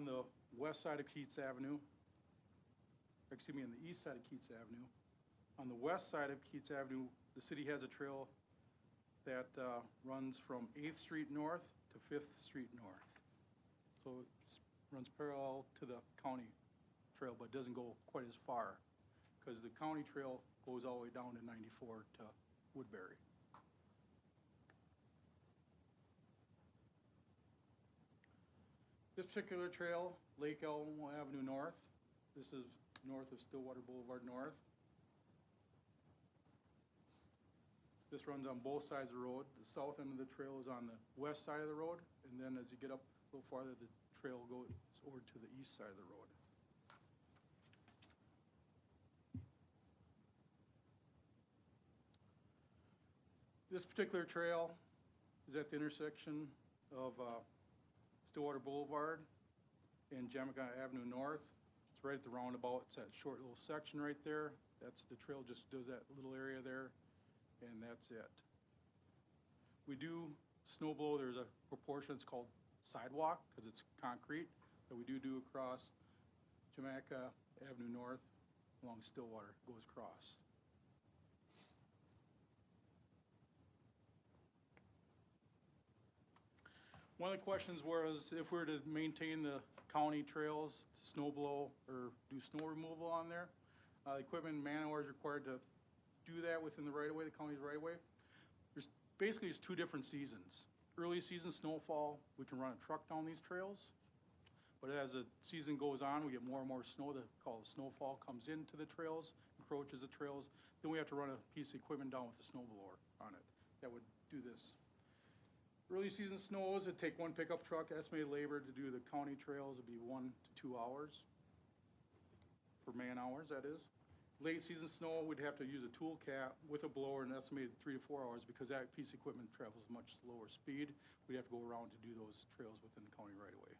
On the west side of Keats Avenue, excuse me, on the east side of Keats Avenue. On the west side of Keats Avenue, the city has a trail that runs from 8th Street north to 5th Street north. So it runs parallel to the county trail, but doesn't go quite as far, because the county trail goes all the way down to 94 to Woodbury. This particular trail, Lake Elmo Avenue North, this is north of Stillwater Boulevard North. This runs on both sides of the road. The south end of the trail is on the west side of the road, and then as you get up a little farther, the trail goes over to the east side of the road. This particular trail is at the intersection of Stillwater Boulevard and Jamaica Avenue North. It's right at the roundabout. It's that short little section right there. That's the trail, just does that little area there, and that's it. We do snow blow. There's a proportion, it's called sidewalk, because it's concrete, that we do across Jamaica Avenue North along Stillwater, goes across. One of the questions was if we were to maintain the county trails, snow blow or do snow removal on there, equipment and man-hours required to do that within the right-of-way, the county's right-of-way. There's basically two different seasons. Early season snowfall, we can run a truck down these trails, but as the season goes on, we get more and more snow. The snowfall comes into the trails, encroaches the trails. Then we have to run a piece of equipment down with the snowblower on it that would do this. Early season snows, it'd take one pickup truck. Estimated labor to do the county trails would be 1 to 2 hours for man hours, that is. Late season snow, we'd have to use a tool cap with a blower and estimated 3 to 4 hours, because that piece of equipment travels much slower speed. We'd have to go around to do those trails within the county right away.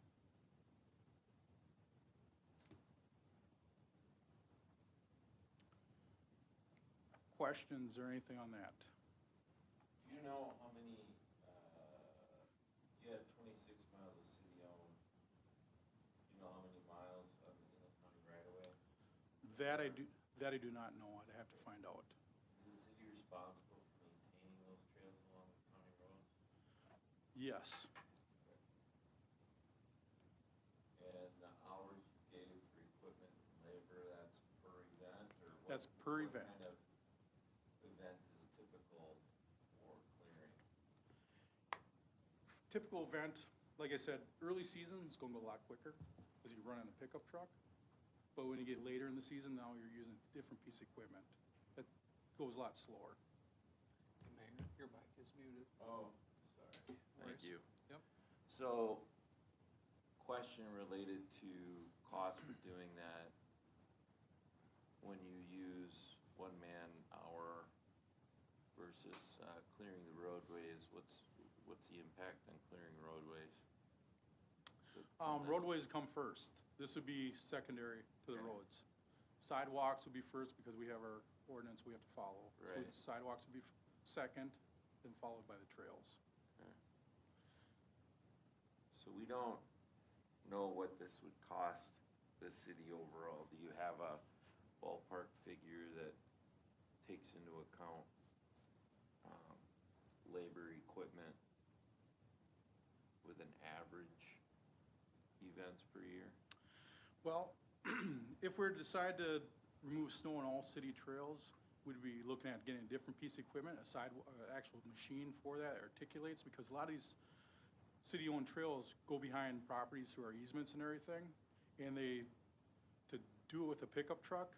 Questions or anything on that? Do you know how many, you had 26 miles of city-owned. Do you know how many miles of the county right-of-way? That I do not know. I'd have to find out. Is the city responsible for maintaining those trails along the county roads? Yes. And the hours you gave for equipment and labor, that's per event, or what? That's per event. What kind of event is typical for clearing? Typical event, like I said, early season is going to go a lot quicker because you run on a pickup truck. But when you get later in the season, now you're using a different piece of equipment. That goes a lot slower. Mayor, your mic is muted. Oh, sorry. Thank you. Yep. So, question related to cost for doing that. When you use 1 man hour versus clearing the roadways, what's the impact on clearing roadways? Roadways come first. This would be secondary to the Okay. roads. Sidewalks would be first because we have our ordinance we have to follow. Right. So sidewalks would be second, then followed by the trails. Okay. So we don't know what this would cost the city overall. Do you have a ballpark figure that takes into account labor, equipment, with an average events per year? Well, if we decide to remove snow on all city trails, we'd be looking at getting a different piece of equipment, actual machine for that articulates, because a lot of these city-owned trails go behind properties through our easements and everything, and to do it with a pickup truck,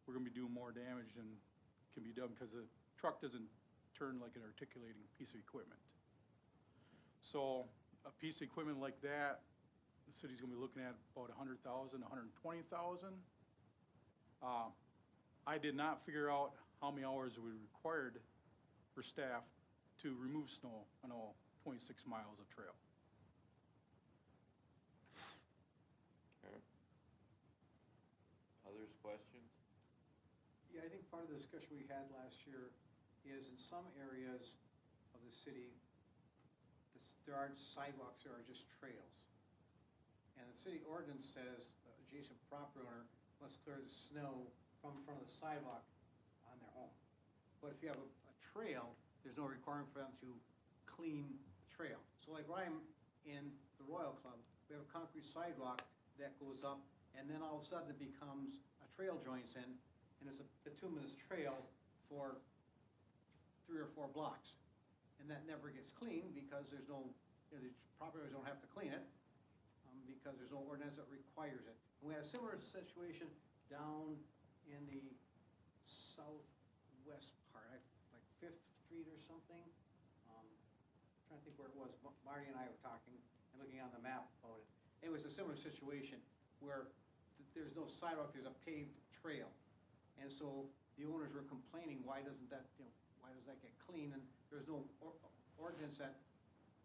we're going to be doing more damage than can be done because the truck doesn't turn like an articulating piece of equipment. So a piece of equipment like that, the city's going to be looking at about $100,000, $120,000. I did not figure out how many hours we required for staff to remove snow on all 26 miles of trail. Okay. Others, questions? Yeah, I think part of the discussion we had last year is in some areas of the city, there aren't sidewalks, there are just trails. And the city ordinance says adjacent property owner must clear the snow from in front of the sidewalk on their home. But if you have a trail, there's no requirement for them to clean the trail. So like where I'm in the Royal Club, we have a concrete sidewalk that goes up, and then all of a sudden it becomes a trail joins in, and it's a bituminous trail for 3 or 4 blocks. And that never gets cleaned because there's no, the property owners don't have to clean it, because there's no ordinance that requires it. And we had a similar situation down in the southwest part, like 5th Street or something. Trying to think where it was. Marty and I were talking and looking on the map about it. It was a similar situation where there's no sidewalk, there's a paved trail. And so the owners were complaining, why doesn't that, why does that get clean? And there's no ordinance that,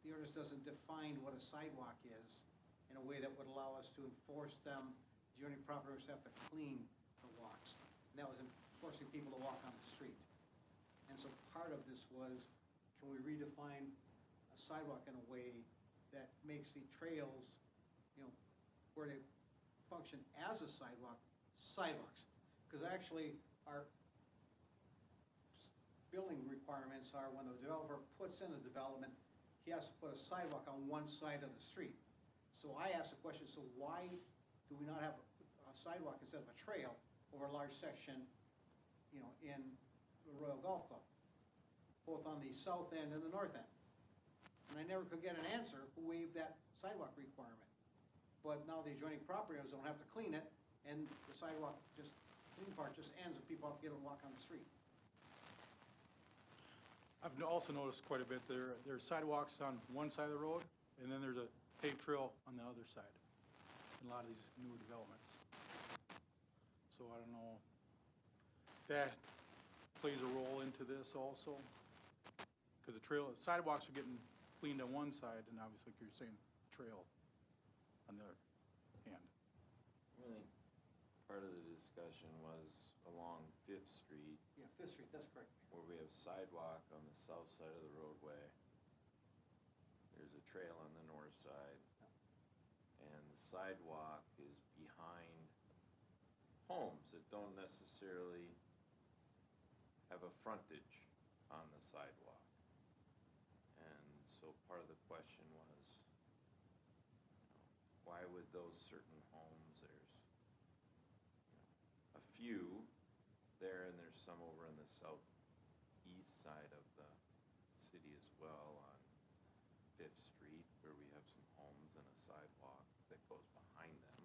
the ordinance doesn't define what a sidewalk is in a way that would allow us to enforce them. The adjoining property owners have to clean the walks. And that was enforcing people to walk on the street. And so part of this was, can we redefine a sidewalk in a way that makes the trails, where they function as a sidewalk, sidewalks? Because actually, our building requirements are when the developer puts in a development, he has to put a sidewalk on one side of the street. So I asked the question, so why do we not have a sidewalk instead of a trail over a large section, in the Royal Golf Club, both on the south end and the north end? And I never could get an answer who waived that sidewalk requirement. But now the adjoining property owners don't have to clean it, and the sidewalk clean part just ends and people have to get and walk on the street. I've also noticed quite a bit there's sidewalks on one side of the road, and then there's a paved trail on the other side in a lot of these new developments. So I don't know if that plays a role into this also, because the sidewalks are getting cleaned on one side, and obviously, like you're saying, trail on the other hand. I think part of the discussion was along 5th Street, Yeah, 5th Street, that's correct. where we have sidewalk on the south side of the roadway. There's a trail on the north side, and the sidewalk is behind homes that don't necessarily have a frontage on the sidewalk. And so part of the question was, why would those certain homes, there's a few there, and there's some over in the southeast side of the city as well on 5th Street, where we have some homes and a sidewalk that goes behind them.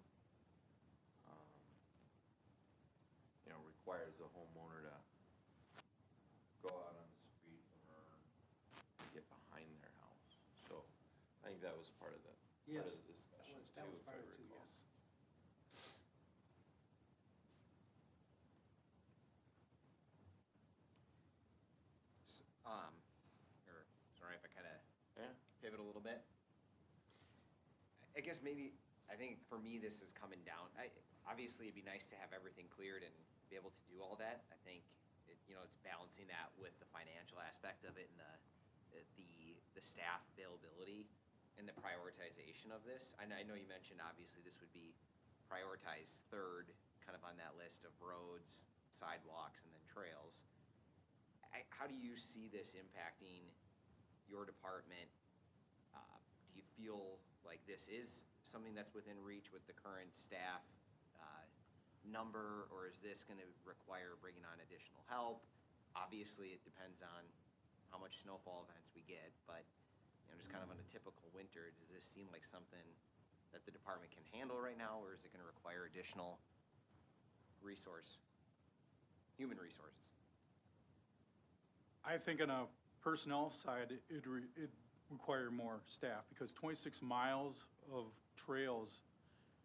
Requires the homeowner to go out on the street or get behind their house. So I think that was part of the Yes, discussion that too, was if I part of it too, recall. yes. Sorry if I kind of Yeah. pivot a little bit. I guess maybe, I think for me, this is coming down. Obviously, it'd be nice to have everything cleared and be able to do all that. I think, it's balancing that with the financial aspect of it and the staff availability and the prioritization of this. I know you mentioned, obviously, this would be prioritized third, kind of on that list of roads, sidewalks, and then trails. How do you see this impacting your department? Do you feel like this is something that's within reach with the current staff number, or is this going to require bringing on additional help? Obviously, it depends on how much snowfall events we get, but just kind of on a typical winter, does this seem like something that the department can handle right now, or is it going to require additional human resources? I think on a personnel side, it'd require more staff, because 26 miles of trails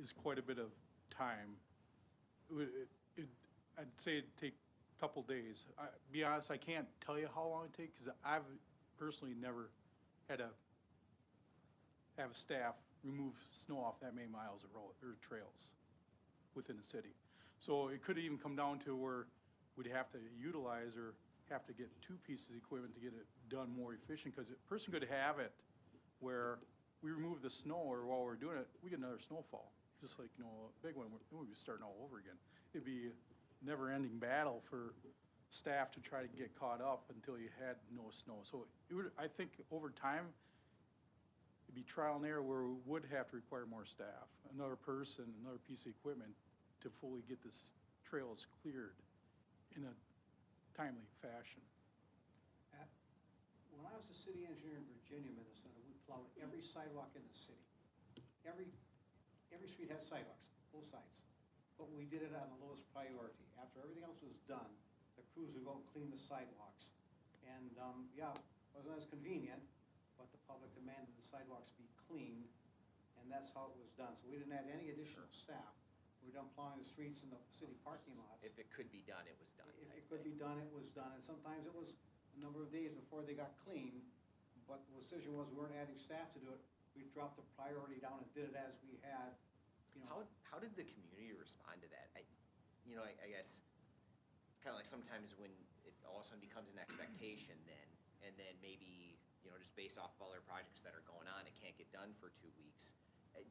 is quite a bit of time. I'd say it'd take a couple days. Be honest, I can't tell you how long it takes, because I've personally never had to have a staff remove snow off that many miles of road or trails within the city. So it could even come down to where we'd have to utilize or have to get 2 pieces of equipment to get it done more efficient, because a person could have it where we remove the snow, or while we're doing it, we get another snowfall, just like, you know, a big one, we'd be starting all over again. It'd be a never-ending battle for staff to try to get caught up until you had no snow. So it would, I think over time, it'd be trial and error where we would have to require more staff, another person, another piece of equipment to fully get this trails cleared in a timely fashion. When I was the city engineer in Virginia, Minnesota, we plowed every sidewalk in the city. Every street has sidewalks, both sides. But we did it on the lowest priority. After everything else was done, the crews would go and clean the sidewalks. And, yeah, it wasn't as convenient, but the public demanded the sidewalks be cleaned, and that's how it was done. So we didn't add any additional staff. We were done plowing the streets and the city parking lots. If it could be done, it was done. If it could be done, it was done, and sometimes it was a number of days before they got clean, but the decision was we weren't adding staff to do it. We dropped the priority down and did it as we had, you know. How did the community respond to that? I guess it's kind of like sometimes when it all of a sudden becomes an expectation then, and then maybe, you know, just based off of other projects that are going on, it can't get done for 2 weeks.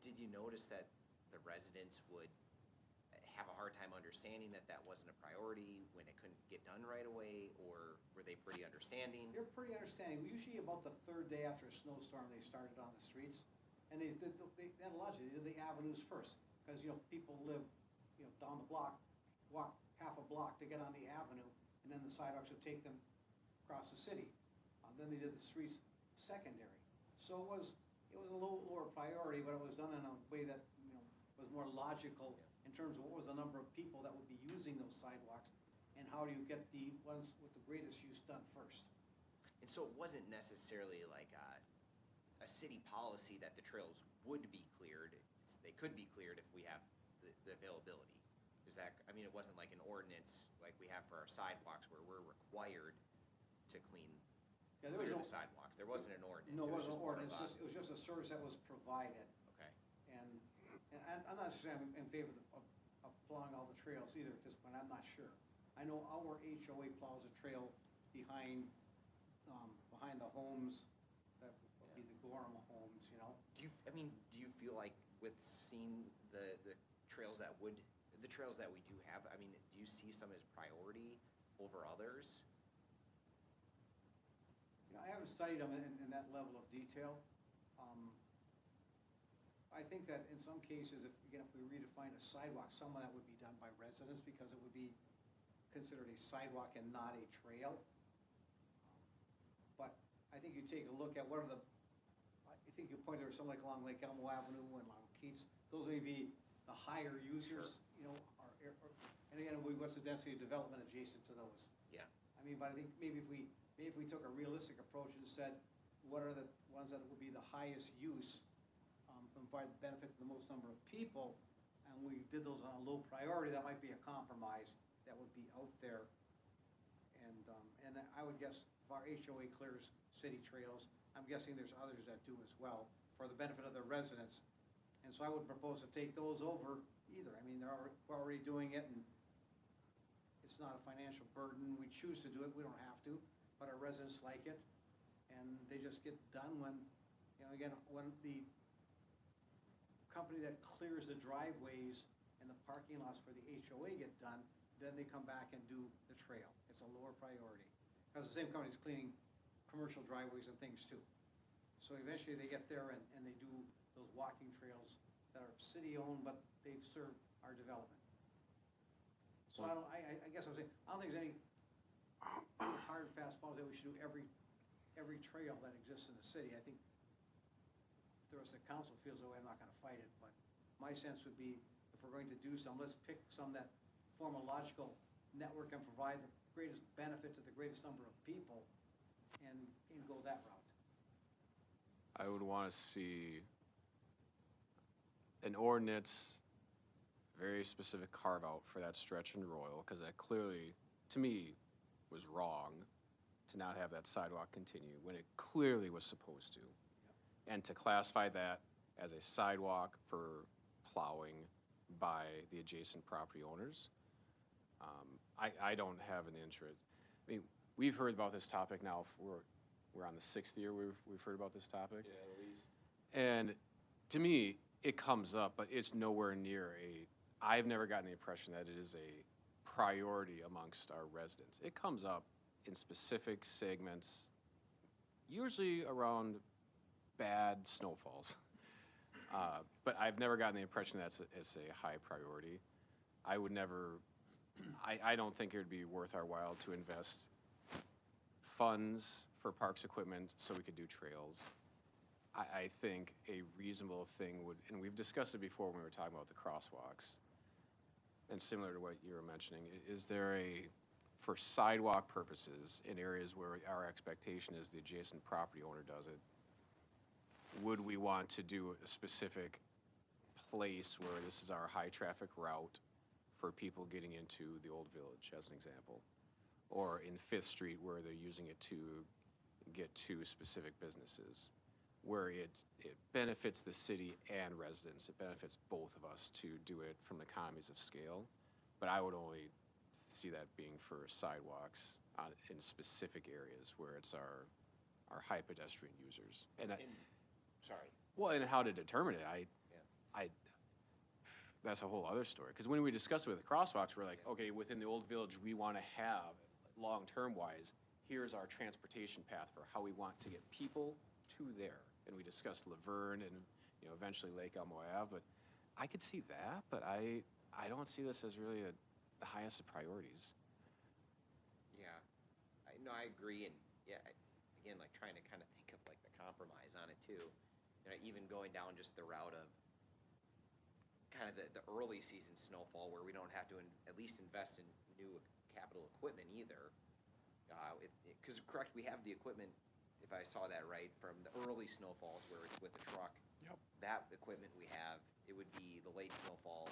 Did you notice that the residents would have a hard time understanding that that wasn't a priority when it couldn't get done right away, or were they pretty understanding? They're pretty understanding. Usually about the third day after a snowstorm, they started on the streets. And they did the avenues first, because, you know, people live, you know, down the block, walk half a block to get on the avenue, and then the sidewalks would take them across the city. Then they did the streets secondary. So it was a little lower priority, but it was done in a way that, you know, was more logical in terms of what was the number of people that would be using those sidewalks, and how do you get the ones with the greatest use done first. And so it wasn't necessarily like a city policy that the trails would be cleared. They could be cleared if we have the availability. Is that, I mean, it wasn't like an ordinance like we have for our sidewalks where we're required to clear the sidewalks. There wasn't an ordinance. No, it wasn't an just ordinance, it was just a service that was provided. Okay. And I'm not saying I'm in favor of plowing all the trails either at this point, I'm not sure. I know our HOA plows a trail behind the homes, that would be the Gorham homes, you know? Do you feel like with seeing the trails that we do have, I mean, do you see some as priority over others? You know, I haven't studied them in that level of detail. I think that in some cases, if we redefine a sidewalk, some of that would be done by residents, because it would be considered a sidewalk and not a trail. But I think you take a look at I think you pointed to something like along Lake Elmo Avenue and along Keats, those may be the higher users, you know, and again, what's the density of development adjacent to those? Yeah. I mean, but I think maybe if we took a realistic approach and said, what are the ones that would be the highest use, provide benefit to the most number of people, and we did those on a low priority, that might be a compromise that would be out there. And I would guess if our HOA clears city trails, I'm guessing there's others that do as well, for the benefit of the residents. And so I would propose to take those over either. I mean, we're already doing it, and it's not a financial burden. We choose to do it, we don't have to, but our residents like it. And they just get done when, you know, again, when the company that clears the driveways and the parking lots for the HOA get done, then they come back and do the trail. It's a lower priority. Because the same company's cleaning commercial driveways and things too. So eventually they get there and they do those walking trails that are city-owned, but they serve our development. So I guess I'm saying, I don't think there's any hard and fast policy that we should do every trail that exists in the city. I think if the rest of the council feels that way, I'm not gonna fight it, but my sense would be, if we're going to do some, let's pick some that form a logical network and provide the greatest benefit to the greatest number of people, and go that route. I would want to see an ordinance, very specific carve out for that stretch in Royal, because that clearly, to me, was wrong to not have that sidewalk continue when it clearly was supposed to. And to classify that as a sidewalk for plowing by the adjacent property owners, I don't have an interest. I mean, we've heard about this topic now, we're on the 6th year we've heard about this topic. Yeah, at least. And to me, it comes up, but it's nowhere near I've never gotten the impression that it is a priority amongst our residents. It comes up in specific segments, usually around bad snowfalls. But I've never gotten the impression that it's a high priority. I would never, I don't think it would be worth our while to invest funds for parks equipment so we could do trails. I think a reasonable thing would, and we've discussed it before when we were talking about the crosswalks, and similar to what you were mentioning, is there for sidewalk purposes in areas where our expectation is the adjacent property owner does it, would we want to do a specific place where this is our high traffic route for people getting into the old village, as an example? Or in Fifth Street where they're using it to get to specific businesses, where it benefits the city and residents. It benefits both of us to do it from economies of scale. But I would only see that being for sidewalks in specific areas where it's our high pedestrian users. Sorry. Well, and how to determine it, that's a whole other story. Because when we discussed it with the crosswalks, we're like, okay, within the old village, we want to have, long-term wise, here's our transportation path for how we want to get people to there. And we discussed Laverne and, eventually Lake Elmo Ave, but I could see that, but I don't see this as really the highest of priorities. Yeah, I agree, and yeah, again, like trying to kind of think of like the compromise on it too. Even going down just the route of kind of the early season snowfall where we don't have to at least invest in new capital equipment either. Because correct, we have the equipment, if I saw that right, from the early snowfalls where it's with the truck. Yep. That equipment we have, it would be the late snowfall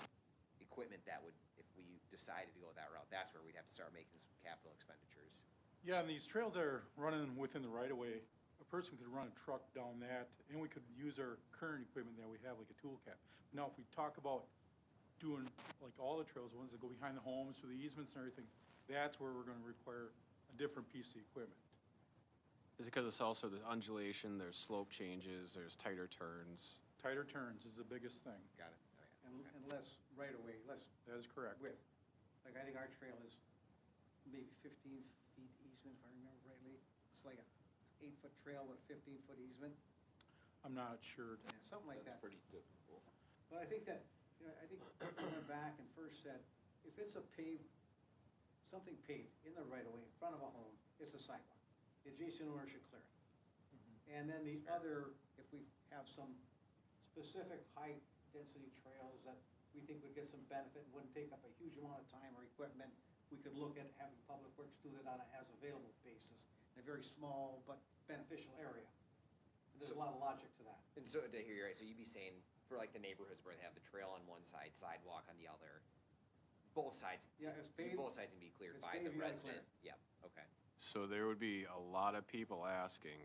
equipment that would, if we decided to go that route, that's where we'd have to start making some capital expenditures. Yeah, and these trails are running within the right-of-way. A person could run a truck down that, and we could use our current equipment that we have, like a tool cap. Now, if we talk about doing, like all the trails, ones that go behind the homes, through the easements and everything, that's where we're gonna require a different piece of equipment. Is it because it's also the undulation, there's slope changes, there's tighter turns? Tighter turns is the biggest thing. Got it. Oh, yeah. And less right away, less That is correct. width. Like, I think our trail is maybe 15 feet easement, if I remember rightly. It's like a 8-foot trail with a 15-foot easement, I'm not sure. something like that. That's pretty typical. But I think that, I think we went back and first said, if it's a something paved in the right of way in front of a home, it's a sidewalk. The adjacent owner should clear it. And then the other, if we have some specific high-density trails that we think would get some benefit and wouldn't take up a huge amount of time or equipment, we could look at having Public Works do that on an as-available basis, in a very small but beneficial area. And there's a lot of logic to that. And so to hear you right, so you'd be saying for like the neighborhoods where they have the trail on one side, sidewalk on the other, both sides. Yeah, it's paved. Both sides can be cleared It's by the paved, you gotta resident. clear Yep. Okay. So there would be a lot of people asking,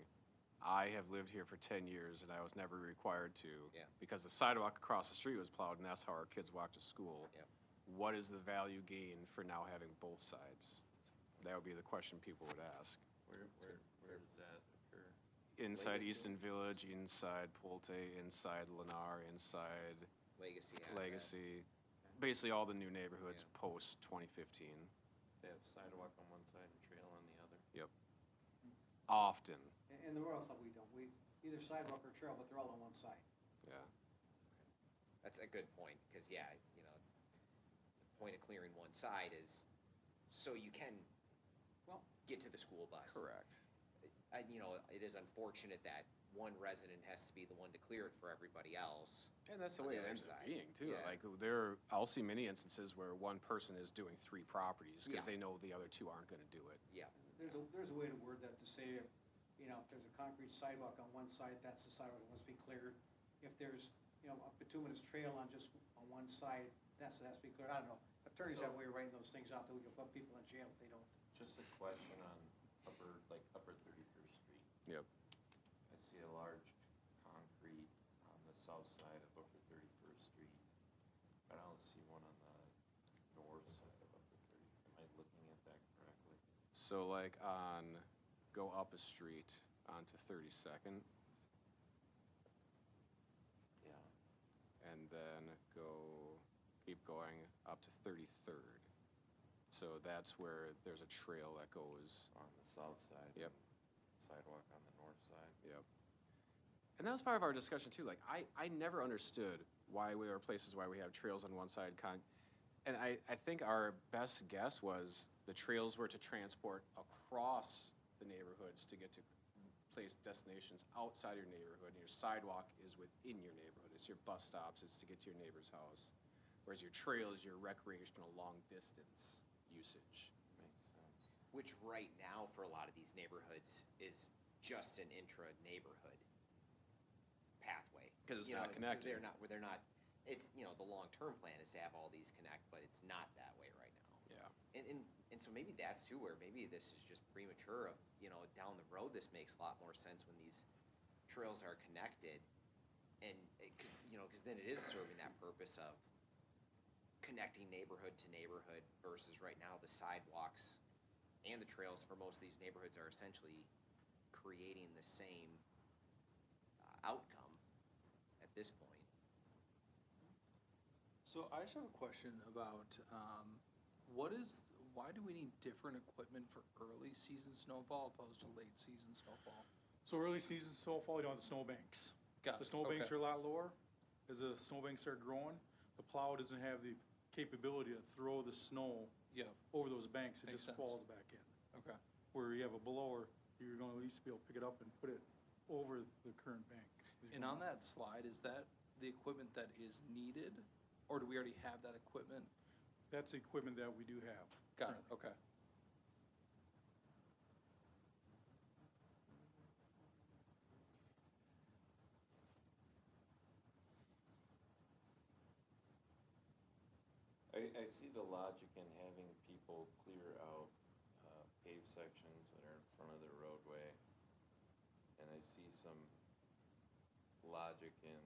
I have lived here for 10 years and I was never required to. Yeah. Because the sidewalk across the street was plowed and that's how our kids walk to school. Yep. What is the value gain for now having both sides? That would be the question people would ask. Where does that occur? Inside Legacy. Easton Village, inside Pulte, inside Lennar, inside Legacy. has that. Legacy. Basically all the new neighborhoods Yeah. post 2015. They have sidewalk on one side and trail on the other. Yep. Often, In the Royal Club, we don't. We either sidewalk or trail, but they're all on one side. yeah. That's a good point, because yeah, the point of clearing one side is so you can, Well, get to the school bus. Correct. It is unfortunate that one resident has to be the one to clear it for everybody else. And that's the On way the it other ends up side. being too. Yeah. Like I'll see many instances where one person is doing 3 properties because Yeah. they know the other 2 aren't gonna do it. Yeah. there's a way to word that to say, if there's a concrete sidewalk on one side, that's the sidewalk that must be cleared. If there's, a bituminous trail on just on one side, that's what has to be cleared. I don't know. Attorneys have a way of writing those things out that we can put people in jail if they don't. Just a question on upper 31st Street. Yep. I see a large concrete on the south side of upper 31st Street, but I don't see one on the north side of upper 30th. Am I looking at that correctly? So like go up a street onto 32nd. and then keep going up to 33rd. So that's where there's a trail that goes, On the south side. Yep. and Sidewalk on the north side. yep. And that was part of our discussion too, like, I never understood why we have trails on one side, and I think our best guess was the trails were to transport across the neighborhoods to get to destinations outside your neighborhood, and your sidewalk is within your neighborhood. It's your bus stops, it's to get to your neighbor's house. Whereas your trail is your recreational long distance usage. Makes sense. Which right now for a lot of these neighborhoods is just an intra-neighborhood pathway. 'Cause it's You not know, connected. they're not, it's, the long-term plan is to have all these connect, but it's not that way right now. Yeah. And so maybe that's too where maybe this is just premature of, down the road, this makes a lot more sense when these trails are connected. And, because then it is serving that purpose of connecting neighborhood to neighborhood versus right now the sidewalks and the trails for most of these neighborhoods are essentially creating the same outcome at this point. So I just have a question about, why do we need different equipment for early season snowfall opposed to late season snowfall? So early season snowfall, you don't have the snowbanks. Got The it, snowbanks okay. are a lot lower. As the snowbanks start growing, the plow doesn't have the capability to throw the snow Yeah, over those banks. It Makes just sense. falls back in. okay. Where you have a blower, you're gonna at least be able to pick it up and put it over the current bank. And on that slide, is that the equipment that is needed, or do we already have that equipment? That's the equipment that we do have. Got it, okay. I see the logic in having people clear out paved sections that are in front of their roadway. And I see some logic in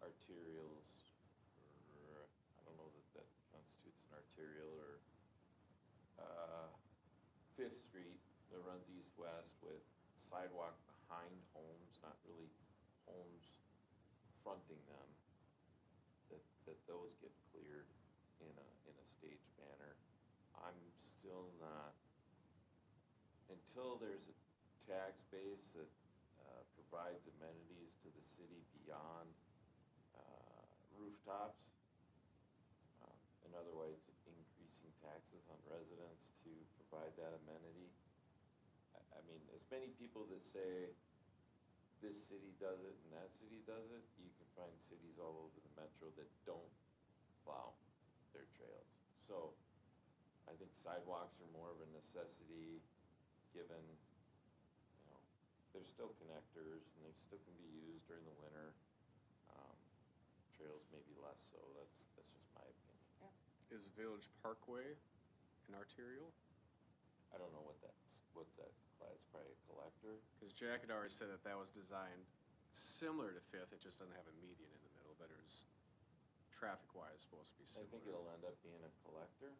arterials, or I don't know that constitutes an arterial, or Fifth Street that runs east-west with sidewalk behind homes, not really homes fronting them, that those get cleared in a staged manner. I'm still not, until there's a tax base that provides amenities to the city beyond rooftops, in other words, increasing taxes on residents to provide that amenity. I mean, as many people that say this city does it and that city does it, you can find cities all over the metro that don't plow their trails. So I think sidewalks are more of a necessity, given, they're still connectors and they still can be used during the winter. Trails maybe less so, that's just my opinion. Is Village Parkway an arterial? I don't know what's that class, probably a collector. Because Jack had already said that was designed similar to Fifth, it just doesn't have a median in the middle, but it's traffic-wise supposed to be I similar. think it'll end up being a collector,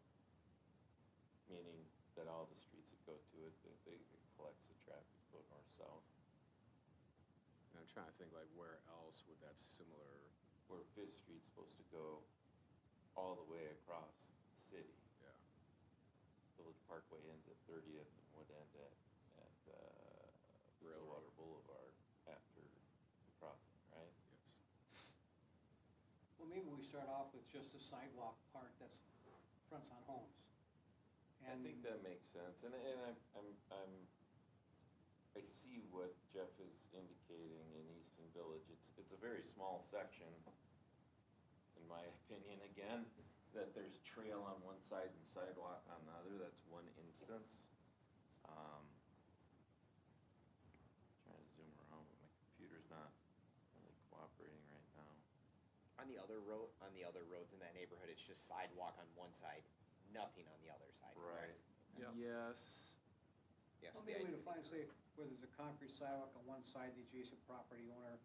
meaning that all the streets that go to it, it collects the traffic, go north-south. And I'm trying to think like where else would that similar, Where Fifth Street's supposed to go all the way across the city. yeah. Village Parkway ends at 30th and would end at Railroad. Stillwater Boulevard after the crossing, right? Yes. Well, maybe we start off with just the sidewalk part that's fronts on homes. I think that makes sense, and I see what Jeff is indicating in Easton Village. It's a very small section, in my opinion, again, that there's trail on one side and sidewalk on the other. That's one instance. Trying to zoom around, but my computer's not really cooperating right now. On the other roads in that neighborhood, it's just sidewalk on one side, nothing on the other side, correct? Yep. Yes. Yes, Well, the maybe we idea- define, say, where there's a concrete sidewalk on one side, the adjacent property owner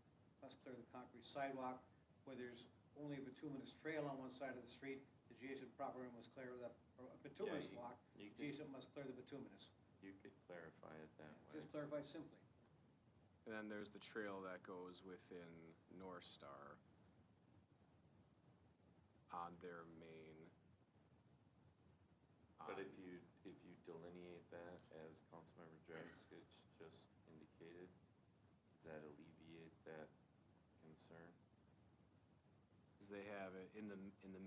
must clear the concrete sidewalk. Where there's only a bituminous trail on one side of the street, the adjacent property owner must clear or a bituminous you- walk, you could- adjacent must clear the bituminous. You could clarify it that way. Just clarify simply. And then there's the trail that goes within North Star. their main. But if you delineate that as Councilmember Dragic just indicated, does that alleviate that concern? Because they have it in the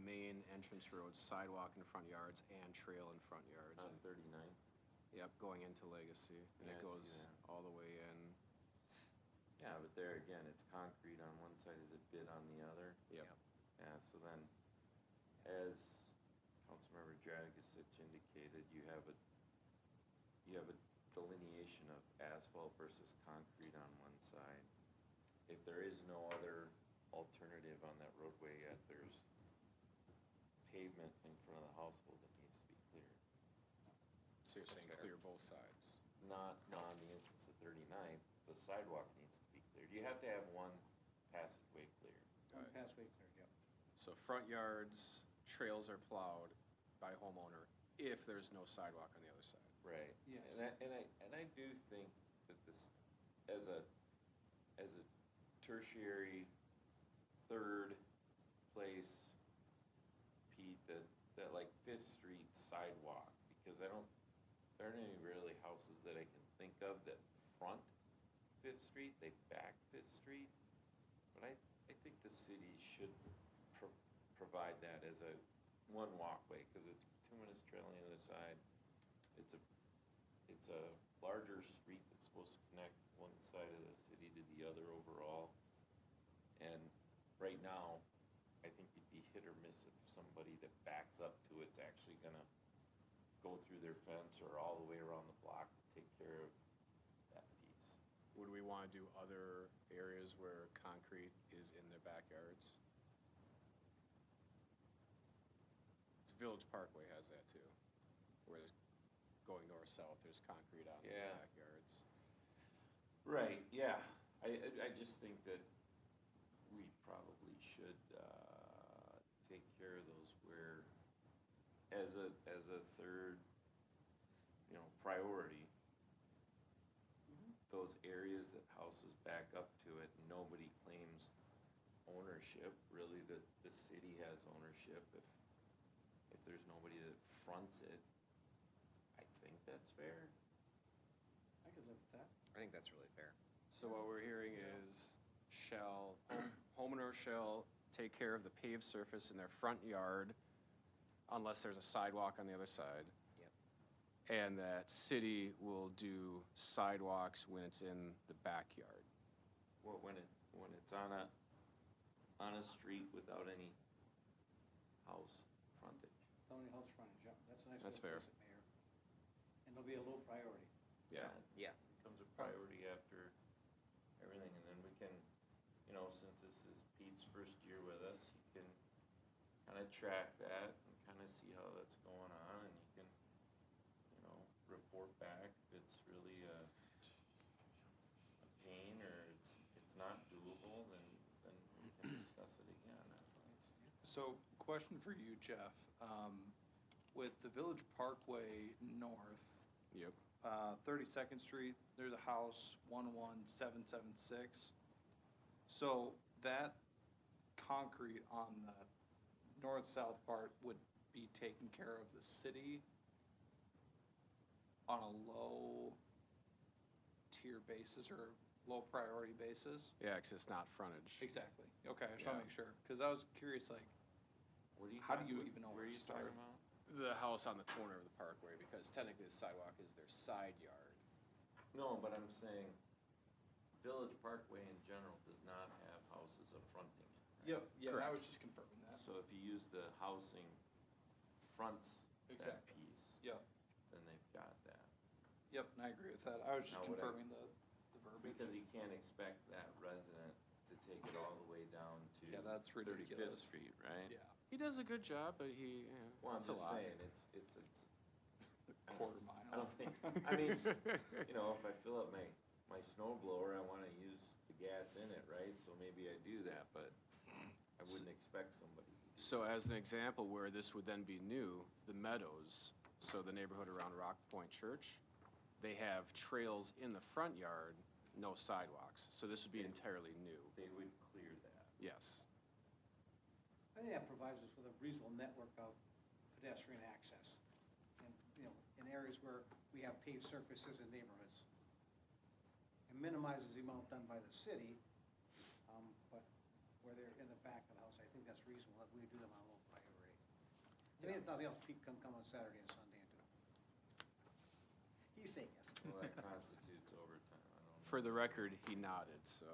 main entrance roads, sidewalk in front yards and trail in front yards. On And- 39? Yep, going into Legacy, and Yeah, I it see goes that. all the way in. Yeah, but there again, it's concrete on one side, is it bid on the other? Yep. Yeah, so then, as Councilmember Dragisich indicated, you have a delineation of asphalt versus concrete on one side. If there is no other alternative on that roadway yet, there's pavement in front of the household that needs to be cleared. So you're saying Fair. clear both sides? Not on the instance of 39, the sidewalk needs to be cleared. You have to have one passageway cleared. One passway clear, yep. So front yards, trails are plowed by homeowner if there's no sidewalk on the other side. Right. Yes. And I do think that this, as a tertiary, third place, Pete, that like Fifth Street sidewalk, because there aren't any really houses that I can think of that front Fifth Street, they back Fifth Street. But I think the city should provide that as a one walkway, because it's bituminous trail on the other side. It's a larger street that's supposed to connect one side of the city to the other overall. And right now, I think you'd be hit or miss if somebody that backs up to it's actually gonna go through their fence or all the way around the block to take care of that piece. Would we want to do other areas where concrete is in their backyards? Village Parkway has that too, where there's going north-south, there's concrete out in the Yeah. backyards. Right, yeah. I just think that we probably should take care of those where, as a third, priority, those areas that houses back up to it, nobody claims ownership. Really, the city has ownership. If there's nobody that fronts it, I think that's fair. I could live with that. I think that's really fair. So what we're hearing is homeowner shall take care of the paved surface in their front yard unless there's a sidewalk on the other side. Yep. And that city will do sidewalks when it's in the backyard. Well, when it's on a street without any house frontage. Only house frontage, yep, that's a nice way That's to fair. place it, Mayor. And it'll be a low priority. Yeah. Yeah. Becomes a priority after everything, and then we can, since this is Pete's first year with us, he can kind of track that and kind of see how that's going on, and he can, report back if it's really a pain or it's not doable, then we can discuss it again. So, question for you, Jeff. With the Village Parkway North, Yep. 32nd Street, there's a house, 11776. So that concrete on the north-south part would be taken care of the city on a low tier basis or low priority basis? Yeah, 'cause it's not frontage. Exactly. Okay, I just want Yeah. to make sure, because I was curious, like, What How do you even know where where are to you start? talking about? The house on the corner of the parkway, because technically the sidewalk is their side yard. No, but I'm saying Village Parkway in general does not have houses of fronting it. right? Yep, yeah, I Correct. was just confirming that. So if you use the housing fronts that Exactly. piece, Yep, then they've got that. yep, and I agree with that. I was just Now, what I- confirming the verbiage. Because you can't expect that resident to take it all the way down to Yeah, that's 35th ridiculous. Street, right? Yeah, He does a good job, but Well, I'm it's a just lot. saying, it's quarter mile. I don't think, I mean, if I fill up my snow blower, I wanna use the gas in it, right? So maybe I do that, but I wouldn't expect somebody to do So as an example where this would then be new, the Meadows, so the neighborhood around Rock Point Church, they have trails in the front yard, no sidewalks. So this would be entirely new. They would clear that. Yes. I think that provides us with a reasonable network of pedestrian access. And, in areas where we have paved surfaces in neighborhoods. It minimizes the amount done by the city, but where they're in the back of the house, I think that's reasonable that we do them on a low priority. To me, if nothing else, people can come on Saturday and Sunday and do it. He's saying yes. Well, that constitutes overtime, I don't know. For the record, he nodded, so.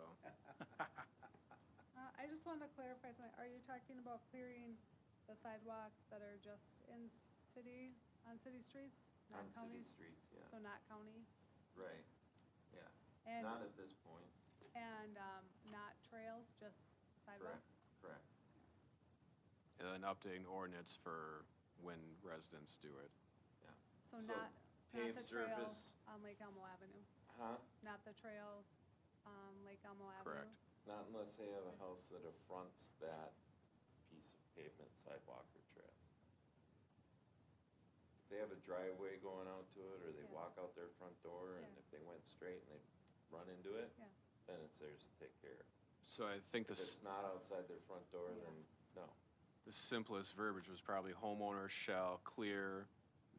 I just wanted to clarify something. Are you talking about clearing the sidewalks that are just on city streets? Not On city county? streets, yes. So not county? Right, yeah. And, Not at this point, and, not trails, just sidewalks? correct. And then updating ordinance for when residents do it. So So not the paved trail surface. on Lake Elmo Avenue? Huh? Not the trail on Lake Elmo Avenue? Correct. Not unless they have a house that affronts that piece of pavement, sidewalk, or trail. If they have a driveway going out to it, or they Yeah. walk out their front door, and Yeah. if they went straight and they run into it, Yeah. then it's theirs to take care of. So I think If it's not outside their front door, Yeah. then no. the simplest verbiage was probably homeowners shall clear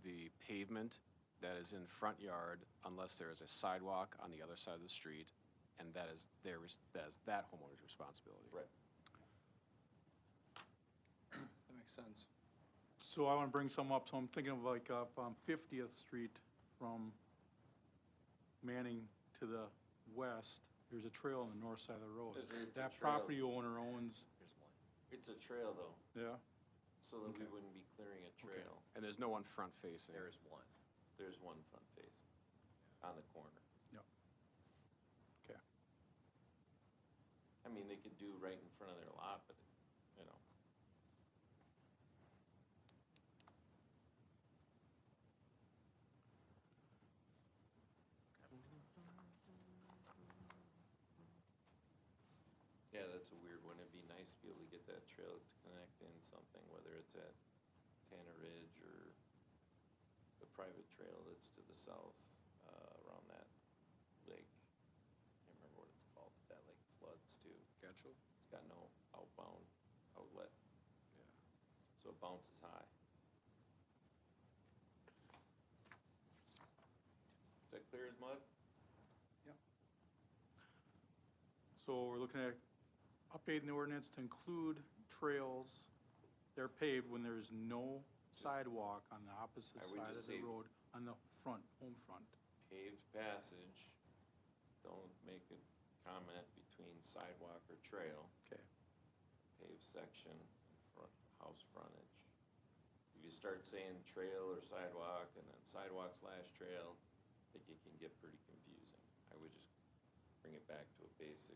the pavement that is in front yard unless there is a sidewalk on the other side of the street, and that is that homeowner's responsibility. Right. That makes sense. So I want to bring some up, so I'm thinking of like up on 50th Street from Manning to the west, there's a trail on the north side of the road. It's a That trail. property owner owns, It's a trail though, yeah, so that we Okay. wouldn't be clearing a trail. And there's no one front facing. There is one. There's one front facing on the corner. Yep. Okay. I mean, they could do right in front of their lot, but, you know. Yeah, that's a weird one. It'd be nice to be able to get that trail to connect in something, whether it's at Tanner Ridge or the private trail that's to the south, around that lake. I can't remember what it's called, but that lake floods too. Gotcha. It's got no outbound outlet, Yeah. so it bounces high. Is that clear as mud? so we're looking at updating the ordinance to include trails that are paved when there's no sidewalk on the opposite I would side of just the say- road, on the front, home front. Paved passage, don't make a comment between sidewalk or trail. Okay. Paved section, and front, house frontage. If you start saying trail or sidewalk, and then sidewalk/trail, I think it can get pretty confusing. I would just bring it back to a basic.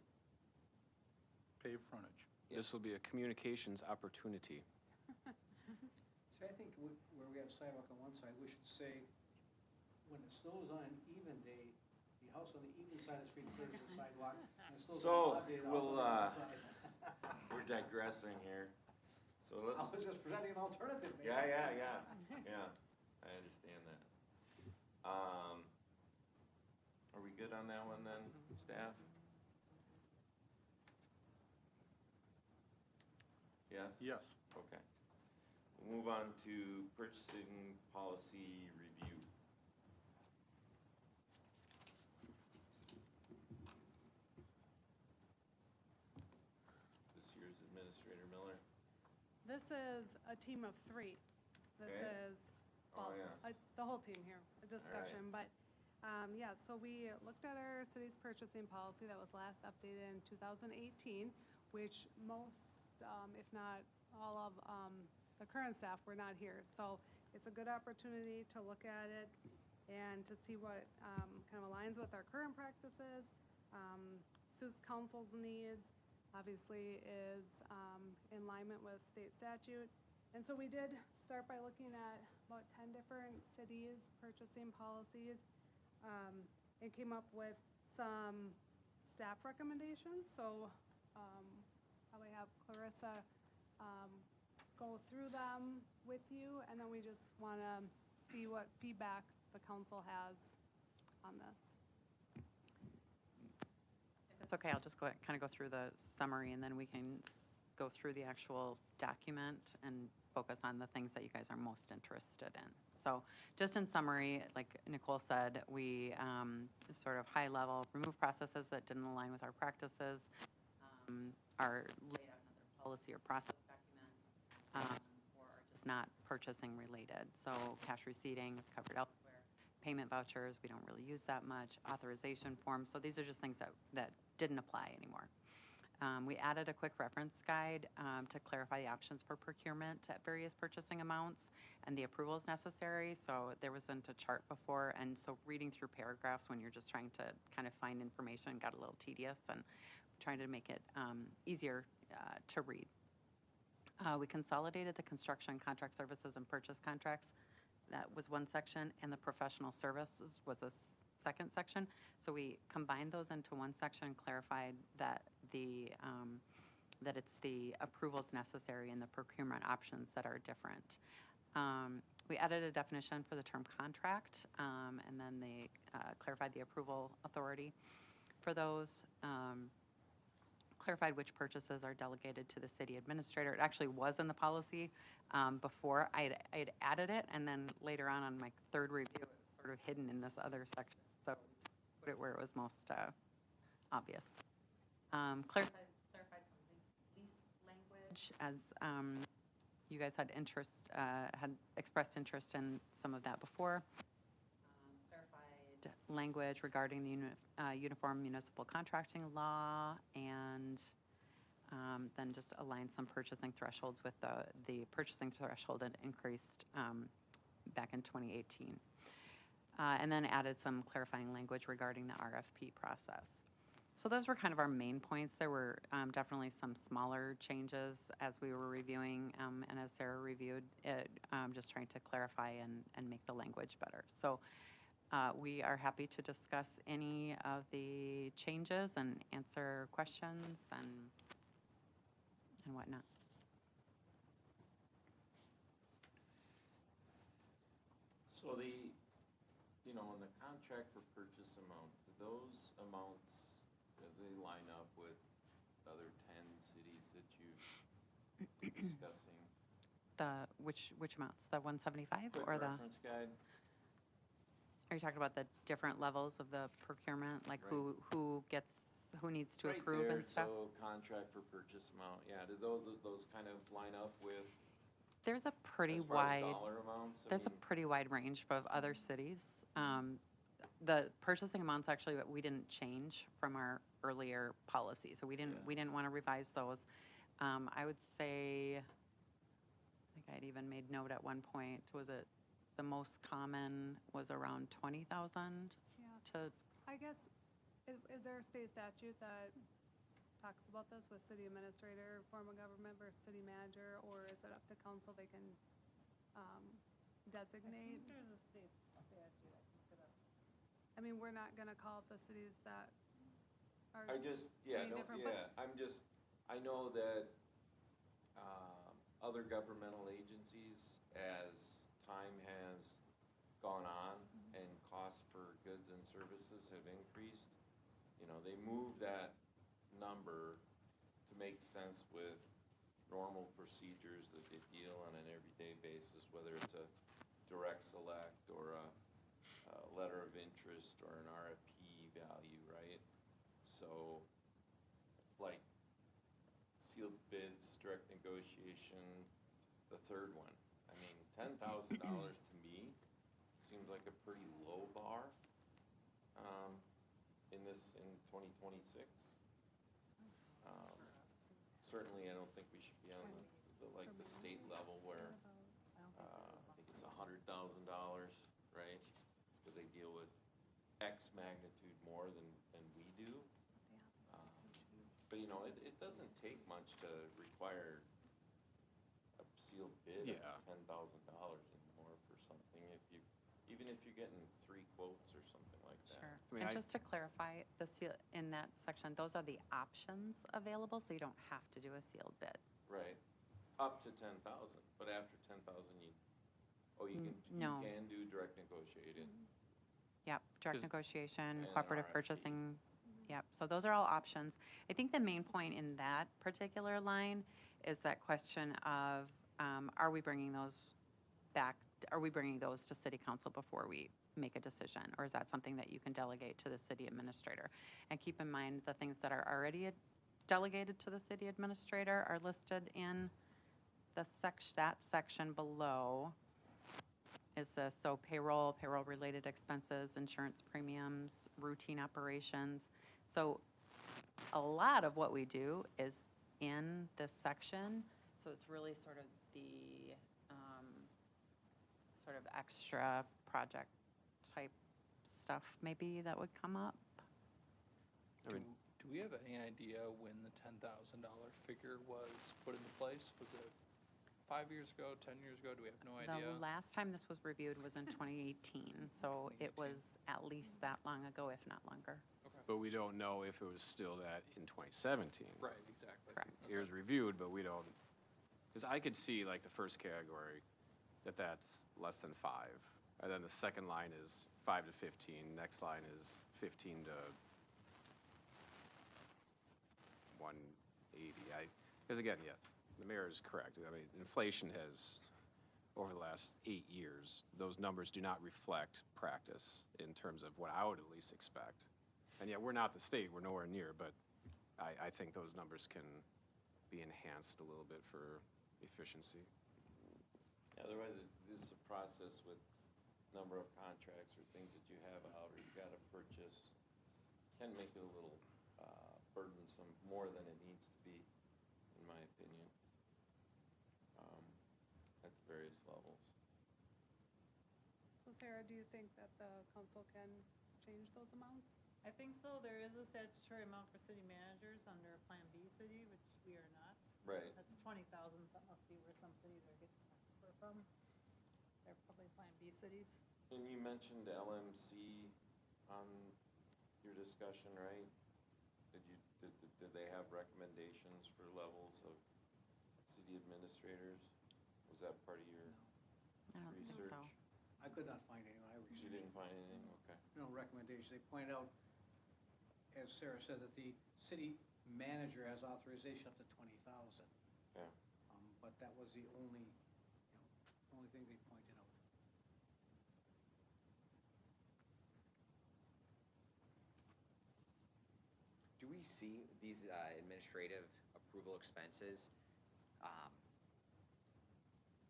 Paved frontage. This will be a communications opportunity. See, I think where we have sidewalk on one side, we should say, when it snows on an even day, the house on the even side of the street clears the sidewalk, and it snows on So, an odd day, the house on we'll, the other side. We're digressing here, so I let's, was just presenting an alternative, man. yeah, I understand that. Are we good on that one then, staff? Yes? Yes. Okay. We'll move on to purchasing policy review. This year's Administrator Miller. This is a team of three. This Okay. is, Oh, well, yes. the whole team here, a discussion, but, yeah, so we looked at our city's purchasing policy that was last updated in 2018, which most, if not all of, the current staff were not here. So it's a good opportunity to look at it and to see what, kind of aligns with our current practices, suits council's needs, obviously is in alignment with state statute. And so we did start by looking at about 10 different cities' purchasing policies, and came up with some staff recommendations. So probably have Clarissa go through them with you, and then we just want to see what feedback the council has on this. It's okay, I'll just kind of go through the summary, and then we can go through the actual document and focus on the things that you guys are most interested in. So just in summary, like Nicole said, we sort of high level remove processes that didn't align with our practices, are laid out in other policy or process documents, or are just not purchasing related. So cash receipting is covered elsewhere. Payment vouchers, we don't really use that much. Authorization forms, so these are just things that didn't apply anymore. We added a quick reference guide to clarify the options for procurement at various purchasing amounts and the approvals necessary. So there wasn't a chart before, and so reading through paragraphs when you're just trying to kind of find information got a little tedious, and trying to make it easier to read. We consolidated the construction contract services and purchase contracts. That was one section, and the professional services was a second section. So we combined those into one section and clarified that that it's the approvals necessary and the procurement options that are different. We added a definition for the term contract, and then they clarified the approval authority for those. Clarified which purchases are delegated to the city administrator. It actually was in the policy before. I'd added it, and then later on my third review, it was sort of hidden in this other section. So put it where it was most obvious. Clarified some lease language, as you guys had expressed interest in some of that before. Clarified language regarding the Uniform Municipal Contracting Law, and then just aligned some purchasing thresholds with the purchasing threshold that increased back in 2018. And then added some clarifying language regarding the RFP process. So those were kind of our main points. There were definitely some smaller changes as we were reviewing, and as Sarah reviewed it, just trying to clarify and make the language better. So we are happy to discuss any of the changes and answer questions and whatnot. So in the contract for purchase amount, do those amounts, do they line up with other 10 cities that you've been discussing? Which amounts? The 175 Quick or the? reference guide? Are you talking about the different levels of the procurement, like Right. who needs to Right approve there, and stuff? So contract for purchase amount, yeah, do those kind of line up with, There's a pretty as far as wide. dollar amounts? There's a pretty wide range of other cities. The purchasing amounts actually that we didn't change from our earlier policy, so we didn't want to revise those. I would say, I think I'd even made note at one point, was it the most common was around 20,000 Yeah. to, I guess, is there a state statute that talks about this with city administrator, form of government versus city manager, or is it up to council, they can designate? There's a state statute, I can look it up. I mean, we're not gonna call it the cities that are. I just, Any different, but- I know that other governmental agencies, as time has gone on and costs for goods and services have increased, they move that number to make sense with normal procedures that they deal on an everyday basis, whether it's a direct select or a letter of interest or an RFP value, right? So, like sealed bids, direct negotiation, the third one. I mean, $10,000 to me seems like a pretty low bar in 2026. Certainly, I don't think we should be on the state level where I think it's $100,000, right? Because they deal with X magnitude more than we do. But it doesn't take much to require a sealed bid Yeah. of $10,000 anymore for something. Even if you're getting 3 quotes or something like that. sure. I mean, And just to clarify, in that section, those are the options available, so you don't have to do a sealed bid. Right, up to 10,000, but after 10,000, you no. can do direct negotiated. Yep, direct 'Cause- negotiation, And cooperative RFP. purchasing. Yep, so those are all options. I think the main point in that particular line is that question of, are we bringing those back, are we bringing those to city council before we make a decision? Or is that something that you can delegate to the city administrator? And keep in mind, the things that are already delegated to the city administrator are listed in the that section below. Is this, so payroll-related expenses, insurance premiums, routine operations. So a lot of what we do is in this section, so it's really sort of the sort of extra project type stuff maybe that would come up. I mean, Do we have any idea when the $10,000 figure was put into place? Was it 5 years ago, 10 years ago? Do we have no idea? The last time this was reviewed was in 2018, so it was at least that long ago, if not longer. Okay. but we don't know if it was still that in 2017. Right, exactly. Correct. It was reviewed, but we don't, because I could see like the first category, that's less than 5. And then the second line is 5 to 15, next line is 15 to 180. Because again, yes, the mayor is correct. I mean, inflation has, over the last 8 years, those numbers do not reflect practice in terms of what I would at least expect. And yet, we're not the state, we're nowhere near, but I think those numbers can be enhanced a little bit for efficiency. Otherwise, it's a process with number of contracts or things that you have out or you gotta purchase. Can make it a little burdensome, more than it needs to be, in my opinion, at the various levels. So Sarah, do you think that the council can change those amounts? I think so. There is a statutory amount for city managers under Plan B city, which we are not. Right. That's 20,000, so that must be where some cities are getting that from. They're probably Plan B cities. And you mentioned LMC on your discussion, right? Did they have recommendations for levels of city administrators? Was that part of your I don't think research? so. I could not find any, I researched. You didn't find anything? Okay. No recommendations. They pointed out, as Sarah said, that the city manager has authorization up to 20,000. Yeah. But that was the only thing they pointed out. Do we see these administrative approval expenses?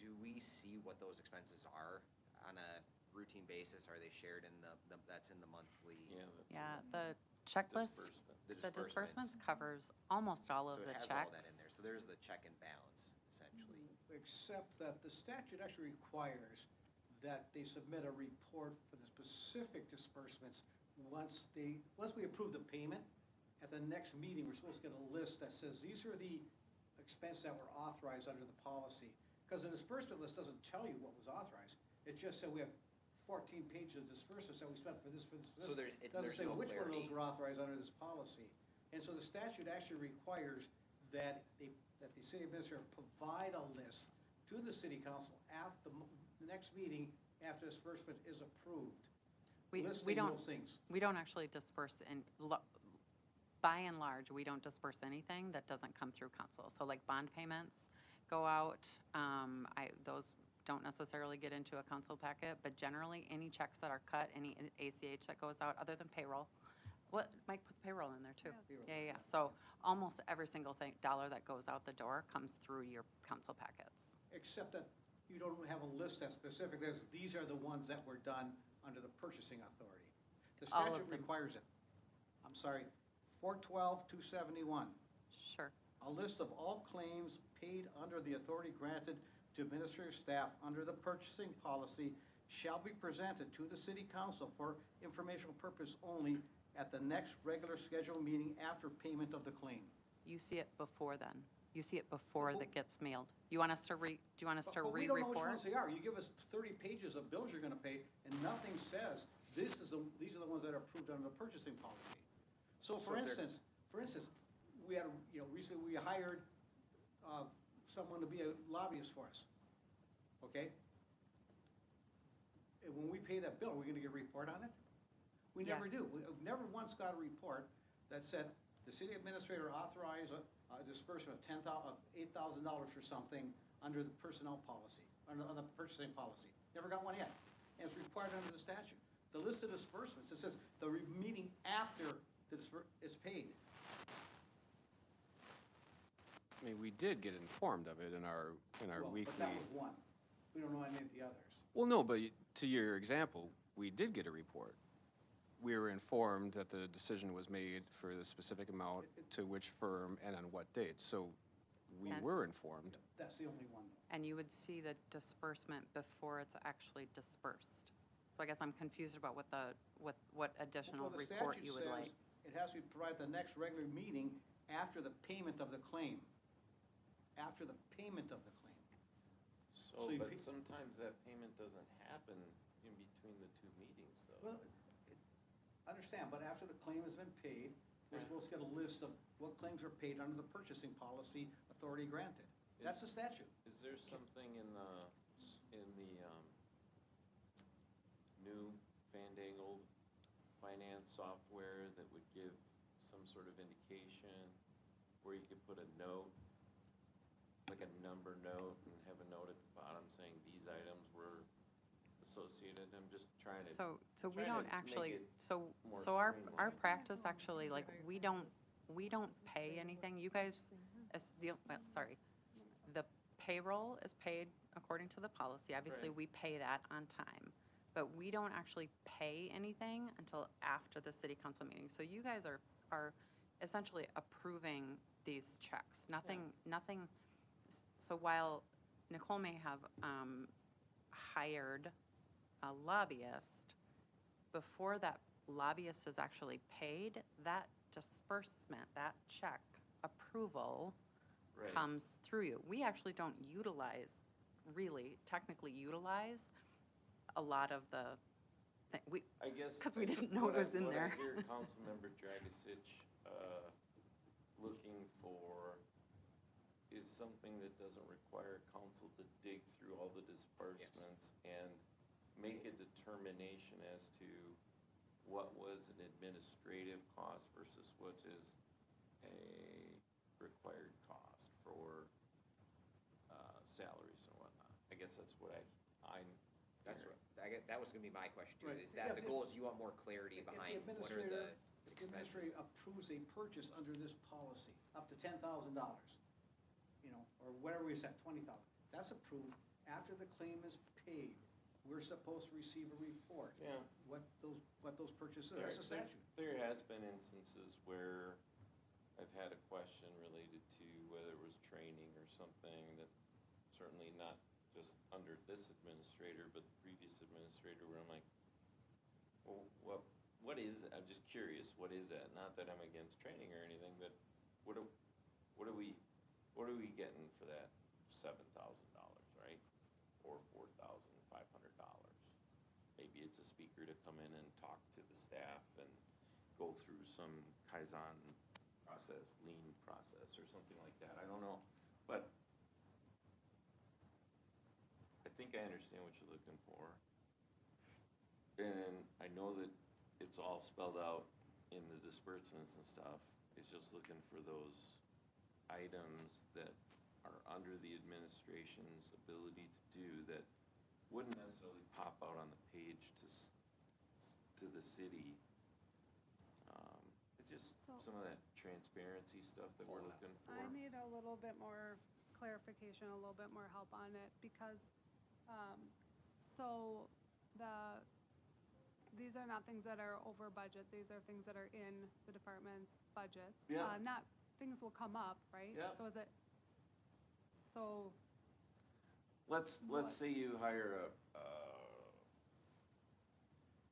Do we see what those expenses are on a routine basis? Are they shared in that's in the monthly? Yeah. That's Yeah, the checklist, disbursement. the disbursements covers almost all of the So it has checks. all that in there. So there's the check and balance, essentially. Except that the statute actually requires that they submit a report for the specific disbursements once we approve the payment. At the next meeting, we're supposed to get a list that says, these are the expenses that were authorized under the policy. Because the disbursement list doesn't tell you what was authorized. It just said we have 14 pages of disbursements that we spent for this, for this, for this. So there's It doesn't say no which one of clarity. those were authorized under this policy. And so the statute actually requires that the city administrator provide a list to the city council at the next meeting after disbursement is approved. We Listing don't, those things. we don't actually disperse by and large, we don't disperse anything that doesn't come through council. So like bond payments go out, those don't necessarily get into a council packet, but generally any checks that are cut, any ACH that goes out, other than payroll. Mike put payroll in there too. Yeah. Yeah. So almost every single dollar that goes out the door comes through your council packets. Except that you don't have a list that's specific, these are the ones that were done under the purchasing authority. The All of statute them. requires it. I'm sorry, 412-271. Sure. A list of all claims paid under the authority granted to administrative staff under the purchasing policy shall be presented to the city council for informational purpose only at the next regular scheduled meeting after payment of the claim. You see it before then. You see it before that gets mailed. You want us to do you want us to But we don't know which re-report? ones they are. You give us 30 pages of bills you're gonna pay, and nothing says, these are the ones that are approved under the purchasing policy. So for So they're- instance, we had, recently we hired someone to be a lobbyist for us, okay? And when we pay that bill, are we gonna get a report on it? We never Yes. do. We've never once got a report that said, the city administrator authorized a disbursement of $8,000 for something under the personnel policy, under the purchasing policy. Never got one yet, and it's required under the statute. The list of disbursements, it says meeting after it's paid. I mean, we did get informed of it in our Well, weekly. But that was one. We don't know any of the others. Well, no, but to your example, we did get a report. We were informed that the decision was made for the specific amount to which firm and on what date. So we And- were informed. That's the only one, though. And you would see the disbursement before it's actually dispersed. So I guess I'm confused about what additional Well, the report statute you would says like. it has to be provided the next regular meeting after the payment of the claim. After the payment of the claim. So, you but pay- sometimes that payment doesn't happen in between the two meetings, so. Well, understand, but after the claim has been paid, we're supposed to get a list of what claims are paid under the purchasing policy authority granted. That's the statute. Is there something in the new fandangled finance software that would give some sort of indication where you could put a note, like a number note, and have a note at the bottom saying these items were associated? I'm just trying to. So we trying to don't make actually, it more so our streamlined. practice actually, like, we don't pay anything. You guys, the payroll is paid according to the policy. Obviously, Right. we pay that on time. But we don't actually pay anything until after the city council meeting. So you guys are essentially approving these checks. Nothing, so while Nicole may have hired a lobbyist, before that lobbyist is actually paid, that disbursement, that check approval Right. comes through you. We actually don't technically utilize a lot of the, I guess. 'cause we didn't know it was in there. What I hear Councilmember Dragisich looking for is something that doesn't require council to dig through all the disbursements and make a determination as to what was an administrative cost versus what is a required cost for salaries and whatnot. I guess that's what I'm That's hearing. what, that was gonna be my question too, Right. is that the Yeah, goal is you want more clarity If the behind what are the If the administrator approves a purchase under this policy, up to $10,000, or whatever we said, 20,000, that's approved after the claim is paid. We're supposed to receive a report. Yeah. What those purchases are, that's a statute. There has been instances where I've had a question related to whether it was training or something that certainly not just under this administrator, but the previous administrator, where I'm like, well, what is, I'm just curious, what is that? Not that I'm against training or anything, but what are we getting for that $7,000, right? Or $4,500? Maybe it's a speaker to come in and talk to the staff and go through some Kaizen process, lean process, or something like that. I don't know, but I think I understand what you're looking for. And I know that it's all spelled out in the disbursements and stuff. It's just looking for those items that are under the administration's ability to do that wouldn't necessarily pop out on the page to the city. It's just So- some of that transparency stuff that we're looking for. I need a little bit more clarification, a little bit more help on it, because, so these are not things that are over budget, these are things that are in the department's budgets. Yeah. Not, things will come up, right? Yeah. So is it, so, Let's What? say you hire a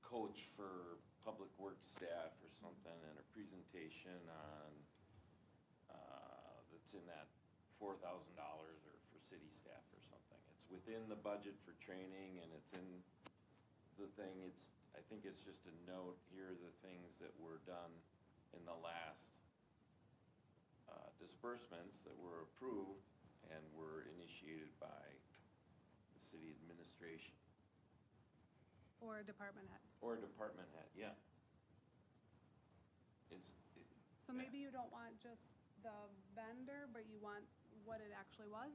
coach for public works staff or something, and a presentation on, that's in that $4,000 or for city staff or something. It's within the budget for training, and it's in the thing, I think it's just a note, here are the things that were done in the last disbursements that were approved and were initiated by the city administration. or a department head. Or a department head, yeah. So maybe you don't want just the vendor, but you want what it actually was?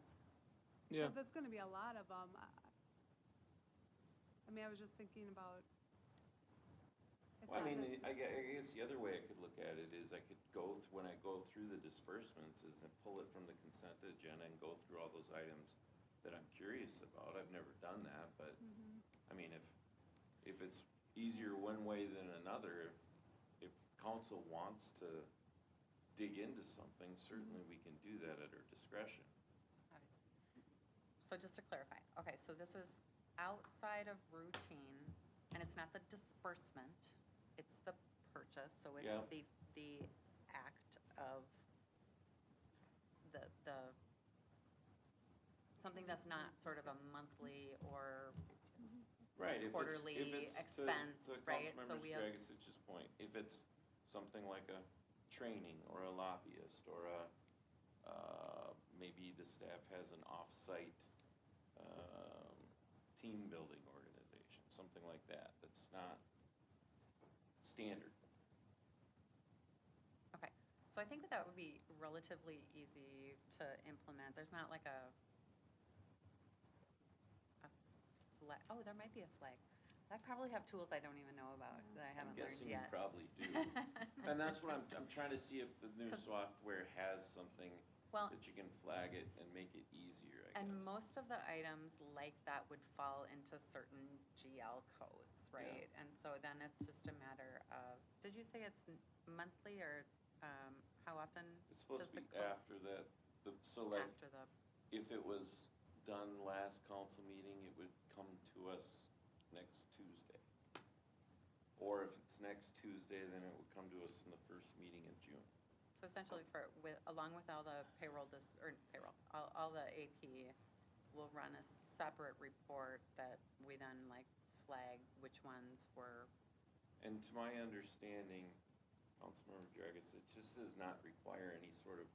Yeah. Because it's gonna be a lot of them. I mean, I was just thinking about. it's Well, I not mean, necess- I guess the other way I could look at it is I could when I go through the disbursements, is I pull it from the consent agenda and go through all those items that I'm curious about. I've never done that, but, I mean, if it's easier one way than another, if council wants to dig into something, certainly we can do that at our discretion. So just to clarify, okay, so this is outside of routine, and it's not the disbursement, it's the purchase, so it's Yeah. the act of the, something that's not sort of a monthly or, Right, if Quarterly it's expense, to right? So Councilmember we have- Dragic's point, if it's something like a training or a lobbyist or maybe the staff has an off-site team building organization, something like that, that's not standard. okay. So I think that would be relatively easy to implement, there's not like a flag, oh, there might be a flag. I probably have tools I don't even know about that I I'm haven't learned guessing you yet. probably do. And that's what I'm trying to see if the new software has something Well, that you can flag it and make it easier, I and guess. most of the items like that would fall into certain GL codes, right? And so then it's just a matter of, did you say it's monthly or how often? It's supposed does to the be code- after that, so like, After the, if it was done last council meeting, it would come to us next Tuesday. Or if it's next Tuesday, then it would come to us in the first meeting in June. so essentially along with all the all the AP, we'll run a separate report that we then like flag which ones were, And to my understanding, Councilmember Dragus, it just does not require any sort of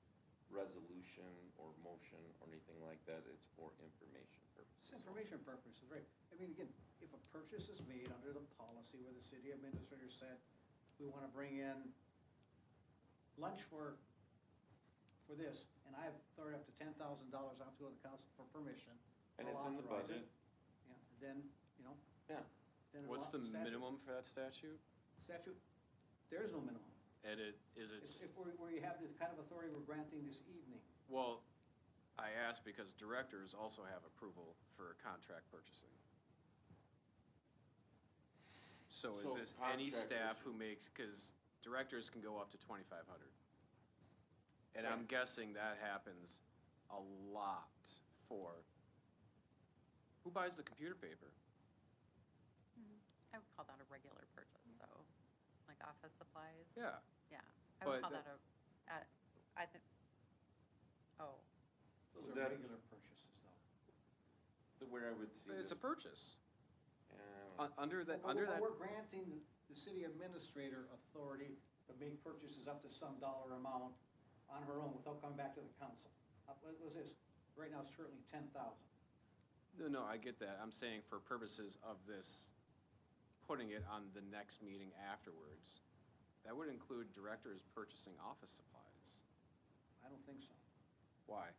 resolution or motion or anything like that. It's for information purposes. It's information purposes, right. I mean, again, if a purchase is made under the policy where the city administrator said, we want to bring in lunch for this, and I've thrown up to $10,000, I have to go to the council for permission. And I'll it's in the authorize it. budget. Yeah, then, Yeah. then. What's the statute- minimum for that statute? Statute, there is no minimum. And is it, If where you have this kind of authority we're granting this evening. well, I asked because directors also have approval for contract purchasing. So is So this any contract staff who purchasing. makes, because directors can go up to 2,500. And I'm Right. guessing that happens a lot for, who buys the computer paper? I would call that a regular purchase, so, like office supplies. Yeah. Yeah, I would But call that- that I think, oh, Those Would are that- regular purchases, though. Where I would see It's this. a purchase. Yeah. Under that, But under that, we're granting the city administrator authority to make purchases up to some dollar amount on her own without coming back to the council. What was this? Right now, it's currently 10,000. no, I get that. I'm saying for purposes of this, putting it on the next meeting afterwards, that would include directors purchasing office supplies. I don't think so, Why?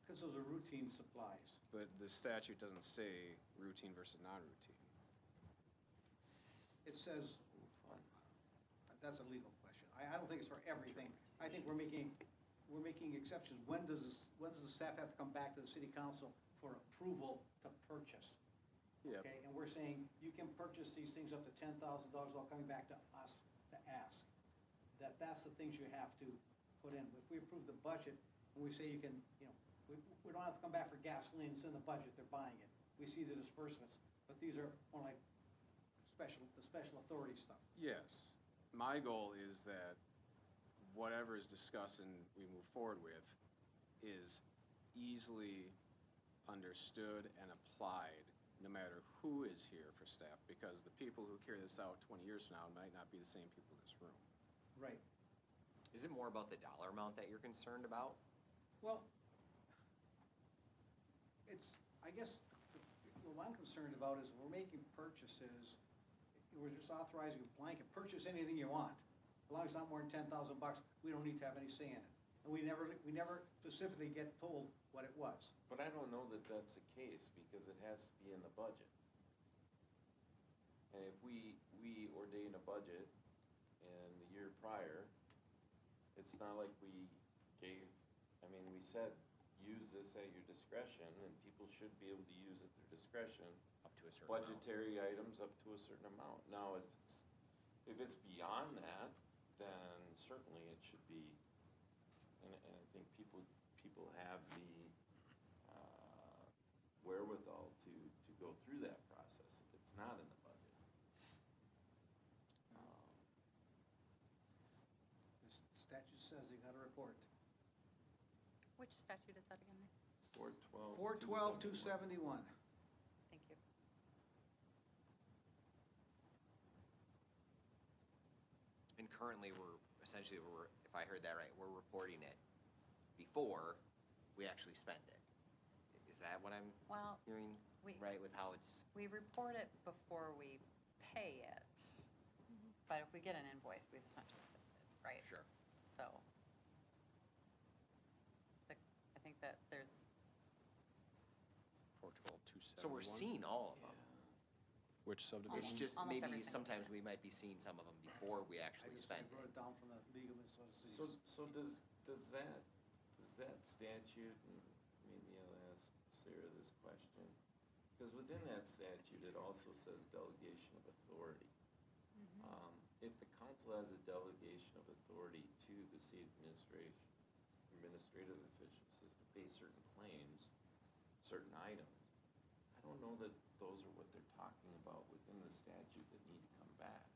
because those are routine supplies. But the statute doesn't say routine versus non-routine. It says, Fun. that's a legal question. I don't think it's for everything. I think we're making exceptions. When does the staff have to come back to the city council for approval to purchase? Yep. Okay, and we're saying you can purchase these things up to $10,000 without coming back to us to ask. That's the things you have to put in. If we approve the budget and we say you can, we don't have to come back for gasoline, it's in the budget, they're buying it. We see the disbursements, but these are more like the special authority stuff. Yes. My goal is that whatever is discussed and we move forward with is easily understood and applied, no matter who is here for staff, because the people who carry this out 20 years from now might not be the same people in this room. Right. Is it more about the dollar amount that you're concerned about? Well, I guess, what I'm concerned about is we're making purchases, we're just authorizing a blanket, purchase anything you want. as long as it's not more than $10,000, we don't need to have any say in it. And we never specifically get told what it was. But I don't know that that's the case, because it has to be in the budget. And if we ordain a budget in the year prior, it's not like we gave, I mean, we said, use this at your discretion, and people should be able to use at their discretion. Up to a certain amount. Budgetary items up to a certain amount. Now, if it's beyond that, then certainly it should be, and I think people have the wherewithal to go through that process if it's not in the budget. The statute says they gotta report. Which statute is that again? 412. 412-271. Thank you. And currently, if I heard that right, we're reporting it before we actually spend it. Is that what I'm Well, hearing, right, with how it's? we report it before we pay it, but if we get an invoice, we've essentially spent it, right? Sure. So, I think that there's, 412, 271. So we're seeing all of them. Which It's subdivision? just Almost maybe everything. sometimes we might be seeing some of them before we I actually just spend wrote it. it down from the League of Minnesota Cities. So does that statute, and maybe I'll ask Sarah this question, because within that statute, it also says delegation of authority. If the council has a delegation of authority to the city administrative officials is to pay certain claims, certain items, I don't know that those are what they're talking about within the statute that need to come back.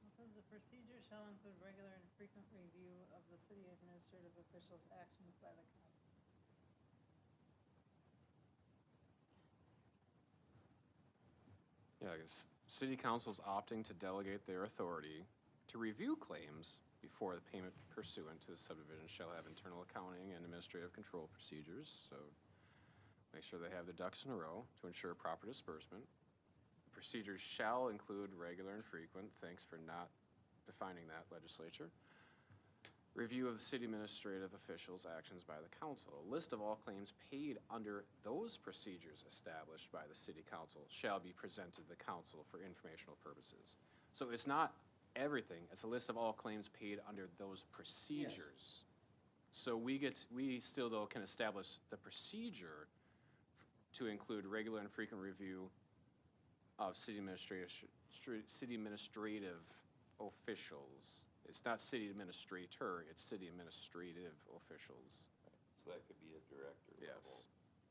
It says the procedure shall include regular and frequent review of the city administrative officials' actions by the council. Yeah, I guess city council's opting to delegate their authority to review claims before the payment pursuant to the subdivision shall have internal accounting and administrative control procedures, so make sure they have their ducks in a row to ensure proper disbursement. Procedures shall include regular and frequent, thanks for not defining that, legislature. Review of the city administrative officials' actions by the council. A list of all claims paid under those procedures established by the city council shall be presented to the council for informational purposes. So it's not everything, it's a list of all claims paid under those procedures. So we still though can establish the procedure to include regular and frequent review of city administrative officials. It's not city administrator, it's city administrative officials. So that could be a director Yes. level,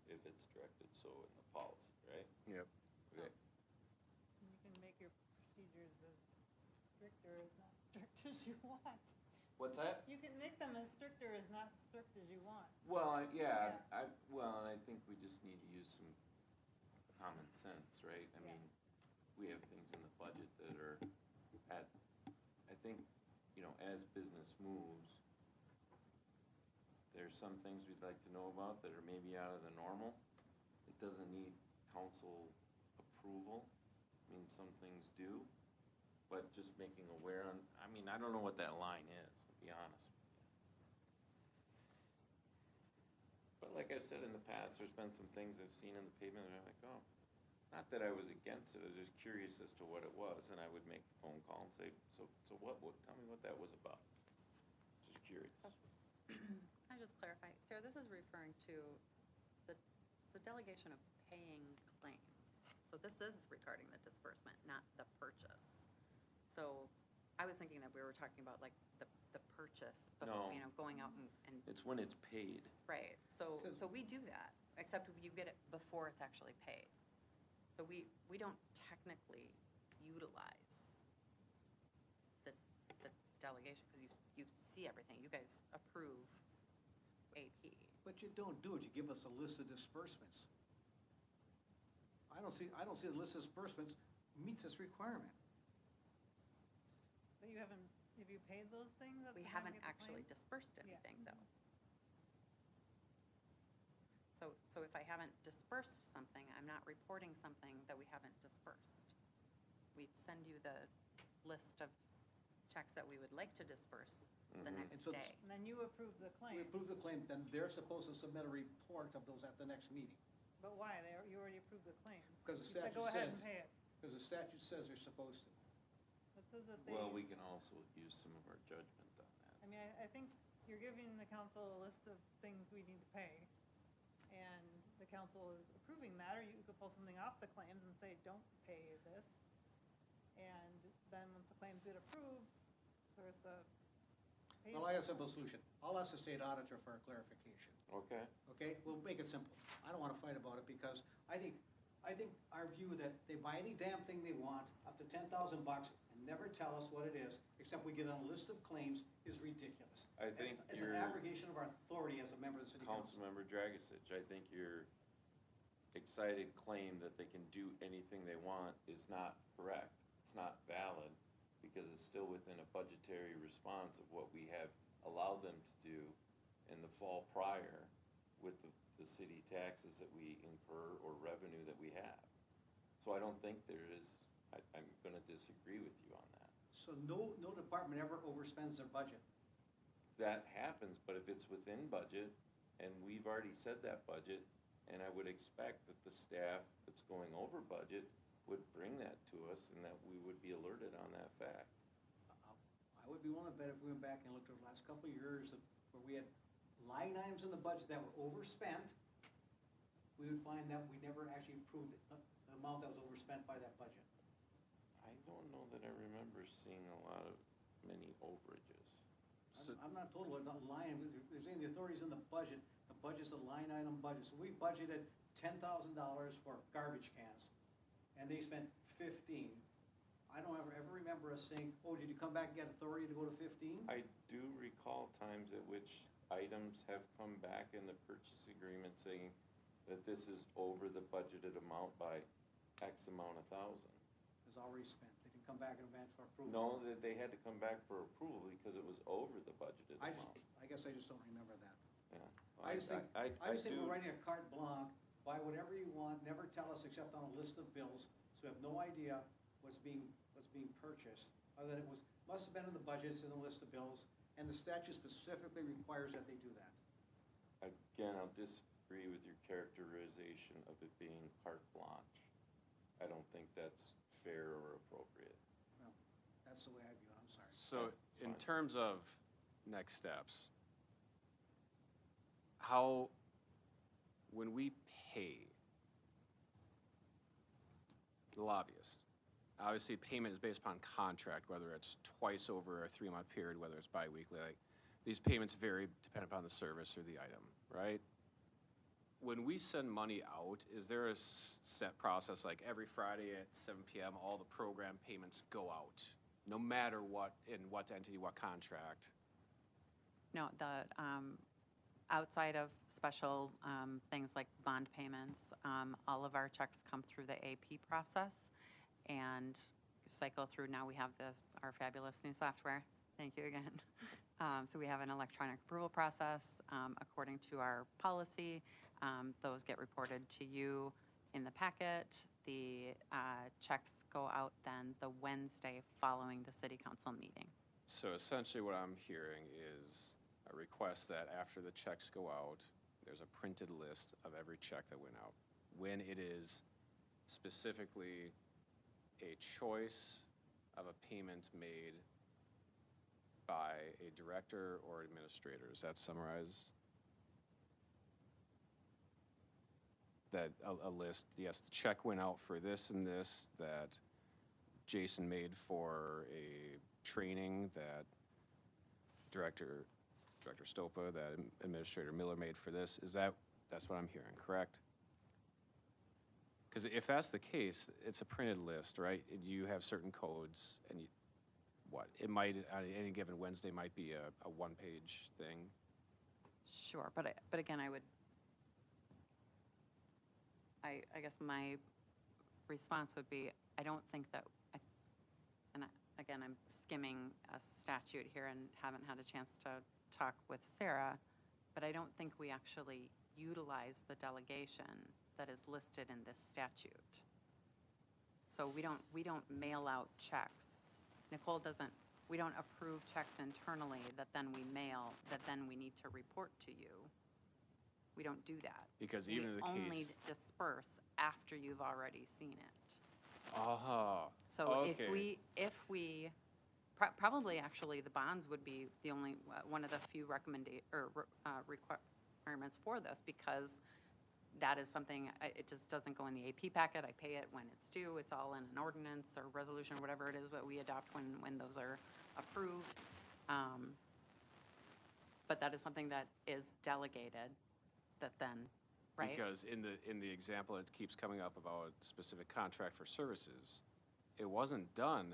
if it's directed so in the policy, right? Yep. Okay. And you can make your procedures as strict or as not strict as you want. What's that? You can make them as strict or as not strict as you want. Well, Yeah. and I think we just need to use some common sense, right? I Yeah. mean, we have things in the budget that are I think, as business moves, there's some things we'd like to know about that are maybe out of the normal. It doesn't need council approval. I mean, some things do, but just making aware I don't know what that line is, to be honest with you. But like I've said in the past, there's been some things I've seen in the pavement that I'm like, oh, not that I was against it, I was just curious as to what it was, and I would make the phone call and say, so what, tell me what that was about. Just curious. can I just clarify? Sarah, this is referring to the delegation of paying claims. So this is regarding the disbursement, not the purchase. So I was thinking that we were talking about like the purchase, but, No. going out and, It's when it's paid. right. So So- we do that, except if you get it before it's actually paid. So we don't technically utilize the delegation, because you see everything. You guys approve AP. But you don't do it, you give us a list of disbursements. I don't see the list of disbursements meets this requirement. But have you paid those things at We the time haven't you get the actually claim? dispersed Yeah. anything, though. So if I haven't dispersed something, I'm not reporting something that we haven't dispersed. We send you the list of checks that we would like to disperse the Mhm. next And so- day. And then you approve the claim. We approve the claim, then they're supposed to submit a report of those at the next meeting. But why? You already approved the claim. Because the You said statute go ahead says- and pay it. Because the statute says they're supposed to. It says that they, Well, we can also use some of our judgment on that. I mean, I think you're giving the council a list of things we need to pay. And the council is approving that, or you could pull something off the claims and say, don't pay this. And then once the claims get approved, there's the. pay Well, I have a simple solution. I'll ask the state auditor for a clarification. Okay. Okay, we'll make it simple. I don't wanna fight about it because I think our view that they buy any damn thing they want, up to $10,000 and never tell us what it is, except we get on a list of claims, is ridiculous. I think It's an your abrogation of our authority as a member of the city council. Councilmember Dragisich, I think your excited claim that they can do anything they want is not correct. It's not valid because it's still within a budgetary response of what we have allowed them to do in the fall prior with the city taxes that we incur or revenue that we have. So I don't think there is, I'm gonna disagree with you on that. So no department ever overspends their budget. That happens, but if it's within budget, and we've already set that budget, and I would expect that the staff that's going over budget would bring that to us and that we would be alerted on that fact. I would be willing to bet if we went back and looked at the last couple of years where we had line items in the budget that were overspent, we would find that we never actually approved the amount that was overspent by that budget. I don't know that I remember seeing many overages. I'm not total, I'm not lying, there's any authorities in the budget, the budget's a line item budget, so we budgeted $10,000 for garbage cans, and they spent 15. I don't ever remember us saying, oh, did you come back and get authority to go to 15? I do recall times at which items have come back in the purchase agreement saying that this is over the budgeted amount by X amount of thousand. It was already spent, they didn't come back in advance for approval. No, that they had to come back for approval because it was over the budgeted amount. I guess I just don't remember that. Yeah. I just think do- we're writing a carte blanche, buy whatever you want, never tell us except on a list of bills, so we have no idea what's being purchased, other than must have been in the budgets, in the list of bills, and the statute specifically requires that they do that. Again, I'll disagree with your characterization of it being carte blanche. I don't think that's fair or appropriate. Well, that's the way I view it, I'm sorry. So That's in fine. terms of next steps, when we pay the lobbyist, obviously payment is based upon contract, whether it's twice over a 3-month period, whether it's biweekly, like, these payments vary depending upon the service or the item, right? When we send money out, is there a set process, like every Friday at 7 PM, all the program payments go out, no matter what, in what entity, what contract? No, outside of special things like bond payments, all of our checks come through the AP process and cycle through. Now we have our fabulous new software. Thank you again. So we have an electronic approval process according to our policy. Those get reported to you in the packet. The checks go out then the Wednesday following the city council meeting. So essentially what I'm hearing is a request that after the checks go out, there's a printed list of every check that went out. When it is specifically a choice of a payment made by a director or administrator. Does that summarize? That a list, yes, the check went out for this and this, that Jason made for a training, that Director Stopa, that Administrator Miller made for this. That's what I'm hearing, correct? Because if that's the case, it's a printed list, right? You have certain codes, and it might, on any given Wednesday, might be a one-page thing. Sure, but again, I guess my response would be, I don't think that, again, I'm skimming a statute here and haven't had a chance to talk with Sarah, but I don't think we actually utilize the delegation that is listed in this statute. So we don't mail out checks. Nicole doesn't We don't approve checks internally that then we mail, that then we need to report to you. We don't do that. Because even in the case. We only disperse after you've already seen it. Oh, So okay. if we, probably actually the bonds would be the only, one of the few requirements for this, because that is something, it just doesn't go in the AP packet. I pay it when it's due. It's all in an ordinance or resolution, or whatever it is that we adopt when those are approved. But that is something that is delegated, that then, right? Because in the example, it keeps coming up about specific contract for services. It wasn't done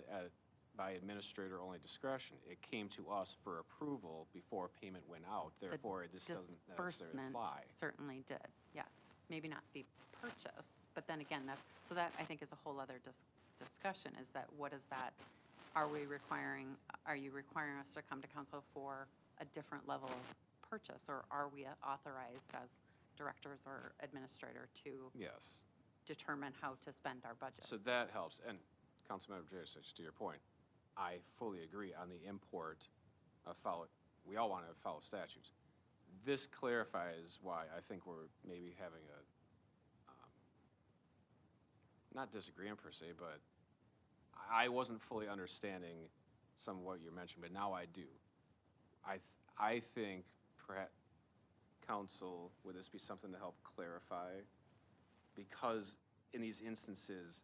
by administrator-only discretion. It came to us for approval before payment went out. Therefore, this doesn't necessarily Disbursement apply. certainly did, yes. Maybe not the purchase, but then again, so that I think is a whole other discussion, is that what is that? Are you requiring us to come to council for a different level of purchase, or are we authorized as directors or administrator to Yes. determine how to spend our budget? So that helps. And Councilmember Jurisic, to your point, I fully agree on the import of we all want to follow statutes. This clarifies why I think we're maybe having not disagreement per se, but I wasn't fully understanding some of what you mentioned, but now I do. I think perhaps council, would this be something to help clarify? Because in these instances,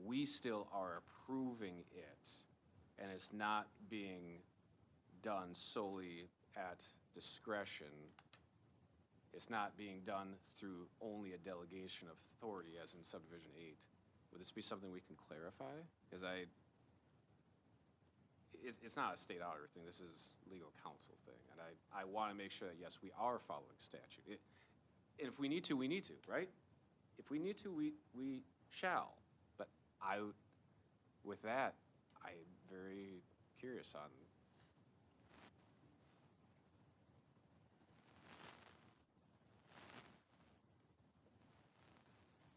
we still are approving it, and it's not being done solely at discretion. It's not being done through only a delegation of authority, as in subdivision 8. Would this be something we can clarify? Because it's not a state auditor thing, this is legal counsel thing, and I want to make sure that, yes, we are following statute. And if we need to, we need to, right? If we need to, we shall. But with that, I'm very curious on.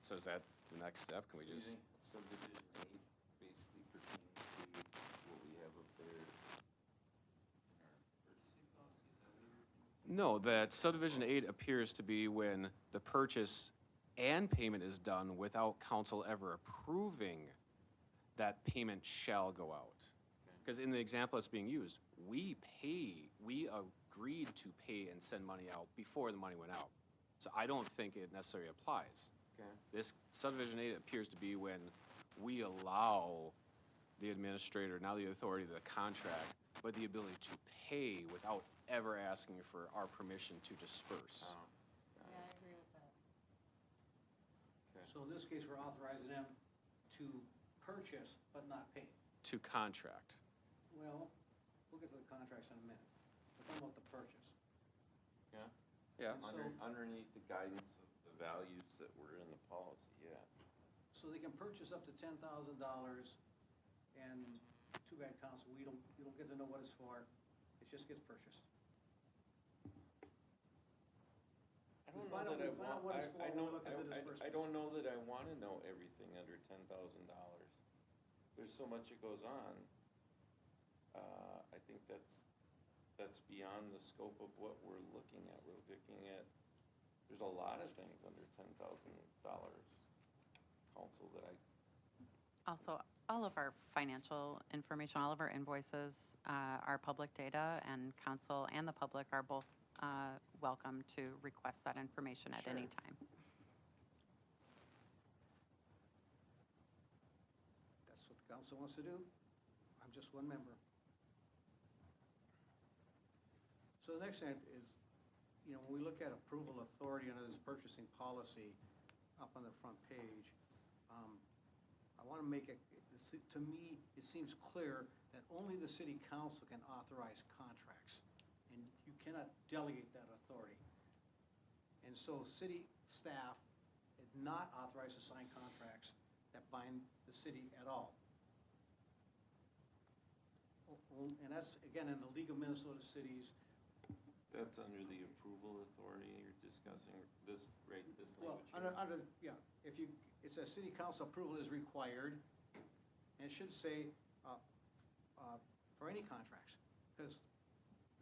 So is that the next step? Can we Do you just? think subdivision 8 basically pertains to what we have up there in our purchasing policy? Is that what you're? No, that subdivision 8 appears to be when the purchase and payment is done without council ever approving that payment shall go out. Because in the example that's being used, we agreed to pay and send money out before the money went out. So I don't think it necessarily applies. Okay. This subdivision 8 appears to be when we allow the administrator, now the authority of the contract, but the ability to pay without ever asking for our permission to disperse. Oh, Yeah, I agree with that. okay. So in this case, we're authorizing them to purchase but not pay. To contract. Well, we'll get to the contracts in a minute. We're talking about the purchase. Yeah? Yeah. So- Underneath the guidance of the values that were in the policy, yeah. So they can purchase up to $10,000, and too bad, council, you don't get to know what it's for. It just gets purchased. I don't We know find out- that I we find out want, what it's for I when we don't, look at the I disbursements. don't know that I wanna know everything under $10,000. There's so much that goes on. I think that's beyond the scope of what we're looking at. We're looking at, there's a lot of things under $10,000, council, that I, Also, all of our financial information, all of our invoices are public data, and council and the public are both welcome to request that information at any Sure. time. That's what the council wants to do. I'm just one member. So the next thing is, when we look at approval authority under this purchasing policy up on the front page, I want to make it, to me, it seems clear that only the city council can authorize contracts, and you cannot delegate that authority. And so city staff is not authorized to sign contracts that bind the city at all. And that's, again, in the League of Minnesota Cities. that's under the approval authority you're discussing, this language Well, here. it says city council approval is required, and it should say, for any contracts, because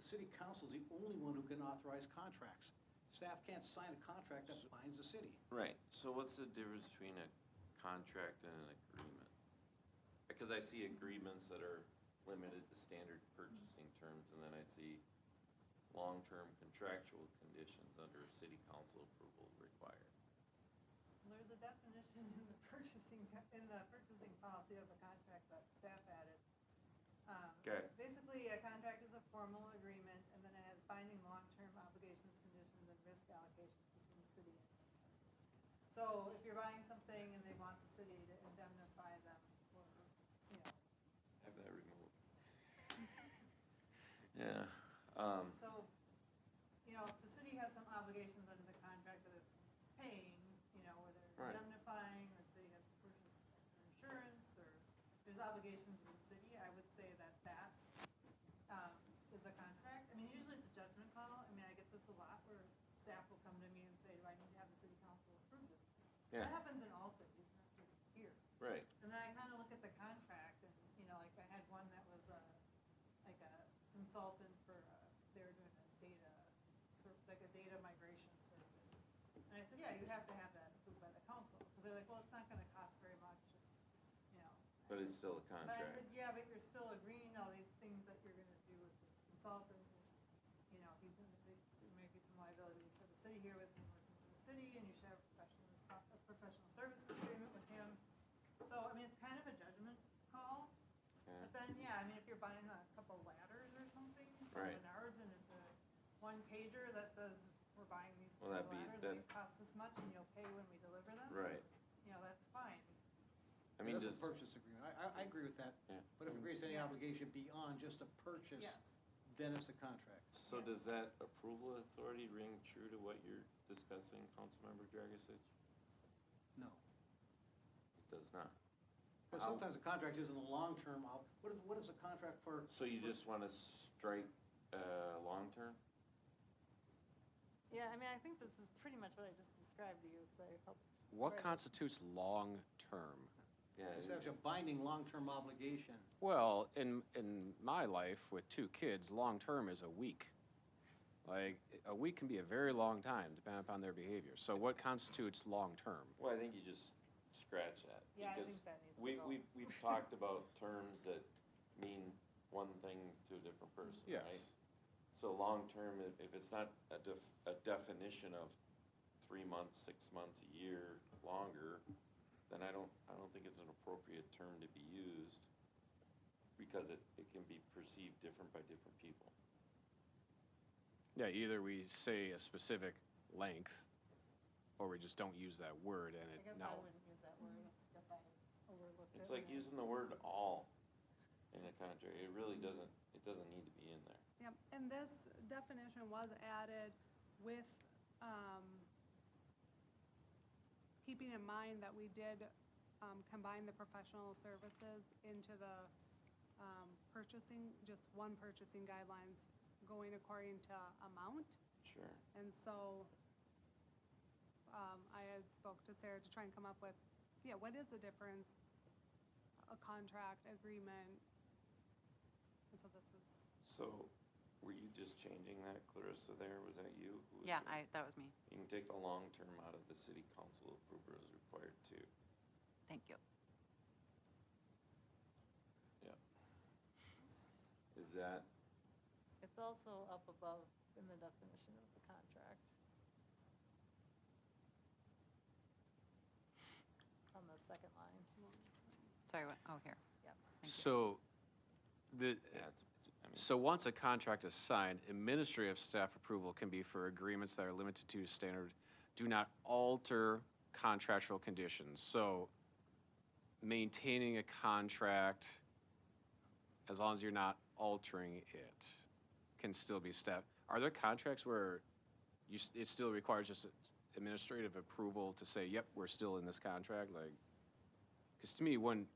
the city council is the only one who can authorize contracts. Staff can't sign a contract that binds the city. Right, so what's the difference between a contract and an agreement? Because I see agreements that are limited to standard purchasing terms, and then I see long-term contractual conditions under city council approval required. There's a definition in the purchasing policy of a contract that staff added. Okay. Basically, a contract is a formal agreement, and then it has binding long-term obligations, conditions, and risk allocations between the city and the contract. So if you're buying something and they want the city to indemnify them for, Have that removed. Yeah, so, if the city has some obligations under the contract that it's paying, where they're Right. indemnifying, or the city has to purchase insurance, or there's obligations in the city, I would say that is a contract. I mean, usually it's a judgment call. I mean, I get this a lot where staff will come to me and say, do I need to have the city council approve this? Yeah. That happens in all cities, not just here. right, And then I kind of look at the contract, and, like I had one that was like a consultant for, they were doing a data migration service. And I said, yeah, you have to have that approved by the council. Because they're like, well, it's not going to cost very much, but it's still a But I contract. said, yeah, but you're still agreeing to all these things that you're going to do with this consultant. And, he's going to, there may be some liability for the city here with him working for the city, and you should have a professional services agreement with him. So, I mean, it's kind of a judgment call. Okay. But then, yeah, I mean, if you're buying a couple ladders or something from Right. Menards, and it's a one pager that says, we're buying these Well, that'd be- ladders, they cost this much, and you'll pay when we deliver them. Right, That's fine. I mean, That's just, a purchase agreement. I agree with that. yeah. But if it creates any Yeah. obligation beyond just a purchase, Yes. then it's a contract. So does that approval authority ring true to what you're discussing, Councilmember Dragisich? No. It does not. Because sometimes a contract isn't a long-term, what is a contract for? So you just want to strike, long-term? Yeah, I mean, I think this is pretty much what I just described to you, because I helped. What Right. constitutes long-term? Yeah. It's actually a binding long-term obligation. Well, in my life with 2 kids, long-term is a week. Like, a week can be a very long time, depending upon their behavior. So what constitutes long-term? Well, I think you just scratch that. Yeah, I because think that needs to go. We've talked about terms that mean one thing to a different person, Yes. right? So long-term, if it's not a definition of 3 months, 6 months, a year, longer, then I don't think it's an appropriate term to be used, because it can be perceived different by different people. Yeah, either we say a specific length, or we just don't use that word and I it guess I now. wouldn't use that word, I guess I overlooked it. It's like using the word all in a contract. It really doesn't need to be in there. Yep, and this definition was added with, keeping in mind that we did, combine the professional services into the, purchasing, just one purchasing guidelines going according to amount. Sure. And so, I had spoke to Sarah to try and come up with, what is the difference? A contract, agreement, and so this is. So, were you just changing that, Clarissa, there? Was that you? Who was Yeah, changing? that was me. You can take the long-term out of the city council approval as required too. Thank you. Yeah. Is that, It's also up above in the definition of the contract. On the second line. Sorry, what, oh, here. Yep. Thank you. So, the, yeah, so once a contract is signed, administrative staff approval can be for agreements that are limited to standard, do not alter contractual conditions. So maintaining a contract, as long as you're not altering it, can still be staff. Are there contracts where it still requires just administrative approval to say, yep, we're still in this contract? Like, because to me, wouldn't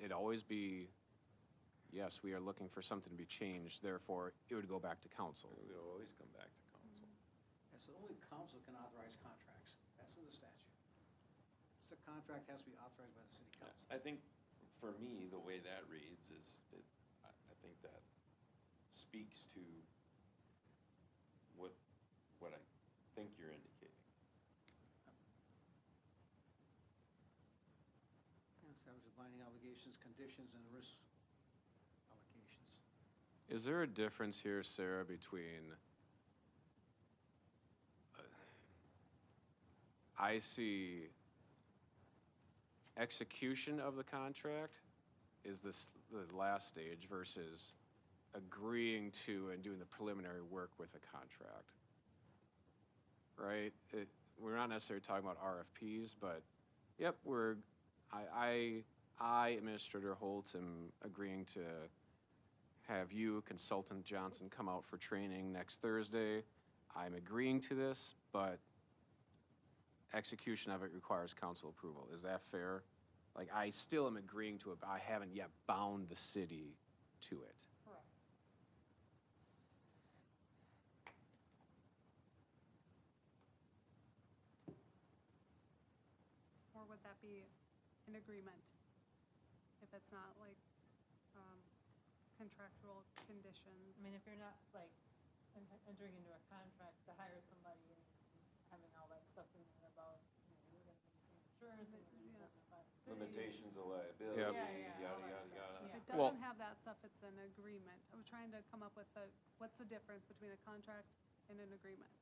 it always be, yes, we are looking for something to be changed, therefore it would go back to council? it would always come back to council. And so only council can authorize contracts. That's in the statute. So the contract has to be authorized by the city council. I think, for me, the way that reads is, I think that speaks to what I think you're indicating. Establish binding obligations, conditions, and risk allocations. Is there a difference here, Sarah, between, I see execution of the contract is the last stage versus agreeing to and doing the preliminary work with a contract, right? We're not necessarily talking about RFPs, but yep, I, Administrator Holt, am agreeing to have you, Consultant Johnson, come out for training next Thursday. I'm agreeing to this, but execution of it requires council approval. Is that fair? Like, I still am agreeing to it, but I haven't yet bound the city to it. Correct. Or would that be an agreement? If it's not like contractual conditions? I mean, if you're not like entering into a contract to hire somebody and having all that stuff in there about, you're gonna maintain insurance and you're gonna buy the city. Limitations of liability, Yep. Yeah, all yada, that yada, stuff. yada. If it Well- doesn't have that stuff, it's an agreement. I'm trying to come up with what's the difference between a contract and an agreement?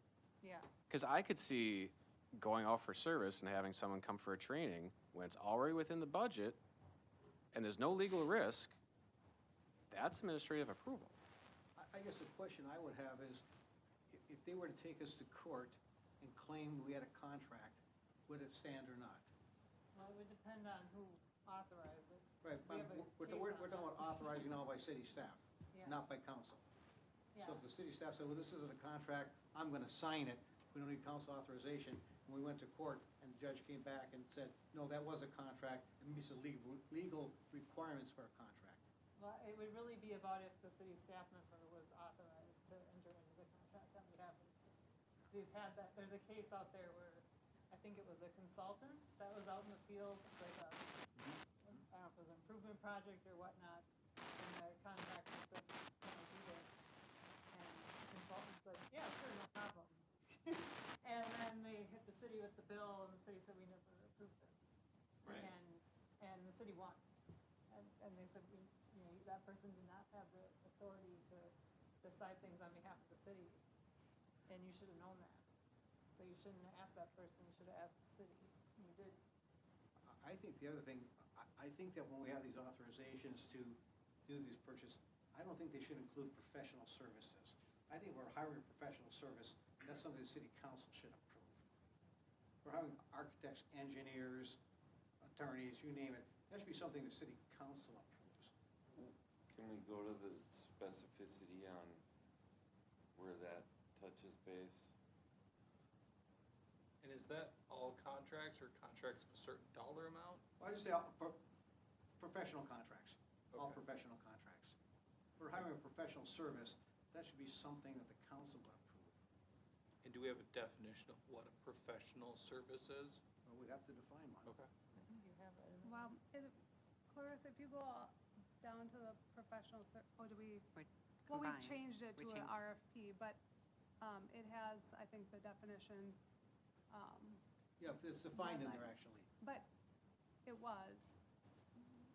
Yeah, Because I could see going out for service and having someone come for a training when it's already within the budget and there's no legal risk, that's administrative approval. I guess the question I would have is, if they were to take us to court and claim we had a contract, would it stand or not? well, it would depend on who authorized it. Right, We have a we're case we're on talking that. about authorizing all by city staff, Yeah. not by council. Yeah. So if the city staff said, well, this isn't a contract, I'm gonna sign it, we don't need council authorization, and we went to court, and the judge came back and said, no, that was a contract, it meets the legal requirements for a contract. Well, it would really be about if the city staff member was authorized to enter into the contract on behalf of the city. We've had that, there's a case out there where, I think it was a consultant that was out in the field, like a, I don't know if it was an improvement project or whatnot, and the contractor said, can I do this? And the consultant said, yeah, sure, no problem. And then they hit the city with the bill, and the city said, we never approved this. Right. And the city won. And they said, that person did not have the authority to decide things on behalf of the city, and you should have known that. So you shouldn't have asked that person, you should have asked the city, and you did. I think the other thing, I think that when we have these authorizations to do these purchases, I don't think they should include professional services. I think we're hiring a professional service, that's something the city council should approve. We're having architects, engineers, attorneys, you name it, that should be something the city council approves. Can we go to the specificity on where that touches base? And is that all contracts or contracts of a certain dollar amount? Well, I just say professional contracts, all Okay. professional contracts. For hiring a professional service, that should be something that the council would approve. And do we have a definition of what a professional service is? Well, we'd have to define one. Okay. I think you have it. Well, Clarissa, if you go down to the professional, well, we Combined. changed it We to an changed- RFP, but it has, I think, the definition, Yeah, it's defined in Well, there, actually. but it was.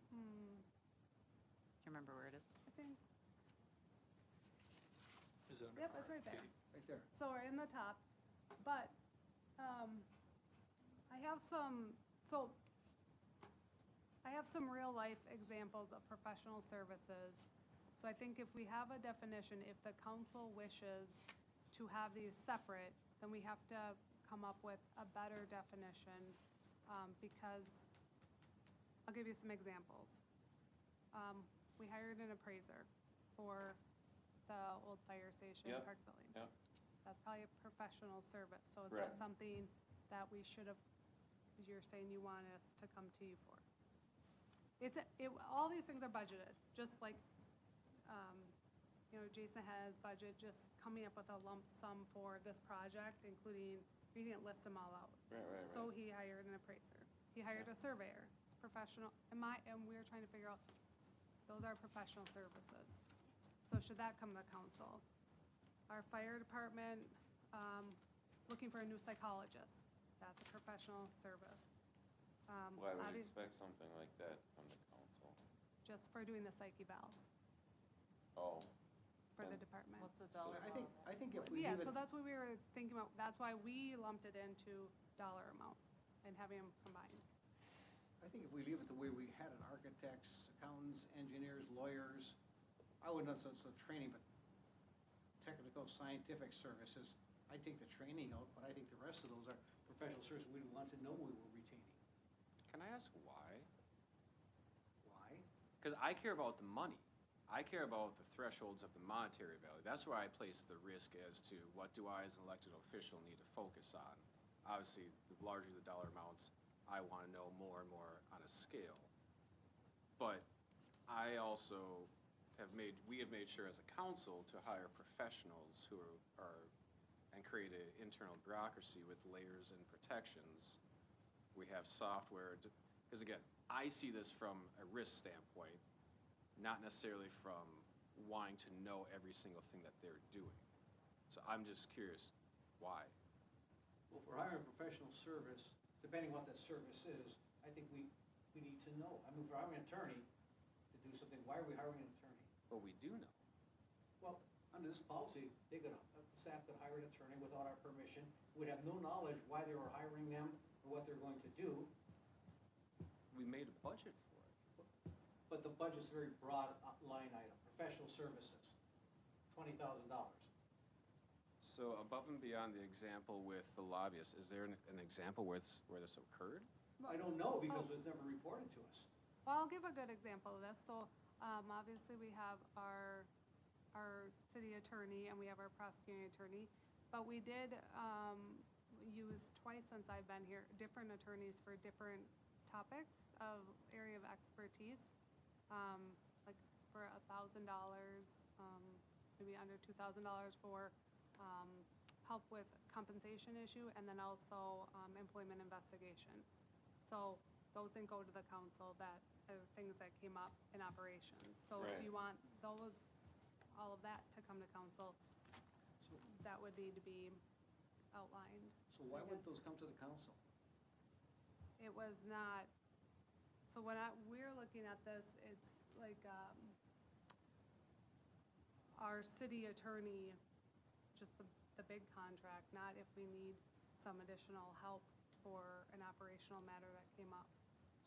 Do you remember where it is? I think, Is it under yep, it's right there. RFP? Right there. So we're in the top, but, I have some real-life examples of professional services. So I think if we have a definition, if the council wishes to have these separate, then we have to come up with a better definition, because, I'll give you some examples. We hired an appraiser for the old fire station, Yep. Parks Building. Yep. That's probably a professional service, so is Right. that something that we should have, you're saying you want us to come to you for? All these things are budgeted, just like, Jason has budget, just coming up with a lump sum for this project, including, we didn't list them all out. Right. So he hired an appraiser, he hired a surveyor, it's professional, and we were trying to figure out, those are professional services. So should that come to council? Our fire department, looking for a new psychologist. That's a professional service. Why would you obvious- expect something like that from the council? Just for doing the psyche evals Oh, for the And- department. What's the dollar I amount? think if we Yeah, leave so it, that's what we were thinking about, that's why we lumped it into dollar amount and having them combined. I think if we leave it the way we had it, architects, accountants, engineers, lawyers, I wouldn't know, so training, but technical, scientific services, I take the training out, but I think the rest of those are professional services we want to know we were retaining. Can I ask why? Why? Because I care about the money. I care about the thresholds of the monetary value. That's where I place the risk as to what do I as an elected official need to focus on. Obviously, the larger the dollar amounts, I want to know more and more on a scale. But I also we have made sure as a council to hire professionals who are and create an internal bureaucracy with layers and protections. We have software, because again, I see this from a risk standpoint, not necessarily from wanting to know every single thing that they're doing. So I'm just curious, why? Well, if we're hiring a professional service, depending what that service is, I think we need to know. I mean, if we're hiring an attorney to do something, why are we hiring an attorney? Well, we do know. Well, under this policy, the staff could hire an attorney without our permission, would have no knowledge why they were hiring them or what they're going to do, We made a budget for it. but the budget's a very broad line item, professional services, $20,000. So above and beyond the example with the lobbyist, is there an example where this occurred? I don't know because it was never reported to us. Well, I'll give a good example of this. So, obviously, we have our city attorney and we have our prosecuting attorney, but we did use twice since I've been here, different attorneys for different topics of area of expertise, like for $1,000, maybe under $2,000 for help with compensation issue, and then also employment investigation. So those didn't go to the council, that are things that came up in operations. So if Right. you want those, all of that to come to council, that would need to be outlined. So why I wouldn't guess. those come to the council? It was not, so when we're looking at this, it's like, our city attorney, just the big contract, not if we need some additional help for an operational matter that came up.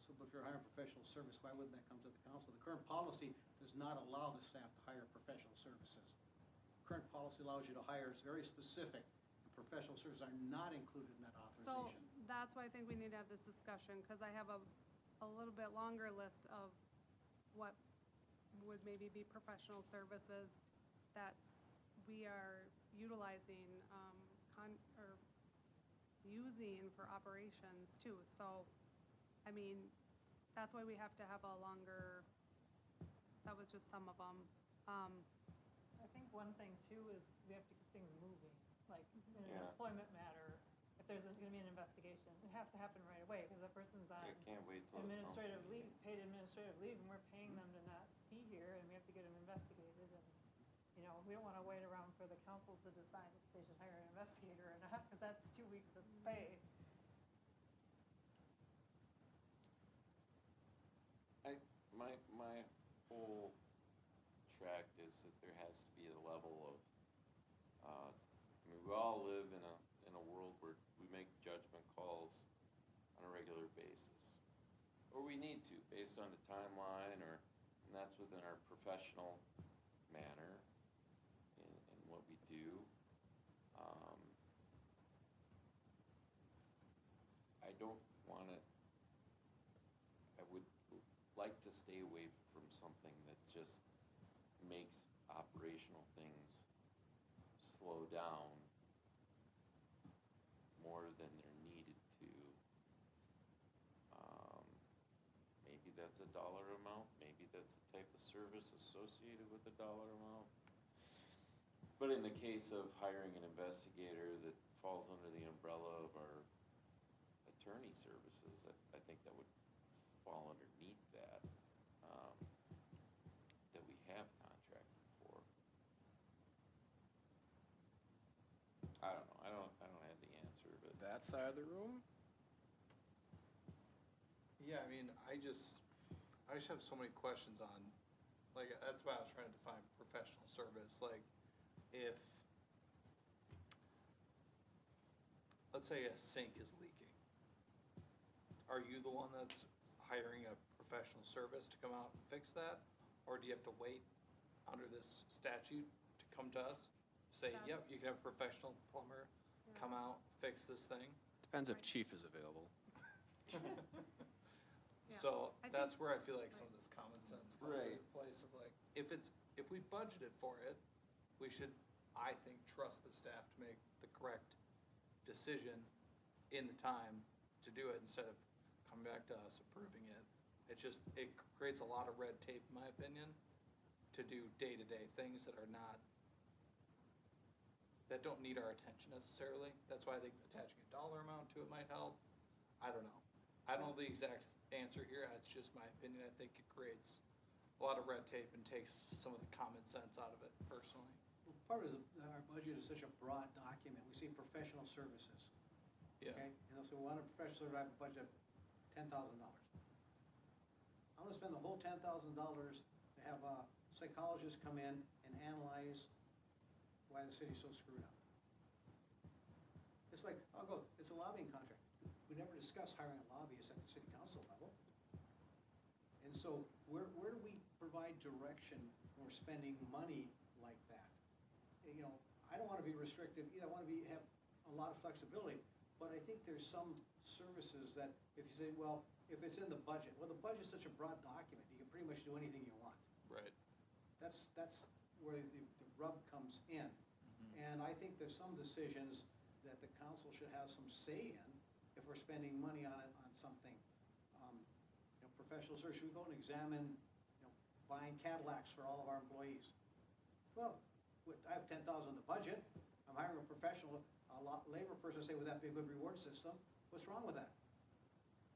So if you're hiring professional service, why wouldn't that come to the council? The current policy does not allow the staff to hire professional services. Current policy allows you to hire, it's very specific, and professional services are not included in that So authorization. that's why I think we need to have this discussion, because I have a little bit longer list of what would maybe be professional services that we are utilizing, or using for operations too. So, I mean, that's why we have to have a longer, that was just some of them. I think one thing too is we have to keep things moving, like in an Yeah. employment matter, if there's gonna be an investigation, it has to happen right away, because that person's on you can't wait till the council administrative leave, meeting. paid administrative leave, and we're paying them to not be here, and we have to get them investigated, and, you know, we don't wanna wait around for the council to decide if they should hire an investigator or not, because that's 2 weeks of pay. My whole track is that there has to be a level of, I mean, we all live in a world where we make judgment calls on a regular basis. Or we need to, based on the timeline, and that's within our professional manner in what we do. I don't wanna, I would like to stay away from something that just makes operational things slow down more than they're needed to. Maybe that's a dollar amount, maybe that's a type of service associated with a dollar amount. But in the case of hiring an investigator that falls under the umbrella of our attorney services, I think that would fall underneath that, that we have contracted for. that side of the room? Yeah, I mean, I just have so many questions on, like, that's why I was trying to define professional service, like, if, let's say a sink is leaking, are you the one that's hiring a professional service to come out and fix that? Or do you have to wait under this statute to come to us? Say, That's- yep, you can have a professional plumber come out, fix this thing? Depends if chief is available. Yeah. So I that's think- where I feel like some of this common sense comes Right. into place of like, if we budgeted for it, we should, I think, trust the staff to make the correct decision in the time to do it instead of coming back to us approving it. It creates a lot of red tape, in my opinion, to do day-to-day things that are not, that don't need our attention necessarily. That's why I think attaching a dollar amount to it might help. I don't know. I don't know the exact answer here. That's just my opinion. I think it creates a lot of red tape and takes some of the common sense out of it personally. Well, part of our budget is such a broad document. We see professional services. Yeah. Okay, and they'll say, well, under professional service, I have a budget of $10,000. I'm gonna spend the whole $10,000 to have a psychologist come in and analyze why the city's so screwed up. It's like, it's a lobbying contract. We never discuss hiring a lobbyist at the city council level. And so where do we provide direction when we're spending money like that? You know, I don't wanna be restrictive, either. I wanna have a lot of flexibility, but I think there's some services that if you say, well, if it's in the budget, well, the budget's such a broad document, you can pretty much do anything you want. Right. That's where the rub comes in. And I think there's some decisions that the council should have some say in if we're spending money on something. You know, professional search, should we go and examine, you know, buying Cadillacs for all of our employees? Well, I have 10,000 in the budget, I'm hiring a professional, labor person, say, would that be a good reward system? What's wrong with that?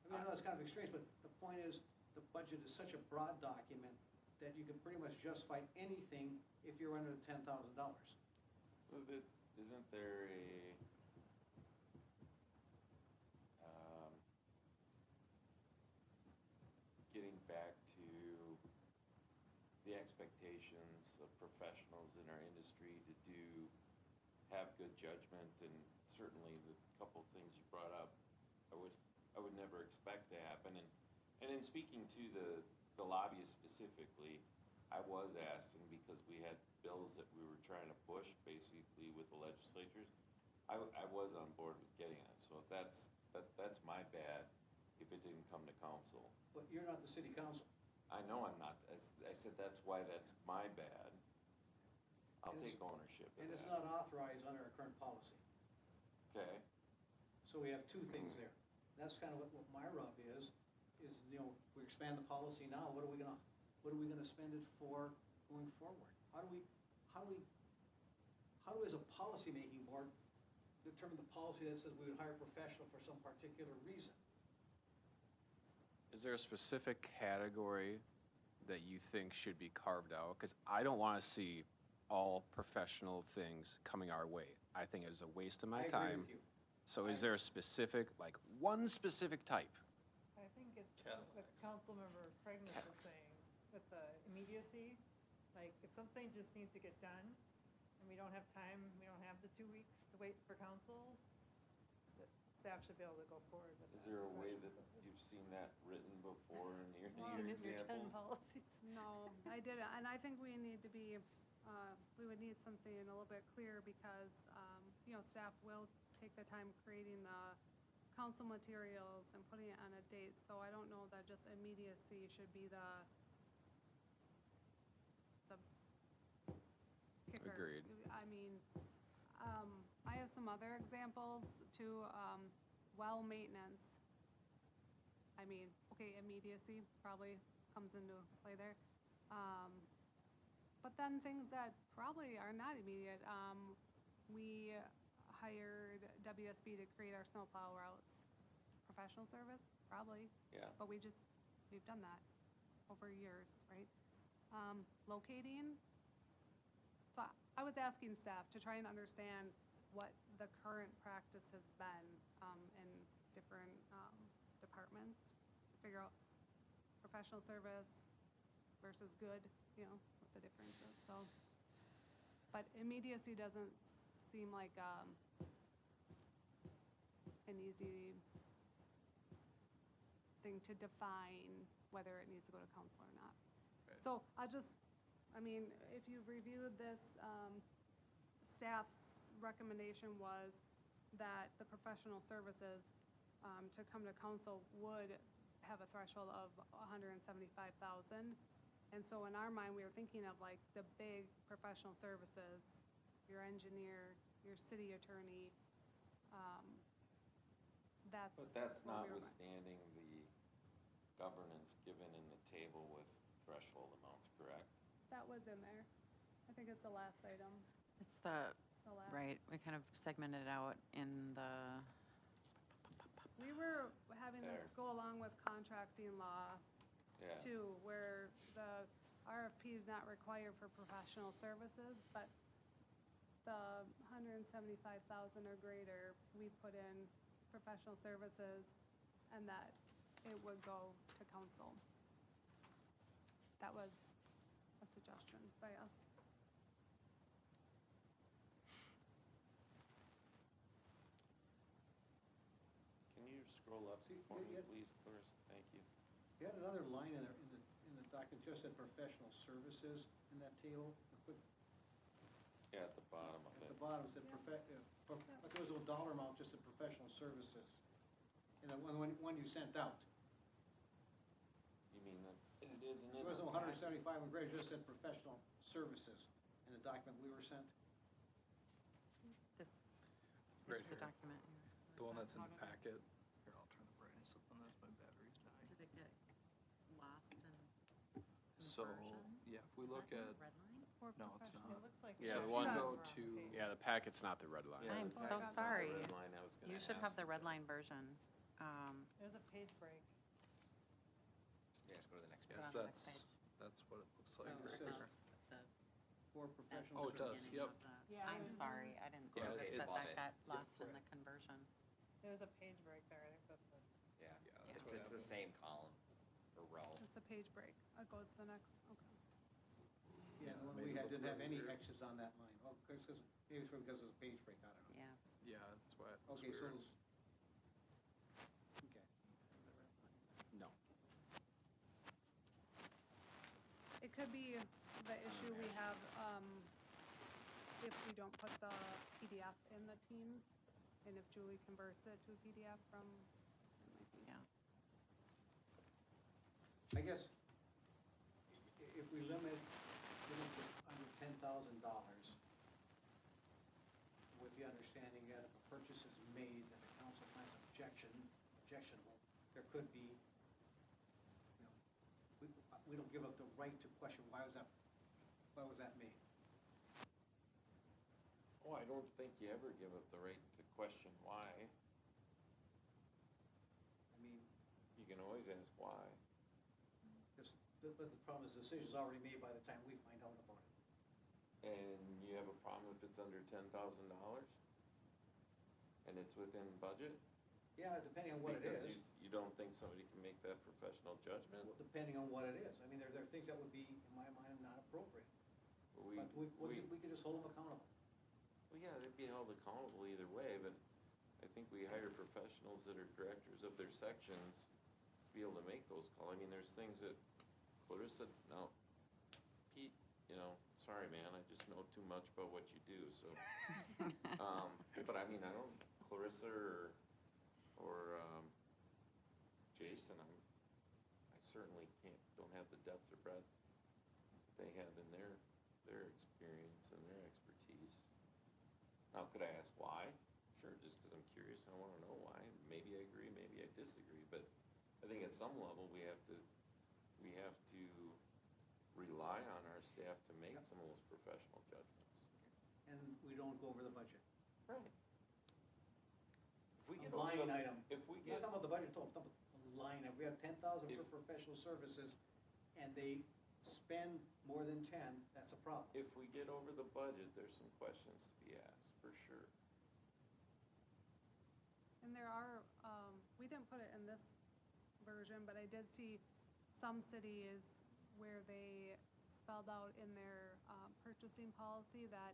I mean, I know that's kind of extreme, but the point is, the budget is such a broad document that you can pretty much justify anything if you're under the $10,000. Isn't there a, getting back to the expectations of professionals in our industry to have good judgment, and certainly the couple of things you brought up, I would never expect to happen. And in speaking to the lobbyists specifically, I was asking because we had bills that we were trying to push basically with the legislatures. I was on board with getting it, so if that's my bad if it didn't come to council. But you're not the city council. I know I'm not, I said that's why that's my bad. I'll And take ownership of And it's that. not authorized under our current policy. Okay, So we have two things there. That's kind of what my rub is, you know, we expand the policy now, what are we gonna spend it for going forward? How do we, as a policy-making board, determine the policy that says we would hire a professional for some particular reason? Is there a specific category that you think should be carved out? Because I don't want to see all professional things coming our way. I think it is a waste of my I agree time. with you. So is there a specific, like, one specific type? I think it's Cadillacs. what Councilmember Pregnant was saying, with the immediacy, like, if something just needs to get done, and we don't have time, we don't have the 2 weeks to wait for council, the staff should be able to go forward with that. is there a way that professional service. you've seen that written before in your Seen it in your 10 examples? policies. No, I didn't, and I think we need to be, we would need something a little bit clear because, you know, staff will take the time creating the council materials and putting it on a date, so I don't know that just immediacy should be the kicker. Agreed. I mean, I have some other examples too, well maintenance. I mean, okay, immediacy probably comes into play there. But then things that probably are not immediate, we hired WSB to create our snowplow routes. Professional service, probably, Yeah, but we've done that over years, right? Locating, so I was asking staff to try and understand what the current practice has been in different departments to figure out professional service versus good, what the difference is, so. But immediacy doesn't seem like an easy thing to define whether it needs to go to council or not. Right. So if you've reviewed this, staff's recommendation was that the professional services to come to council would have a threshold of $175,000. And so in our mind, we were thinking of like the big professional services, your engineer, your city attorney. But that's what we were- notwithstanding the governance given in the table with threshold amounts, correct? That was in there. I think it's the last item, It's the, the last. right, we kind of segmented it out in the, We were having this There. go along with contracting law Yeah. too, where the RFP is not required for professional services, but the 175,000 or greater, we put in professional services and that it would go to council. That was a suggestion by us. Can you scroll up See, for me, yeah. please, Clarissa? Thank you. You had another line in the document, just said professional services in that table. Yeah, at the bottom of At it. the bottom, it said but there was no dollar amount, just said professional services. And the one you sent out. You mean that it isn't in There was the no packet? 175 and greater, just said professional services in the document we were sent. this Right is the here. document. The one that's in How the did- packet. Here, I'll turn the brightness up on this, my battery's dying. Did it get lost in So, conversion? yeah, if we Is look that in at, the red line? For no, it's professional. not. It looks like. Yeah, it's the one- not Go wrong to, page. yeah, the packet's not the red line. Yeah, I am the so packet's not the sorry. red line. I was gonna You should ask have the red that. line version. There's a page break. Yeah, just go to the next Put page. it yes, on the next that's, page. that's what it looks So like it right says- there. the- For that's professional Oh, it the does, services. yep. beginning of the- Yeah, I'm there's- sorry, I didn't Yeah, notice it's that above that it. got Yep, lost in the correct. conversion. There's a page break there, I think that's the. Yeah, Yeah, that's it's, what it's the happened. same column or row. Just a page break. It goes to the next, okay. Yeah, the one Made we it had look didn't have really any weird. X's on that line. Oh, maybe it's because it's a page break, I don't know. Yeah, Yeah, that's why it was Okay, so, weird. okay. No. It could be the issue we have, if we don't put the PDF in the Teams, and if Julie converts it to a PDF from, it might be. yeah. I guess if we limit it under $10,000, with the understanding that if a purchase is made that the council finds objectionable, there could be, we don't give up the right to question why was that made? Oh, I don't think you ever give up the right to question why. I mean, You can always ask why. but the problem is the decision's already made by the time we find out about it. And you have a problem if it's under $10,000? And it's within budget? Yeah, depending on what it Because is. you don't think somebody can make that professional judgment? Well, depending on what it is. I mean, there are things that would be, in my mind, not appropriate. Well, But we could just hold them accountable. Well, yeah, they'd be held accountable either way, but I think we hire professionals that are directors of their sections to be able to make those calls. I mean, there's things that Clarissa, no, Pete, sorry, man, I just know too much about what you do, so. But I mean, I don't, Clarissa or Jason, I certainly don't have the depth or breadth they have in their experience and their expertise. Now, could I ask why? Sure, just because I'm curious, I want to know why. Maybe I agree, maybe I disagree, but I think at some level, we have to rely on our staff to make some of those professional judgments. And we don't go over the budget. Right. If we A get line over the- item. If we We're get, not talking about the budget, I'm talking about a line item. We have 10,000 for If- professional services, and they spend more than 10, that's a problem. if we get over the budget, there's some questions to be asked, for sure. there are, we didn't put it in this version, but I did see some cities where they spelled out in their purchasing policy that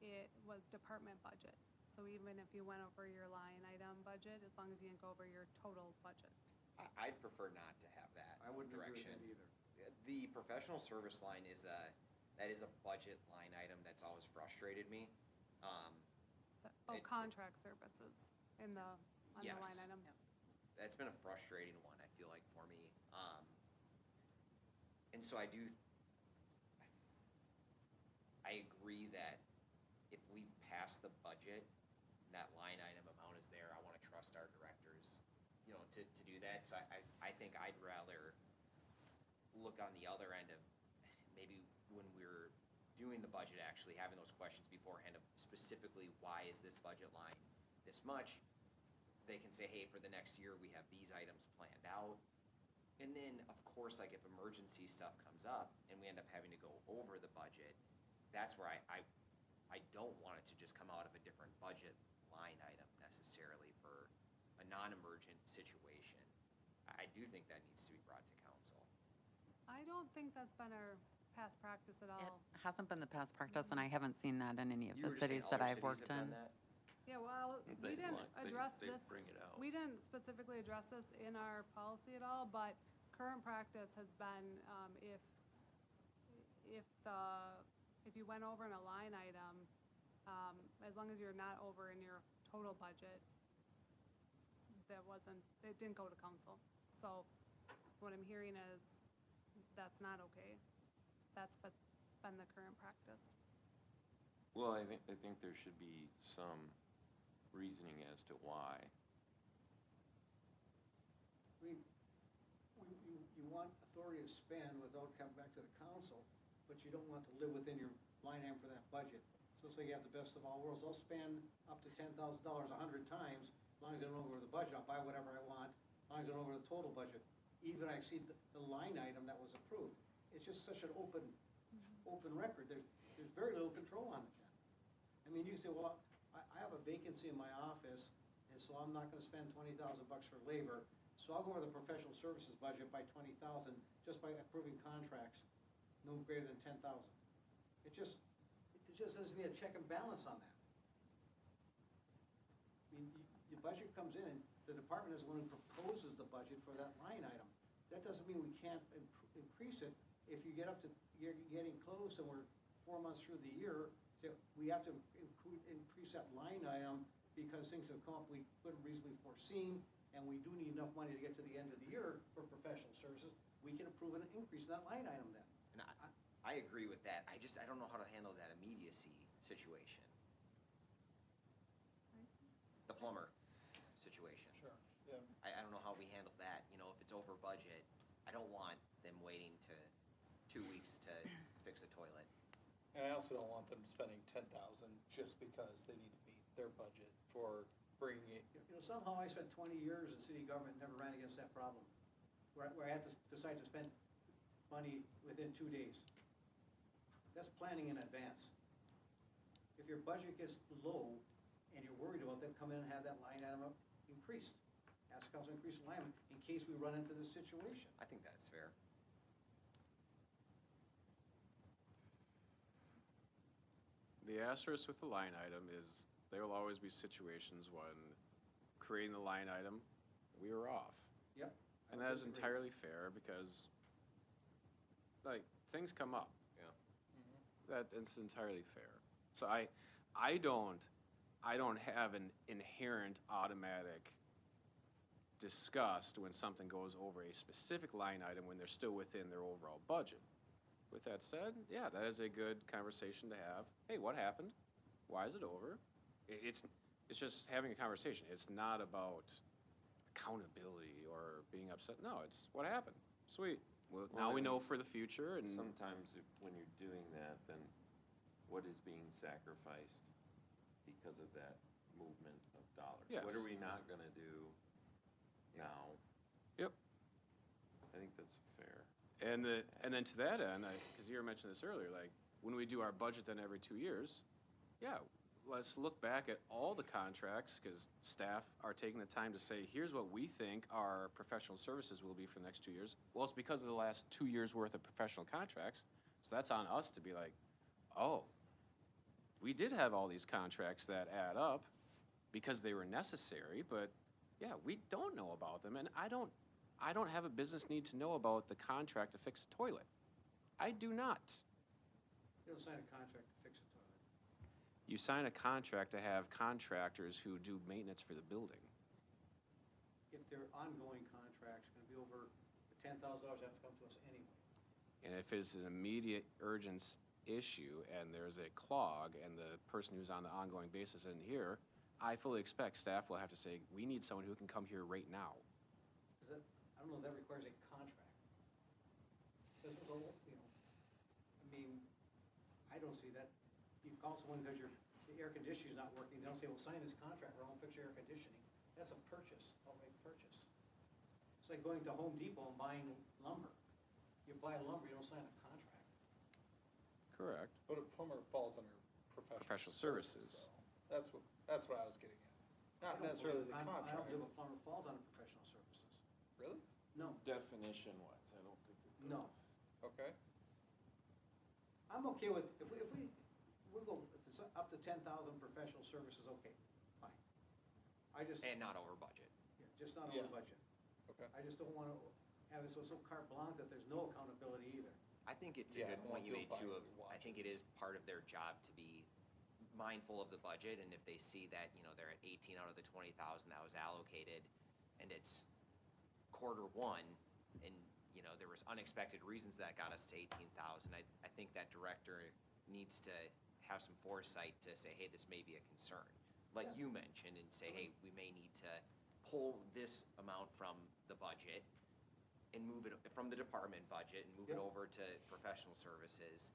it was department budget. So even if you went over your line item budget, as long as you didn't go over your total budget. I'd prefer not to have that I wouldn't agree with direction. that either. The professional service line is that is a budget line item that's always frustrated me. Oh, It- contract services on the Yes. line item. That's been a frustrating one, I feel like, for me. And so I agree that if we've passed the budget, and that line item amount is there, I wanna trust our directors, to do that. So I think I'd rather look on the other end of maybe when we're doing the budget, actually having those questions beforehand of specifically, why is this budget line this much? They can say, hey, for the next year, we have these items planned out. And then, of course, like if emergency stuff comes up and we end up having to go over the budget, that's where I don't want it to just come out of a different budget line item necessarily for a non-emergent situation. I do think that needs to be brought to council. I don't think that's been our past practice at It all. hasn't been the past practice, and I haven't seen that in any of You the were just saying cities that other I've cities worked have in. done that? Yeah, well, we didn't address they this. bring it out. We didn't specifically address this in our policy at all, but current practice has been, if you went over in a line item, as long as you're not over in your total budget, it didn't go to council. So what I'm hearing is that's not okay. That's been the current practice. Well, I think there should be some reasoning as to why. I mean, you want authority to spend without coming back to the council, but you don't want to live within your line item for that budget. So say you have the best of all worlds, I'll spend up to $10,000 100 times, as long as I don't go over the budget, I'll buy whatever I want, as long as I don't go over the total budget, even if I exceed the line item that was approved. It's just such an open record, there's very little control on it, Jen. I mean, you say, well, I have a vacancy in my office, and so I'm not gonna spend $20,000 for labor, so I'll go over the professional services budget by 20,000 just by approving contracts no greater than 10,000. It just has to be a check and balance on that. I mean, your budget comes in, and the department is the one who proposes the budget for that line item. That doesn't mean we can't increase it. If you get up to, you're getting close and we're 4 months through the year, so we have to increase that line item because things have come up we couldn't reasonably foreseen, and we do need enough money to get to the end of the year for professional services, we can approve an increase in that line item then. And I agree with that. I don't know how to handle that immediacy situation. The plumber situation. Sure, yeah. I don't know how we handle that, if it's over budget, I don't want them waiting to 2 weeks to fix a toilet. And I also don't want them spending 10,000 just because they need to meet their budget for bringing it. Somehow I spent 20 years in city government, never ran against that problem, where I had to decide to spend money within 2 days. That's planning in advance. If your budget gets low and you're worried about that, come in and have that line item increased. Ask council to increase the line in case we run into this situation. I think that's fair. The asterisk with the line item is there will always be situations when creating the line item, we were off. Yep. And that is entirely fair because, things come up. Yeah. It's entirely fair. So I don't have an inherent automatic disgust when something goes over a specific line item when they're still within their overall budget. With that said, yeah, that is a good conversation to have. Hey, what happened? Why is it over? It's just having a conversation. It's not about accountability or being upset. No, it's what happened. Sweet. Well, now we know for the future. And Sometimes when you're doing that, then what is being sacrificed because of that movement of dollars? Yes. What are we not gonna do now? Yep. I think that's fair. And then to that end, because you were mentioning this earlier, when we do our budget then every 2 years, yeah, let's look back at all the contracts, because staff are taking the time to say, here's what we think our professional services will be for the next 2 years. Well, it's because of the last 2 years' worth of professional contracts, so that's on us to be like, oh, we did have all these contracts that add up because they were necessary, but yeah, we don't know about them, and I don't have a business need to know about the contract to fix a toilet. I do not. You don't sign a contract to fix a toilet. You sign a contract to have contractors who do maintenance for the building. If they're ongoing contracts, gonna be over the $10,000, have to come to us anyway. And if it's an immediate urgent issue and there's a clog and the person who's on the ongoing basis isn't here, I fully expect staff will have to say, we need someone who can come here right now. Does that, I don't know if that requires a contract. This was a, you know, I mean, I don't see that. You call someone because the air conditioning's not working, they'll say, well, sign this contract, or I'll fix your air conditioning. That's a purchase, outright purchase. It's like going to Home Depot and buying lumber. You buy lumber, you don't sign a contract. Correct. But a plumber falls under Professional services. though. That's what I was getting at. Not necessarily the I don't contract. believe a plumber falls under professional services. Really? No, Definition-wise, I don't think it does. no. Okay. I'm okay with, if we go, if it's up to 10,000 professional services, okay, fine. I just, And not over budget. yeah, just not Yeah. over budget. Okay. I just don't want to have it so carte blanche that there's no accountability either. I think it's a Yeah, good I don't point you feel made too fine of, with I think it watches. is part of their job to be mindful of the budget, and if they see that, you know, they're at 18 out of the 20,000 that was allocated, and it's Q1, and, you know, there was unexpected reasons that got us to 18,000, I think that director needs to have some foresight to say, hey, this may be a concern. Like Yeah. you mentioned, and say, hey, we may need to pull this amount from the budget and move it from the department budget and move it Yep. over to professional services.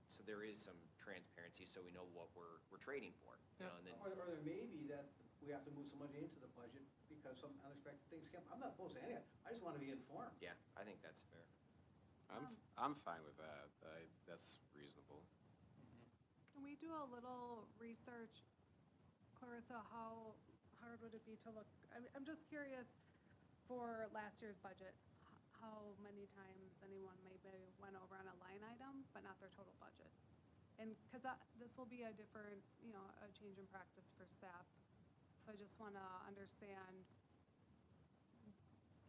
So there is some transparency, so we know what we're trading for. You know, and then, Or there may be that we have to move some money into the budget because some unexpected things come. I'm not opposed to any of it. I just want to be informed. yeah, I think that's fair. I'm fine with that. That's reasonable. Can we do a little research, Clarissa, how hard would it be to look, I'm just curious, for last year's budget, how many times anyone maybe went over on a line item, but not their total budget? And, because this will be a different, you know, a change in practice for staff, so I just want to understand,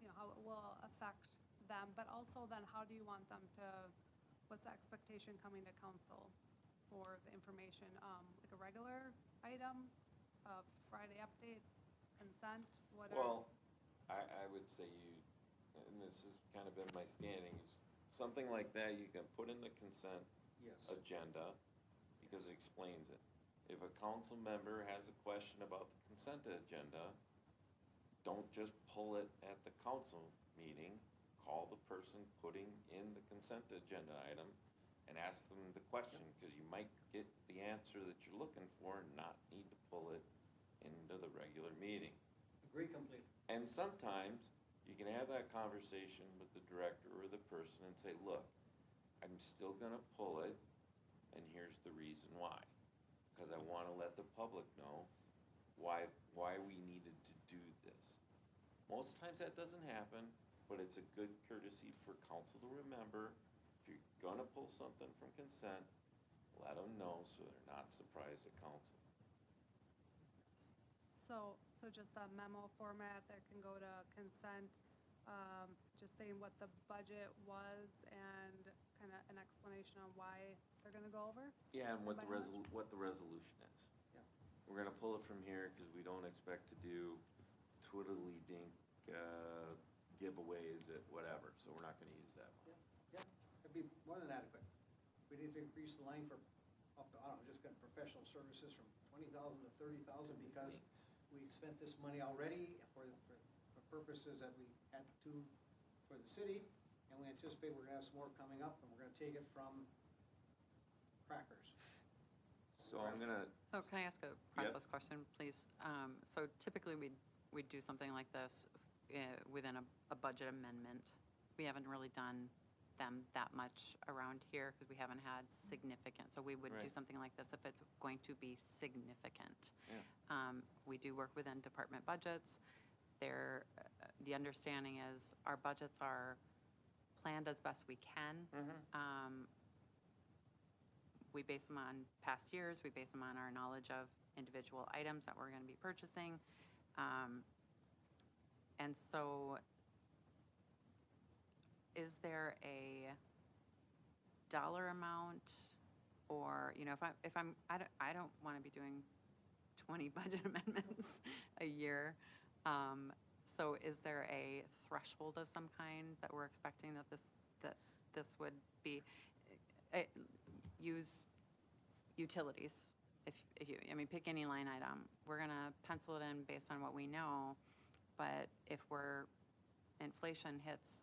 you know, how it will affect them, but also then how do you want them to, what's the expectation coming to council for the information, like a regular item, a Friday update, consent, whatever? Well, I would say and this has kind of been my standings, something like that you can put in the consent Yes. agenda because it explains it. If a council member has a question about the consent agenda, don't just pull it at the council meeting. Call the person putting in the consent agenda item and ask them the question, because you might get the answer that you're looking for and not need to pull it into the regular meeting. Agree completely. And sometimes you can have that conversation with the director or the person and say, look, I'm still gonna pull it, and here's the reason why. Because I wanna let the public know why we needed to do this. Most times that doesn't happen, but it's a good courtesy for council to remember, if you're gonna pull something from consent, let them know so they're not surprised at council. So just a memo format that can go to consent, just saying what the budget was and kind of an explanation on why they're gonna go over? Yeah, and what the By how much? what the resolution is. Yeah. We're gonna pull it from here because we don't expect to do twiddly-dink giveaways at whatever, so we're not gonna use that one. Yeah, that'd be more than adequate. We need to increase the line for, up to, I don't know, just got professional services from 20,000 to 30,000 because we spent this money already for purposes that we had to for the city, and we anticipate we're gonna have some more coming up, and we're gonna take it from crackers. So I'm gonna, So can I ask a process question, please? So typically, we'd do something like this within a budget amendment. We haven't really done them that much around here because we haven't had significant, so we would do Right. something like this if it's going to be significant. Yeah. We do work within department budgets. The understanding is our budgets are planned as best we can. We base them on past years, we base them on our knowledge of individual items that we're gonna be purchasing. And so, is there a dollar amount? Or, you know, I don't wanna be doing 20 budget amendments a year. So is there a threshold of some kind that we're expecting that this would be? Use utilities, if you, I mean, pick any line item. We're gonna pencil it in based on what we know, but if inflation hits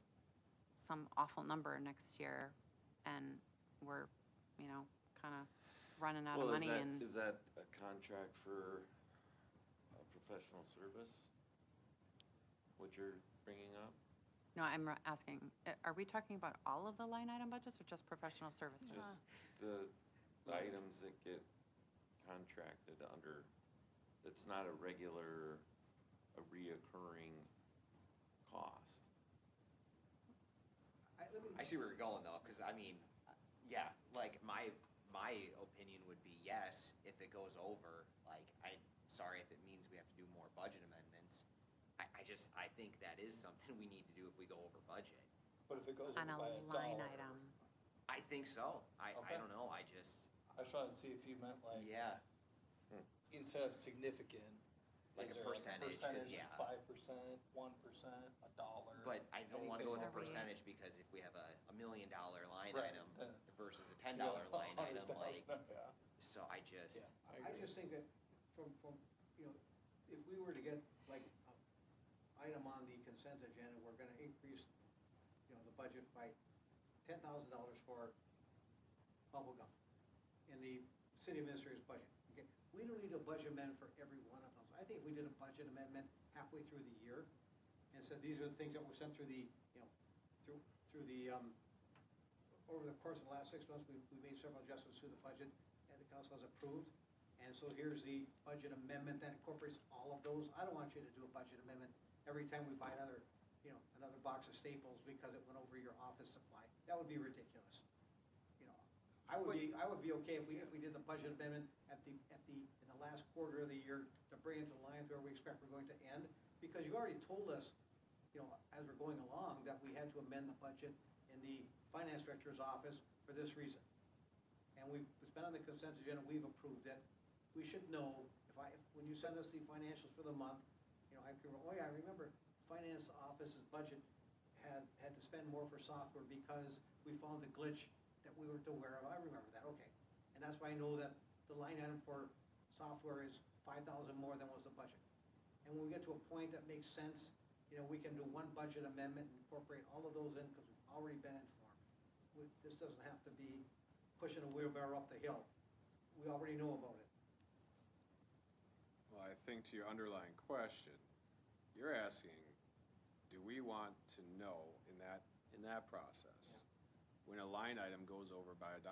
some awful number next year and we're, you know, kind of running out of money and. Is that a contract for a professional service? What you're bringing up? No, I'm asking, are we talking about all of the line item budgets or just professional services? Just the items that get contracted under, it's not a reoccurring cost. I see where you're going though, because I mean, yeah, like my opinion would be yes, if it goes over, like, I'm sorry if it means we have to do more budget amendments. I think that is something we need to do if we go over budget. But if it goes On a over by line $1, item. I think so. I Okay. don't know, I just wanted to see if you meant like, yeah, instead of significant. Like is a there percentage, 'cause, yeah. 5%, 1%, $1. but I don't wanna go with a anything over- percentage, because if we have a $1 million line Right, item then- versus a $10 line item, like, 100,000, yeah. so I just. Yeah, I just think that from, you know, if we were to get like an item on the consent agenda, we're gonna increase, you know, the budget by $10,000 for bubble gum in the city administrator's budget. Okay, we don't need a budget amendment for every one of those. I think we did a budget amendment halfway through the year and said, these are the things that were sent through the, you know, through the, over the course of the last 6 months, we made several adjustments to the budget, and the council has approved. And so here's the budget amendment that incorporates all of those. I don't want you to do a budget amendment every time we buy another, you know, another box of Staples because it went over your office supply. That would be ridiculous. You know, I would be okay if we did the budget amendment in the last quarter of the year to bring it to the line where we expect we're going to end, because you already told us, you know, as we're going along, that we had to amend the budget in the finance director's office for this reason. And it's been on the consent agenda, we've approved it. We should know, when you send us the financials for the month, you know, I can, oh yeah, I remember finance office's budget had to spend more for software because we found the glitch that we weren't aware of. I remember that, okay. And that's why I know that the line item for software is $5,000 more than was the budget. And when we get to a point that makes sense, you know, we can do one budget amendment and incorporate all of those in because we've already been informed. This doesn't have to be pushing a wheelbarrow up the hill. We already know about it. Well, I think to your underlying question, you're asking, do we want to know in that process, when a line item goes over by $1?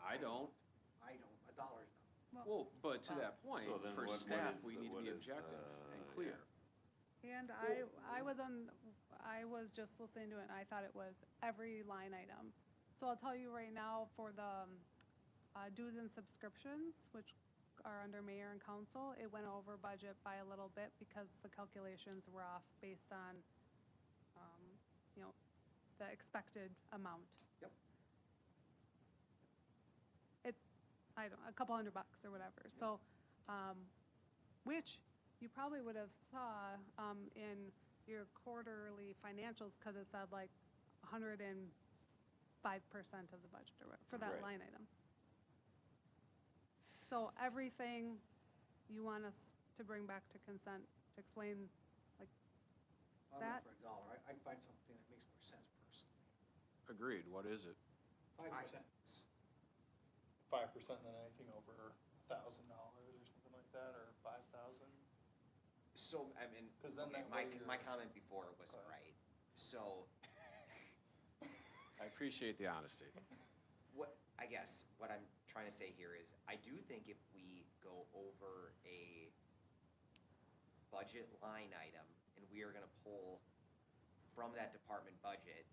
I don't. I don't, $1 though. Well, but to that point, So then for what staff, is we the- need to what be is objective the- and clear. And I was just listening to it, and I thought it was every line item. So I'll tell you right now, for the dues and subscriptions, which are under mayor and council, it went over budget by a little bit because the calculations were off based on, you know, the expected amount. Yep. I don't, a couple $100 or whatever. So, which you probably would have saw in your quarterly financials, because it said like 105% of the budget or whatever for that Right. line item. So everything you want us to bring back to consent, to explain, like, I'm that. not for $1. I'd find something that makes more sense personally. Agreed, what is it? 5%. 5% than anything over $1,000 or something like that, or 5,000. So, I mean, 'Cause then okay, that way my you're- comment before wasn't Go ahead. right. So, I appreciate the honesty. I guess what I'm trying to say here is, I do think if we go over a budget line item and we are gonna pull from that department budget,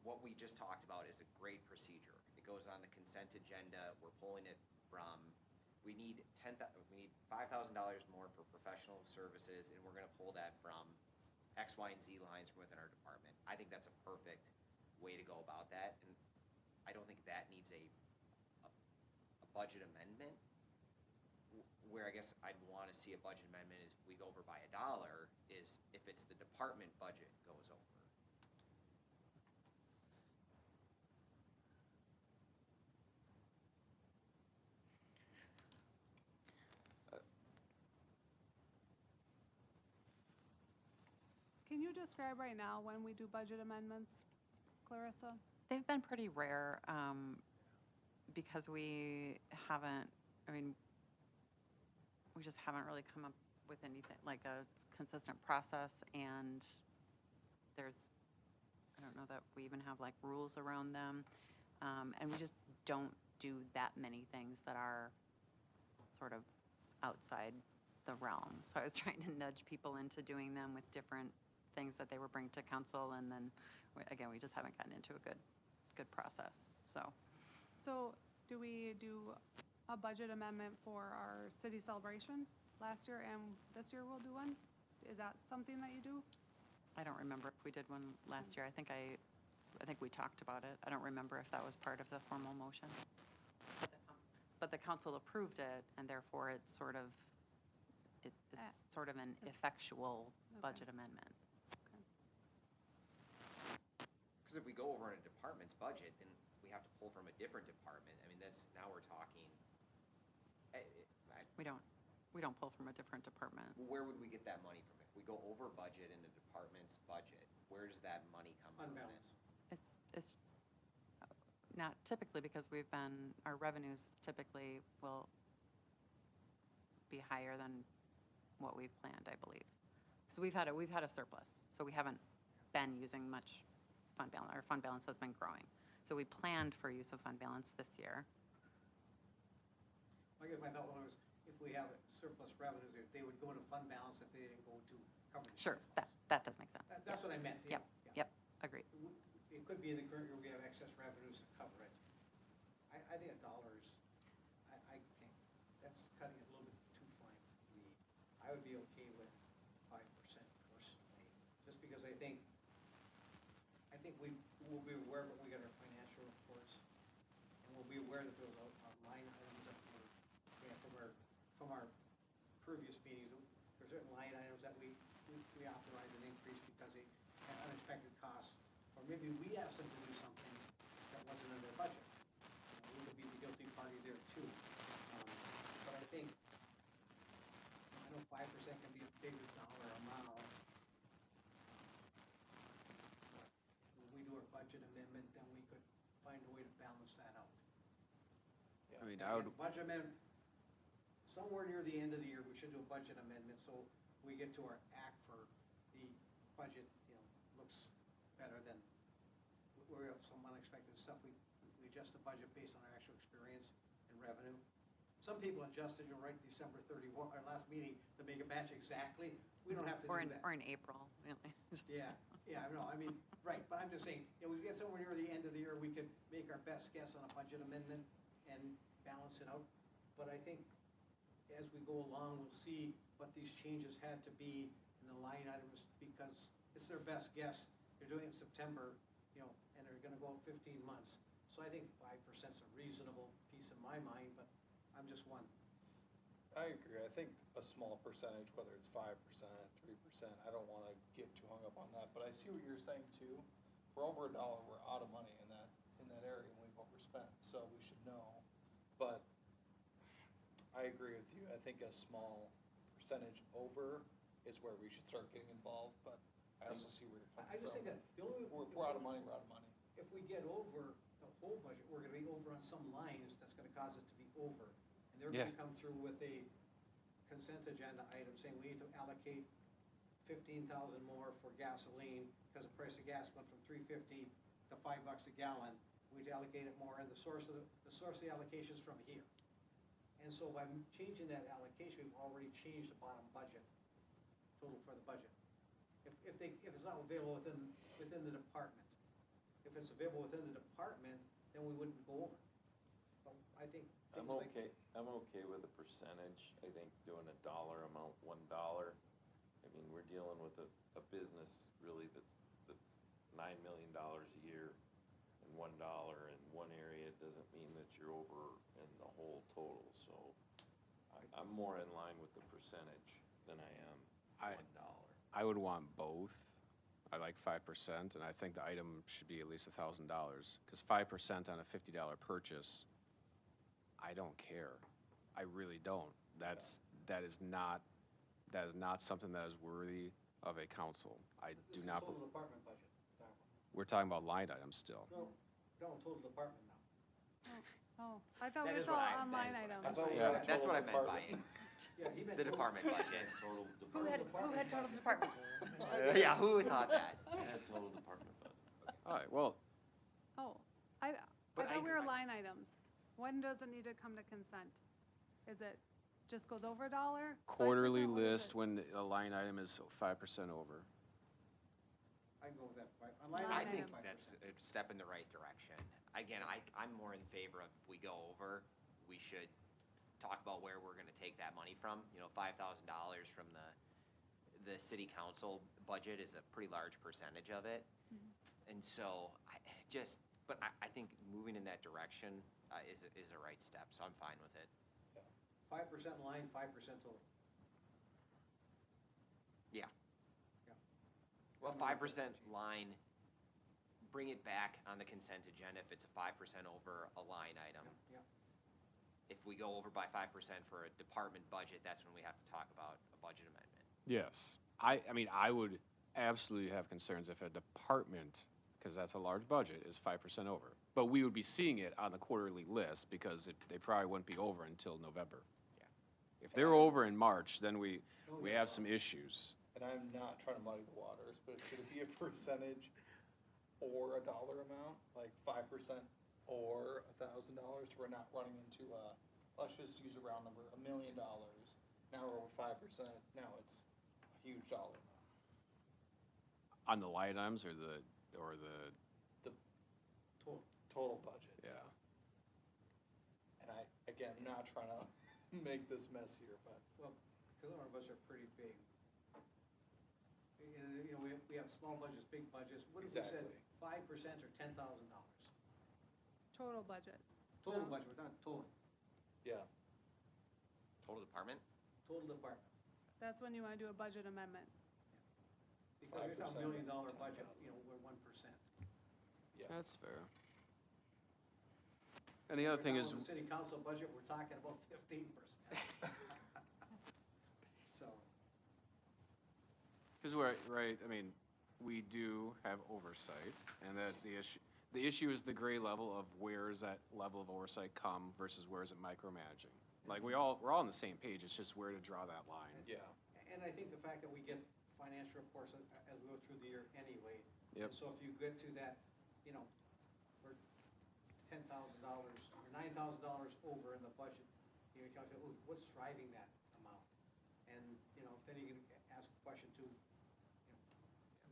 what we just talked about is a great procedure. It goes on the consent agenda, we're pulling it from, we need $5,000 more for professional services, and we're gonna pull that from X, Y, and Z lines from within our department. I think that's a perfect way to go about that, and I don't think that needs a budget amendment. Where I guess I'd want to see a budget amendment is if we go over by $1, is if it's the department budget goes over. Can you describe right now when we do budget amendments, Clarissa? They've been pretty rare, because we haven't, we just haven't really come up with anything, like a consistent process, and I don't know that we even have like rules around them. And we just don't do that many things that are sort of outside the realm. So I was trying to nudge people into doing them with different things that they were bringing to council, and then, again, we just haven't gotten into a good process, so. So do we do a budget amendment for our city celebration last year, and this year we'll do one? Is that something that you do? I don't remember if we did one last year. I think we talked about it. I don't remember if that was part of the formal motion. But the council approved it, and therefore it's sort of an effectual budget amendment. Because if we go over in a department's budget, then we have to pull from a different department. I mean, now we're talking. We don't pull from a different department. Where would we get that money from? If we go over budget in the department's budget, where does that money come from? Fund balance. It's not typically, because our revenues typically will be higher than what we've planned, I believe. So we've had a surplus, so we haven't been using much fund balance. Our fund balance has been growing. So we planned for use of fund balance this year. I guess my thought was, if we have surplus revenues, if they would go into fund balance if they didn't go to cover the Sure, surplus. that does make sense. That's what I meant. Yep, yeah. yep, agreed. It could be in the current year we have excess revenues to cover it. I think $1 is, I can't, that's cutting it a little bit too fine for me. I would be okay with 5% personally, just because I think we will be aware when we get our financial reports, and we'll be aware that those line items that from our previous meetings, there's certain line items that we authorize an increase because they had unexpected costs, or maybe we asked them to do something that wasn't in their budget. We could be the guilty party there too. But I think, I know 5% can be a big dollar amount. But when we do our budget amendment, then we could find a way to balance that out. I mean, I would, Budget amendment, somewhere near the end of the year, we should do a budget amendment, so we get to our act for the budget, looks better than, we have some unexpected stuff. We adjust the budget based on our actual experience and revenue. Some people adjusted, right, December 31, our last meeting, to make it match exactly. We don't have to do that. Or in April, really. Yeah, I know, right, but I'm just saying, we get somewhere near the end of the year, we could make our best guess on a budget amendment and balance it out. But I think as we go along, we'll see what these changes had to be in the line items, because it's their best guess. They're doing it in September, and they're gonna go out 15 months. So I think 5% is a reasonable piece in my mind, but I'm just one. I agree. I think a small percentage, whether it's 5%, 3%, I don't want to get too hung up on that. But I see what you're saying too. We're over $1, we're out of money in that area, and we've overspent, so we should know. But I agree with you. I think a small percentage over is where we should start getting involved, but I also see where you're coming from. I just think that the only way. We're out of money, we're out of money. If we get over the whole budget, we're gonna be over on some lines, that's gonna cause it to be over. And they're Yeah. gonna come through with a consent agenda item saying we need to allocate 15,000 more for gasoline, because the price of gas went from $3.50 to the $5 a gallon, we'd allocate it more, and the source of the allocation's from here. And so by changing that allocation, we've already changed the bottom budget, total for the budget. If it's not available within the department. If it's available within the department, then we wouldn't go over. So I think I'm things like. I'm okay with a percentage. I think doing a dollar amount, $1. I mean, we're dealing with a business really that's $9 million a year, and $1 in one area doesn't mean that you're over in the whole total. So I'm more in line with the percentage than I am $1. I would want both. I like 5%, and I think the item should be at least $1,000, because 5% on a $50 purchase, I don't care. I really don't. That is not something that is worthy of a council. I do not. This is total department budget. We're talking about line items still. No, total department now. Oh, I thought That we is saw what I- online that is items. I thought we Yeah. said That's what I total meant by department. it. Yeah, he meant The total- department budget. Total Who department. had total department? Yeah, who thought that? Yeah, total department budget. All right, well, Oh, I But thought we were I- line items. When does it need to come to consent? Is it just goes over $1? quarterly 5%? What is list it? when a line item is 5% over. I can go with that. Online Line I think item. that's a step in the right direction. Again, I'm more in favor of, if we go over, we should talk about where we're gonna take that money from. You know, $5,000 from the city council budget is a pretty large percentage of it. And so, I think moving in that direction is the right step, so I'm fine with it. 5% line, 5% total. Yeah. Yeah. Well, 5% line, bring it back on the consent agenda if it's a 5% over a line item. Yeah. If we go over by 5% for a department budget, that's when we have to talk about a budget amendment. Yes. I mean, I would absolutely have concerns if a department, because that's a large budget, is 5% over. But we would be seeing it on the quarterly list because they probably wouldn't be over until November. Yeah. If they're over in March, then we Oh, have some issues. And I'm not trying to muddy the waters, but should it be a percentage or a dollar amount, like 5% or $1,000? We're not running into let's just use a round number, $1 million. Now we're over 5%, now it's a huge dollar amount. On the line items or the Total. Total budget. yeah. And again, I'm not trying to make this mess here, but Well, because our budgets are pretty big. And, you know, we have small budgets, big budgets. What if we said Exactly. 5% or $10,000? Total budget. Total No. budget, we're not total. yeah. Total department? Total department. That's when you want to do a budget amendment. Because you're talking $1 million budget, you know, we're 1%. Yeah. That's fair. And the other thing is, The city council budget, we're talking about 15%. So, because we're, right, I mean, we do have oversight, and that the issue is the gray level of where is that level of oversight come versus where is it micromanaging? Like, we're all on the same page, it's just where to draw that line. Yeah. and I think the fact that we get financial reports as we go through the year anyway. Yep. So if you get to that, you know, we're $10,000 or $9,000 over in the budget, you know, you can say, oh, what's driving that amount? And, you know, then you can ask a question to, you know,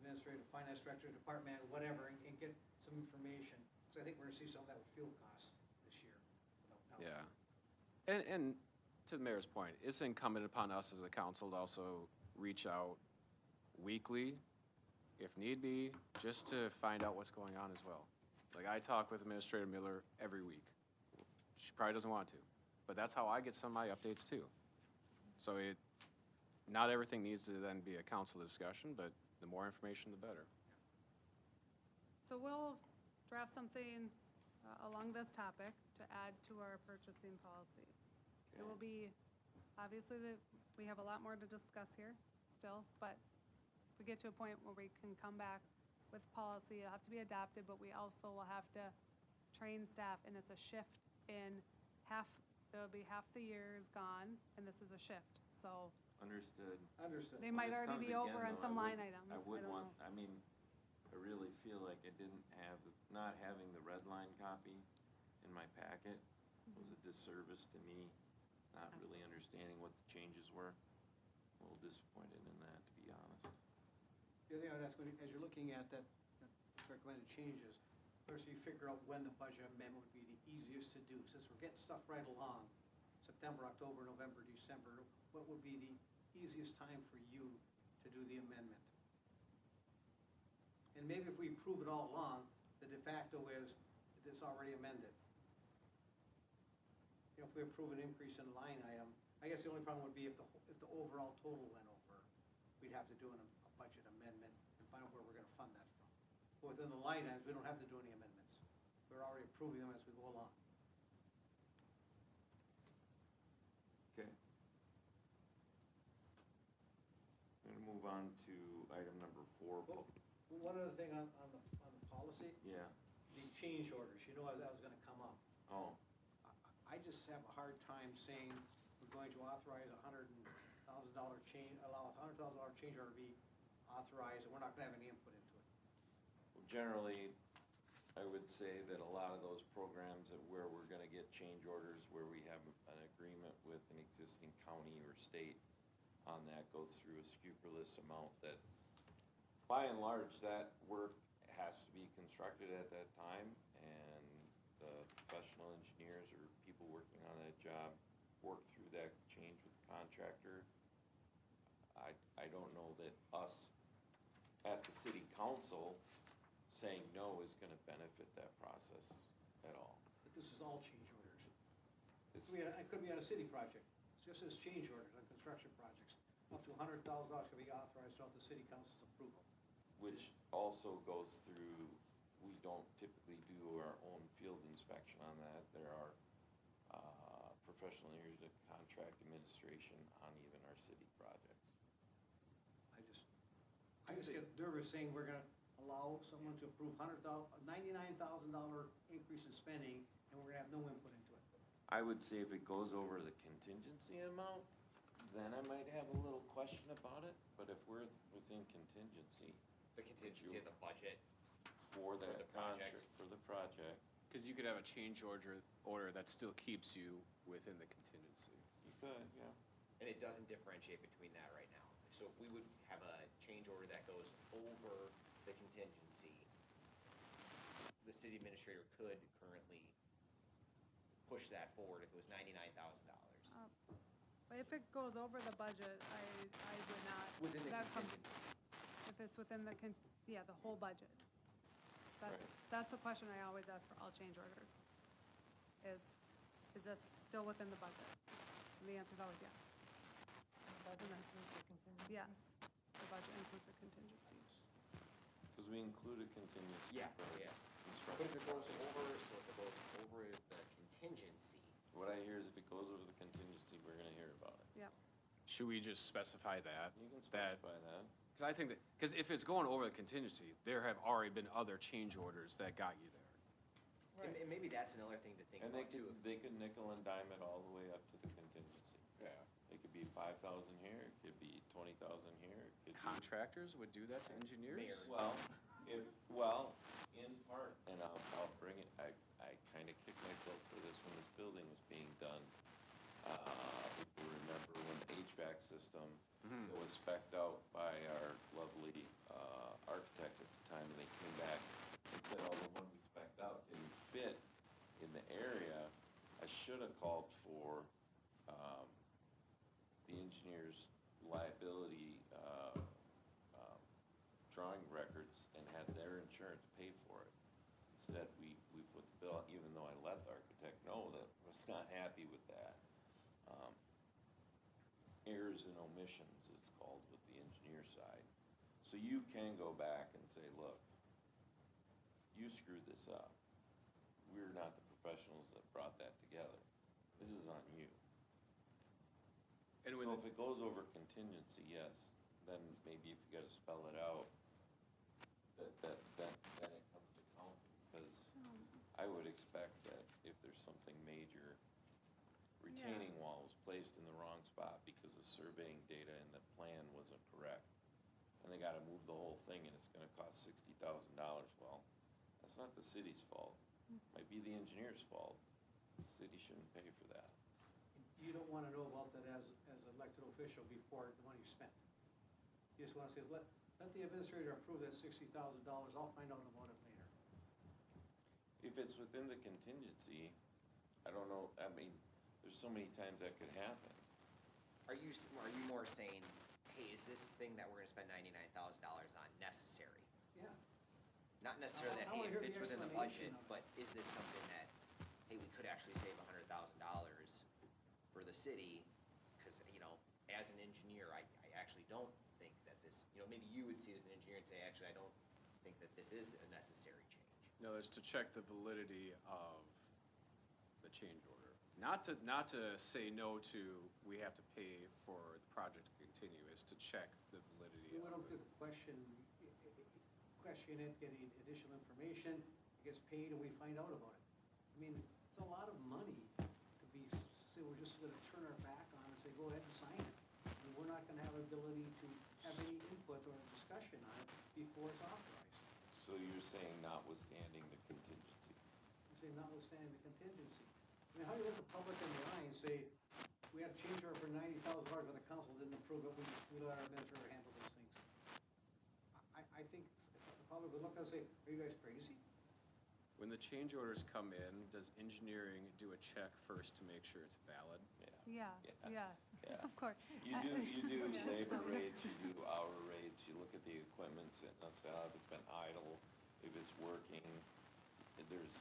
administrative, finance director, department, whatever, and get some information. So I think we're gonna see some of that with fuel costs this year. without doubt. Yeah. And to the mayor's point, it's incumbent upon us as a council to also reach out weekly, if need be, just to find out what's going on as well. Like, I talk with Administrator Miller every week. She probably doesn't want to, but that's how I get some of my updates too. So not everything needs to then be a council discussion, but the more information, the better. So we'll draft something along this topic to add to our purchasing policy. It will be, obviously, we have a lot more to discuss here still, but if we get to a point where we can come back with policy, it'll have to be adopted, but we also will have to train staff, and it's a shift in there'll be half the year is gone, and this is a shift, so Understood. Understood. they When might this already comes be over again, on though, some I line would- items. I would don't want, know. I mean, I really feel feel like I didn't have, not having the red line copy in my packet was a disservice to me, not really understanding what the changes were. A little disappointed in that, to be honest. The other thing I would ask, as you're looking at that recommended changes, first you figure out when the budget amendment would be the easiest to do. Since we're getting stuff right along, September, October, November, December, what would be the easiest time for you to do the amendment? And maybe if we approve it all along, the de facto is it's already amended. You know, if we approve an increase in a line item, I guess the only problem would be if the overall total went over, we'd have to do a budget amendment and find out where we're gonna fund that from. But within the line items, we don't have to do any amendments. We're already approving them as we go along. Okay. I'm gonna move on to item number 4. Well, one other thing on the policy, Yeah, the change orders, you know that was gonna come up. oh, I just have a hard time saying we're going to authorize $100,000 change, allow a $100,000 change order to be authorized, and we're not gonna have any input into it. well, generally, I would say that a lot of those programs that where we're gonna get change orders, where we have an agreement with an existing county or state on that, goes through a scrupulous amount that, by and large, that work has to be constructed at that time, and the professional engineers or people working on that job work through that change with the contractor. I don't know that us at the city council saying no is gonna benefit that process at all. But this is all change orders. It's- It could be on a city project, it's just as change orders on construction projects. Up to $100,000 can be authorized without the city council's approval. Which also goes through, we don't typically do our own field inspection on that. There are professional engineers that contract administration on even our city projects. I just get nervous saying we're gonna allow someone to approve $99,000 increase in spending, and we're gonna have no input into it. I would say if it goes over the contingency amount, then I might have a little question about it, but if we're within contingency The contingency of the budget. for the that project. contract, for the project, Because you could have a change order that still keeps you within the contingency. you could, yeah. And it doesn't differentiate between that right now. So if we would have a change order that goes over the contingency, the city administrator could currently push that forward if it was $99,000. But if it goes over the budget, I would not. Within the that comes- contingency. If it's within the, the whole budget. Right. That's a question I always ask for all change orders. Is this still within the budget? And the answer is always yes. Budget includes the contingency. Yes, the budget includes the contingencies. Because we included contingency. Yeah, for yeah. construction But if it goes projects. over, so if it goes over the contingency, What I hear is if it goes over the contingency, we're gonna hear about it. Yep. Should we just specify that? You can That- specify that. Because I think that, because if it's going over the contingency, there have already been other change orders that got you there. and maybe that's another thing to think And they about too. could nickel and dime it all the way up to the contingency. Yeah. It could be 5,000 here, it could be 20,000 here, it could be. Contractors would do that to engineers? Mayor. Well, in part, and I'll bring it, I kinda kicked myself for this when this building was being done. If you remember when the HVAC system that was spec'd out by our lovely, architect at the time, and they came back and said, oh, the one we spec'd out didn't fit in the area, I should've called for, the engineer's liability, drawing records and had their insurance pay for it. Instead, we put the bill, even though I let the architect know that I was not happy with that. Errors and omissions, it's called with the engineer side. So you can go back and say, look, you screwed this up. We're not the professionals that brought that together. This is on you. And So when, if it goes over contingency, yes, then maybe if you gotta spell it out, then it comes to council, because I would expect that if there's something major, retaining wall was placed in the wrong spot because the surveying data in the plan wasn't correct, and they gotta move the whole thing, and it's gonna cost $60,000, well, not the city's fault. Might be the engineer's fault. The city shouldn't pay for that. You don't wanna know about that as an elected official before the money's spent. You just wanna say, let the administrator approve that $60,000, I'll find out about it later. If it's within the contingency, I don't know, I mean, there's so many times that could happen. Are you more saying, hey, is this thing that we're gonna spend $99,000 on necessary? Yeah. Not necessarily that, I hey, wanna it hear fits the within the explanation budget, of it. but is this something that, hey, we could actually save $100,000 for the city? Because, as an engineer, I actually don't think that this, maybe you would see it as an engineer and say, actually, I don't think that this is a necessary change. No, it's to check the validity of the change order. Not to say no to, we have to pay for the project to continue, is to check the validity We of don't it. get to question it, getting additional information, it gets paid, and we find out about it. I mean, it's a lot of money to say we're just gonna turn our back on and say, go ahead and sign it. And we're not gonna have ability to have any input or discussion on it before it's authorized. So you're saying notwithstanding the contingency? I'm saying notwithstanding the contingency. I mean, how do you look the public in the eye and say, we had a change order for $90,000, but the council didn't approve it, we let our administrator handle those things? I think the public would look and say, are you guys crazy? When the change orders come in, does engineering do a check first to make sure it's valid? Yeah, Yeah. yeah, of course. You do Yes. labor rates, you do hour rates, you look at the equipment sitting outside, if it's been idle, if it's working. There's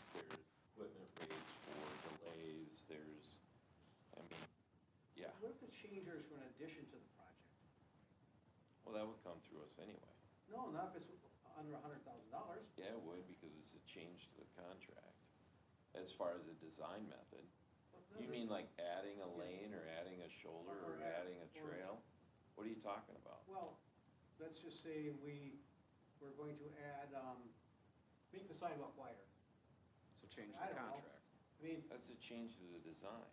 equipment rates for delays, yeah. What if the change order is for an addition to the project? Well, that would come through us anyway. No, not if it's under $100,000. Yeah, it would, because it's a change to the contract. As far as a design method. You mean like adding a lane or adding a shoulder or adding a trail? What are you talking about? Well, let's just say we're going to add, make the sidewalk wider. So change I the don't know. contract. I mean, That's a change to the design.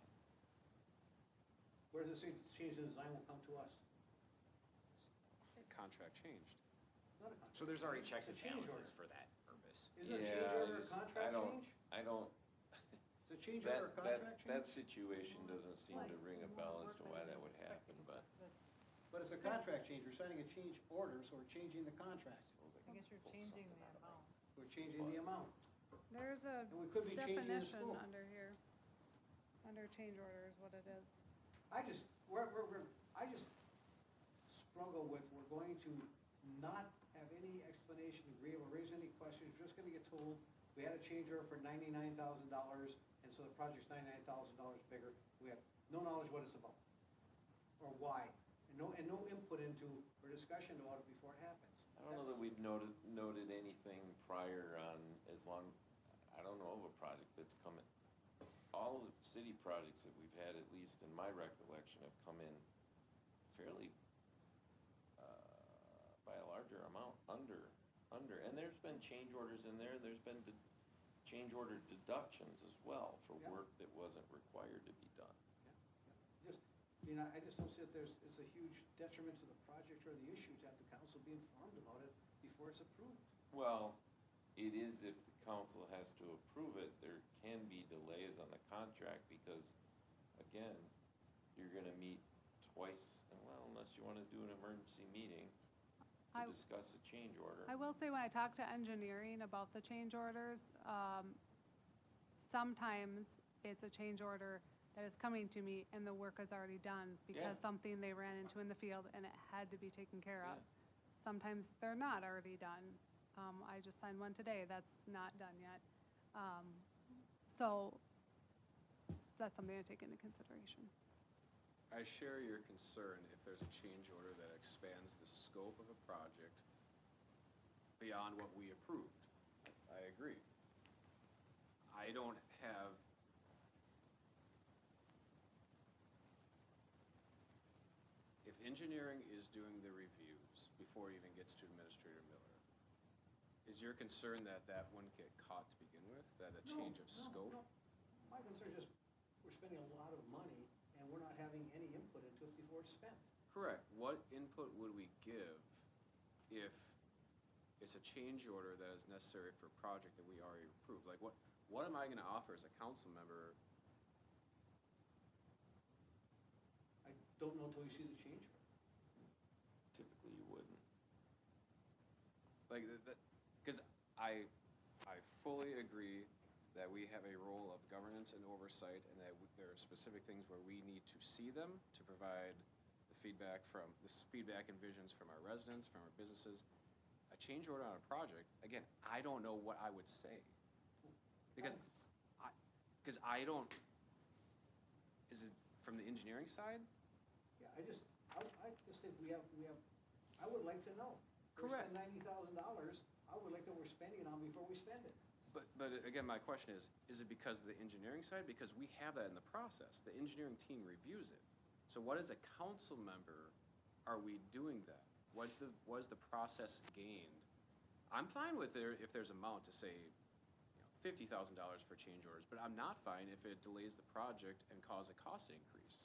where does it say change the design will come to us? Contract changed. Not a contract. So there's already checks and It's a change balances order. for that purpose. Isn't a change Yeah, order a contract change? I don't, Is a change order a contract that change? situation doesn't seem to ring a bell as to why that would happen, but. But it's a contract change. We're signing a change order, so we're changing the contract. I guess you're changing the amount. We're changing the amount. There's a And we could be changing the definition scope. under here, under change order is what it is. I just struggle with, we're going to not have any explanation, agree, or raise any questions, we're just gonna get told, we had a change order for $99,000, and so the project's $99,000 bigger. We have no knowledge what it's about, or why, and no input into, or discussion about it before it happens. I don't know that we've noted anything prior on I don't know of a project that's coming. All of the city projects that we've had, at least in my recollection, have come in fairly, by a larger amount, under. And there's been change orders in there, there's been change order deductions as well for Yeah. work that wasn't required to be done. I just don't see that it's a huge detriment to the project or the issue to have the council be informed about it before it's approved. Well, it is if the council has to approve it, there can be delays on the contract because, again, you're gonna meet twice, well, unless you wanna do an emergency meeting to I- discuss a change order. I will say, when I talk to engineering about the change orders, sometimes it's a change order that is coming to me and the work is already done because Yeah. something they ran into in the field and it had to be taken care of. Yeah. Sometimes they're not already done. I just signed one today that's not done yet. So that's something to take into consideration. I share your concern if there's a change order that expands the scope of a project beyond what we approved. I agree. I don't have, if engineering is doing the reviews before it even gets to Administrator Miller, is your concern that that wouldn't get caught to begin with, that a change of scope? No. My concern is just, we're spending a lot of money and we're not having any input into it before it's spent. Correct. What input would we give if it's a change order that is necessary for a project that we already approved. Like, what am I gonna offer as a council member? I don't know until you see the change order. Typically, you wouldn't. Like, because I fully agree that we have a role of governance and oversight, and that there are specific things where we need to see them to provide the feedback and visions from our residents, from our businesses. A change order on a project, again, I don't know what I would say. Because I don't, is it from the engineering side? Yeah, I just think we have, I would like to know. Correct. We spend $90,000, I would like to know what we're spending on before we spend it. But again, my question is it because of the engineering side? Because we have that in the process. The engineering team reviews it. So what as a council member are we doing that? Was the process gained? I'm fine with if there's amount to say, $50,000 for change orders, but I'm not fine if it delays the project and cause a cost increase.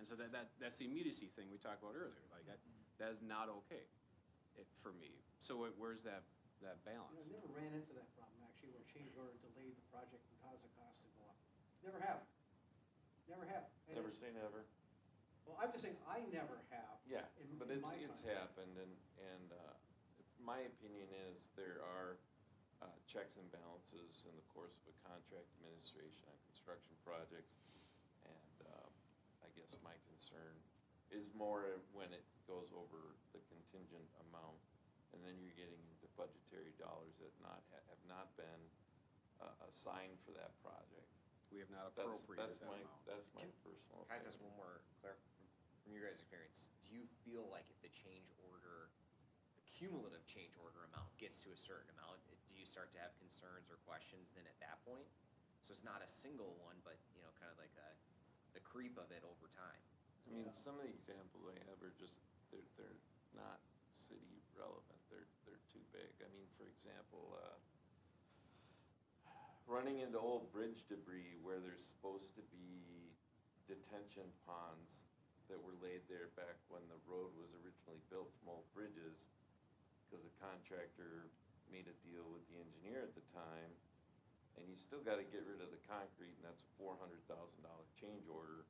And so that's the immediacy thing we talked about earlier. Like, that is not okay for me. So where's that balance? I never ran into that problem, actually, where a change order delayed the project and caused the cost to go up. Never have. Never have. And Never say never. Well, I'm just saying, I never have. Yeah, but in it's my time. happened, and my opinion is there are checks and balances in the course of a contract administration on construction projects, and I guess my concern is more when it goes over the contingent amount, and then you're getting into budgetary dollars that have not been assigned for that project. We have not appropriated that amount. That's my personal Can I just ask opinion. one more from your guys' experience? Do you feel like if the change order, the cumulative change order amount gets to a certain amount, do you start to have concerns or questions then at that point? So it's not a single one, but, kind of like the creep of it over time. I mean, some of the examples I have are just, they're not city relevant, they're too big. I mean, for example, running into old bridge debris where there's supposed to be detention ponds that were laid there back when the road was originally built from old bridges, because the contractor made a deal with the engineer at the time, and you still gotta get rid of the concrete, and that's a $400,000 change order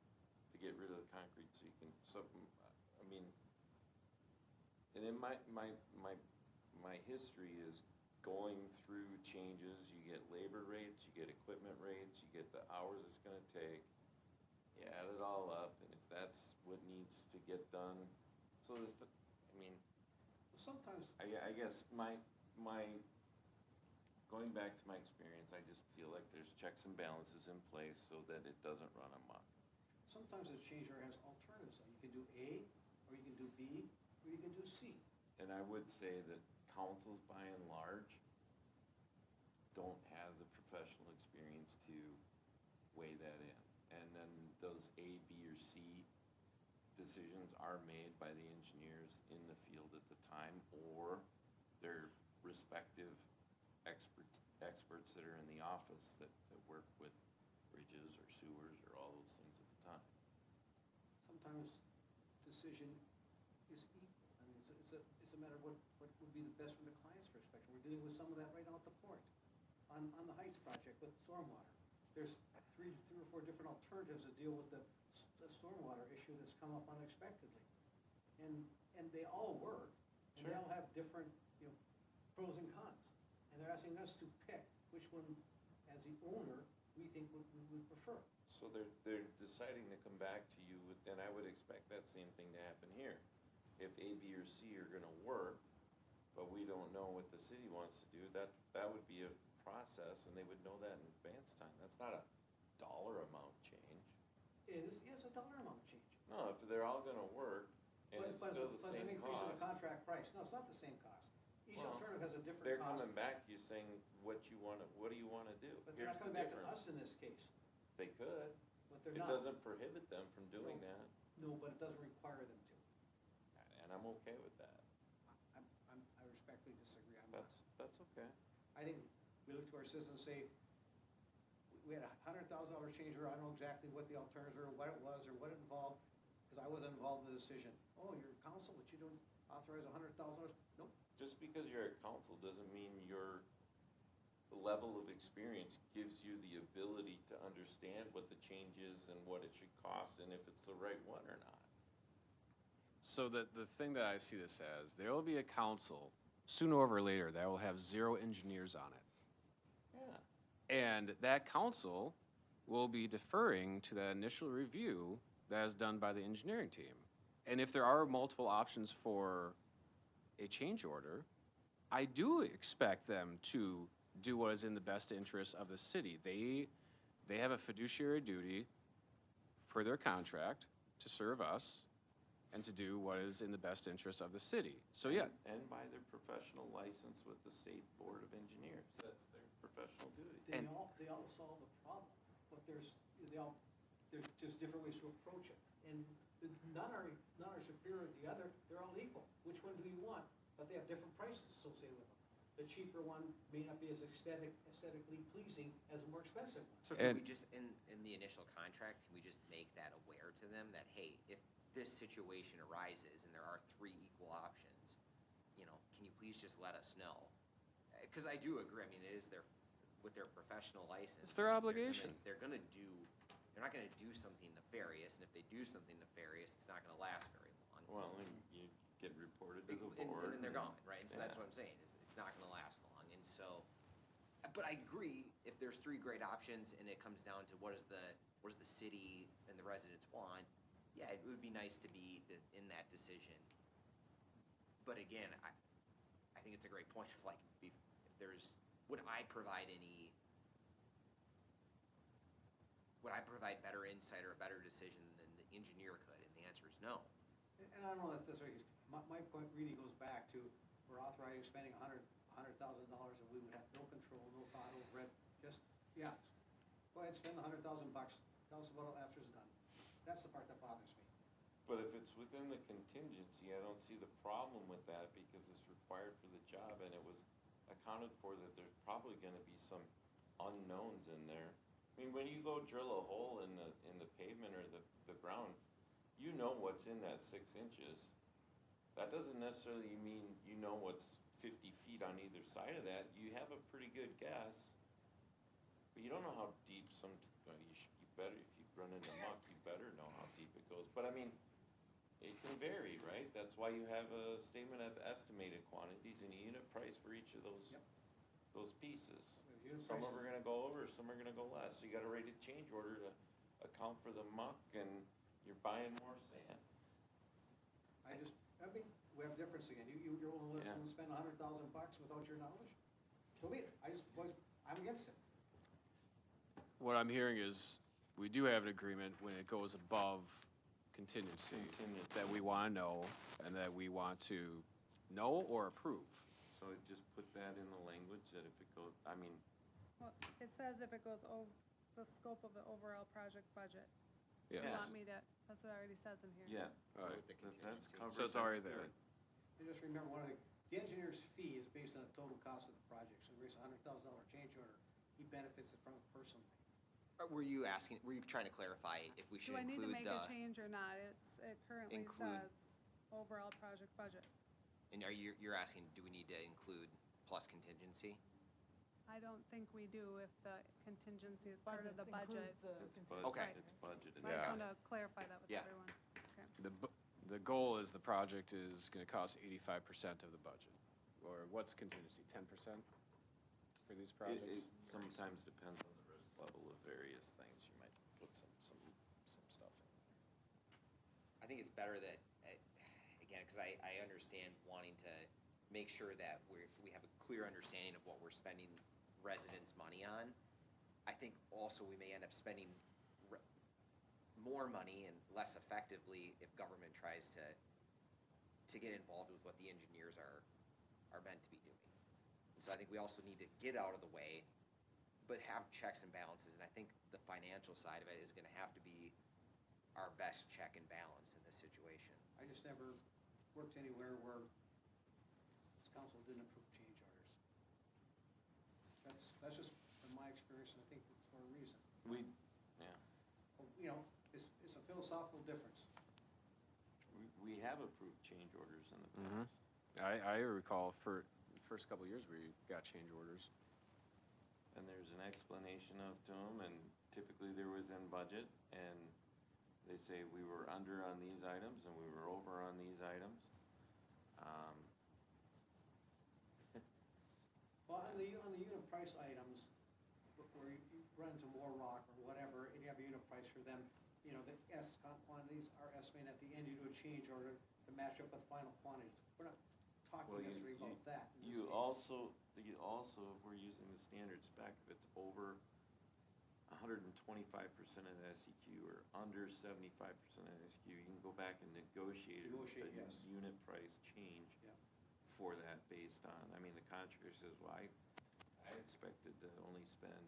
to get rid of the concrete so you can, I mean, and in my history is going through changes, you get labor rates, you get equipment rates, you get the hours it's gonna take, you add it all up, and if that's what needs to get done, so I mean, Sometimes, I guess my going back to my experience, I just feel like there's checks and balances in place so that it doesn't run amok. sometimes a change order has alternatives. You can do A, or you can do B, or you can do C. And I would say that councils, by and large, don't have the professional experience to weigh that in. And then those A, B, or C decisions are made by the engineers in the field at the time, or their respective experts that are in the office that work with bridges or sewers or all those things at the time. Sometimes decision is equal. I mean, it's a matter of what would be the best from the client's perspective. We're dealing with some of that right now at the port, on the Heights project with stormwater. There's three or four different alternatives to deal with the stormwater issue that's come up unexpectedly. And they all work, and they all have different, pros and cons. And they're asking us to pick which one, as the owner, we think we would prefer. So they're deciding to come back to you, and I would expect that same thing to happen here. If A, B, or C are gonna work, but we don't know what the city wants to do, that would be a process, and they would know that in advance time. That's not a dollar amount change. It's a dollar amount change. No, if they're all gonna work, and But it's still the plus an same increase in the cost. contract price. No, it's not the same cost. Each Well, alternative has a different They're cost. coming back to you saying, what do you wanna do? But they're Here's not the coming back to difference. us in this case. They could. But they're It not. doesn't prohibit them from doing No. that, No, but it doesn't require them to. and I'm okay with that. I respectfully disagree. I'm not. That's okay. I think we look to our citizens and say, we had $100,000 change order. I don't know exactly what the alternatives were, what it was, or what it involved, because I wasn't involved in the decision. Oh, you're council, but you don't authorize $100,000? Nope. just because you're a council doesn't mean your level of experience gives you the ability to understand what the change is and what it should cost and if it's the right one or not. So the thing that I see this as, there will be a council sooner or later that will have 0 engineers on it. Yeah. And that council will be deferring to that initial review that is done by the engineering team. And if there are multiple options for a change order, I do expect them to do what is in the best interest of the city. They have a fiduciary duty per their contract to serve us and to do what is in the best interest of the city. So yeah, And by their professional license with the State Board of Engineers. That's their professional duty. And- They all solve the problem, but there's just different ways to approach it. And none are superior to the other, they're all equal. Which one do you want? But they have different prices associated with them. The cheaper one may not be as aesthetically pleasing as a more expensive one. So can And- we just, in the initial contract, can we just make that aware to them that, hey, if this situation arises and there are 3 equal options, you know, can you please just let us know? Because I do agree, I mean, it is with their professional license. It's their obligation. They're not gonna do something nefarious, and if they do something nefarious, it's not gonna last very long. Well, and you get reported to the And board. then they're gone, right? And so that's Yeah. what I'm saying, is it's not gonna last long, and so, but I agree, if there's 3 great options and it comes down to what does the city and the residents want, yeah, it would be nice to be in that decision. But again, I think it's a great point of like, if there's, would I provide better insight or a better decision than the engineer could? And the answer is no. And I don't know if that's right, my point really goes back to, we're authorizing spending $100,000 and we would have no control, no thought over it, just, yeah, go ahead, spend $100,000, tell us about it after it's done. That's the part that bothers me. But if it's within the contingency, I don't see the problem with that because it's required for the job and it was accounted for that there's probably gonna be some unknowns in there. I mean, when you go drill a hole in the pavement or the ground, you know what's in that 6 inches. That doesn't necessarily mean you know what's 50 feet on either side of that. You have a pretty good guess, but you don't know how deep you better, if you run into muck, you better know how deep it goes. But I mean, it can vary, right? That's why you have a statement of estimated quantities and a unit price for each of those, Yep. those pieces. Unit Some prices. are gonna go over, some are gonna go less. So you got a rated change order to account for the muck and you're buying more sand. I mean, we have difference again, you're only Yeah. listening to spend $100,000 without your knowledge? So I'm against it. what I'm hearing is we do have an agreement when it goes above contingency that we want to know and that we want to know or approve. So just put that in the language that if it goes, I mean, Well, it says if it goes over the scope of the overall project budget. Yes. You Yeah. want me to, that's what it already says in here. yeah. So Alright. with the That's contingency. covered. So it's already that's there. good. And just remember, the engineer's fee is based on the total cost of the project, so if it's a $100,000 change order, he benefits from it personally. Were you trying to clarify if we should Do I need to include make a the, change or not? It currently Include- says overall project budget. and you're asking, do we need to include plus contingency? I don't think we do if the contingency is part of the Include budget. the It's contingency. Okay. It's budgeted. I just Yeah. want to clarify that with Yeah. everyone. Okay. The goal is the project is going to cost 85% of the budget. Or what's contingency, 10% for these It projects? sometimes depends on the risk level of various things. You might put some stuff in. I think it's better that, again, because I understand wanting to make sure that we have a clear understanding of what we're spending residents' money on. I think also we may end up spending more money and less effectively if government tries to get involved with what the engineers are meant to be doing. So I think we also need to get out of the way, but have checks and balances, and I think the financial side of it is gonna have to be our best check and balance in this situation. I just never worked anywhere where this council didn't approve change orders. That's just from my experience, and I think it's for a reason. You know, it's a philosophical difference. We have approved change orders in the Mhm. past. I recall for the first couple of years we got change orders. And there's an explanation of to them, and typically they're within budget, and they say we were under on these items and we were over on these items. Well, on the unit price items, where you run into more rock or whatever, and you have a unit price for them, you know, the quantities are estimated at the end, you do a change order to match up with final quantities. We're not talking Well, necessarily about that in this You case. also, if we're using the standard spec, if it's over 125% of the SEQ or under 75% of the SEQ, you can go back and negotiate Negotiate, a yes. unit price change Yeah. for that based on, I mean, the contractor says, well, I expected to only spend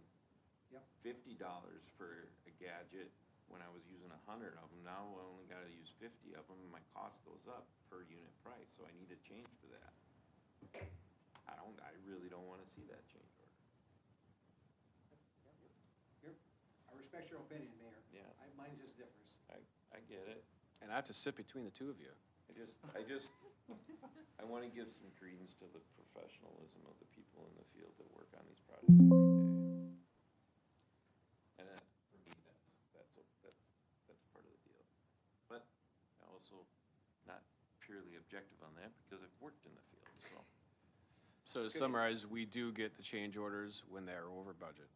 Yep. $50 for a gadget when I was using 100 of them. Now I only gotta use 50 of them, and my cost goes up per unit price, so I need a change for that. I really don't wanna see that change order. I respect your opinion, Mayor. Yeah. Mine just differs. I get it. And I have to sit between the two of you. I wanna give some credence to the professionalism of the people in the field that work on these projects every day. And for me, that's part of the deal. But also not purely objective on that because I've worked in the field, so. So to summarize, we do get the change orders when they're over budget.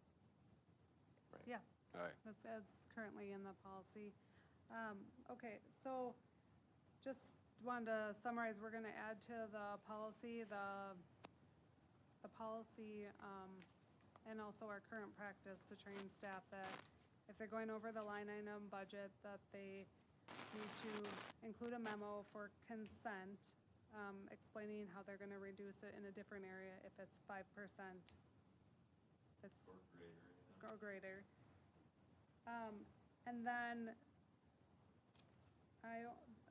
Right. Yeah, All right. that's as currently in the policy. Okay, so just wanted to summarize, we're gonna add to the policy, the policy, and also our current practice to train staff that if they're going over the line item budget, that they need to include a memo for consent, explaining how they're gonna reduce it in a different area if it's 5%. It's or greater. And then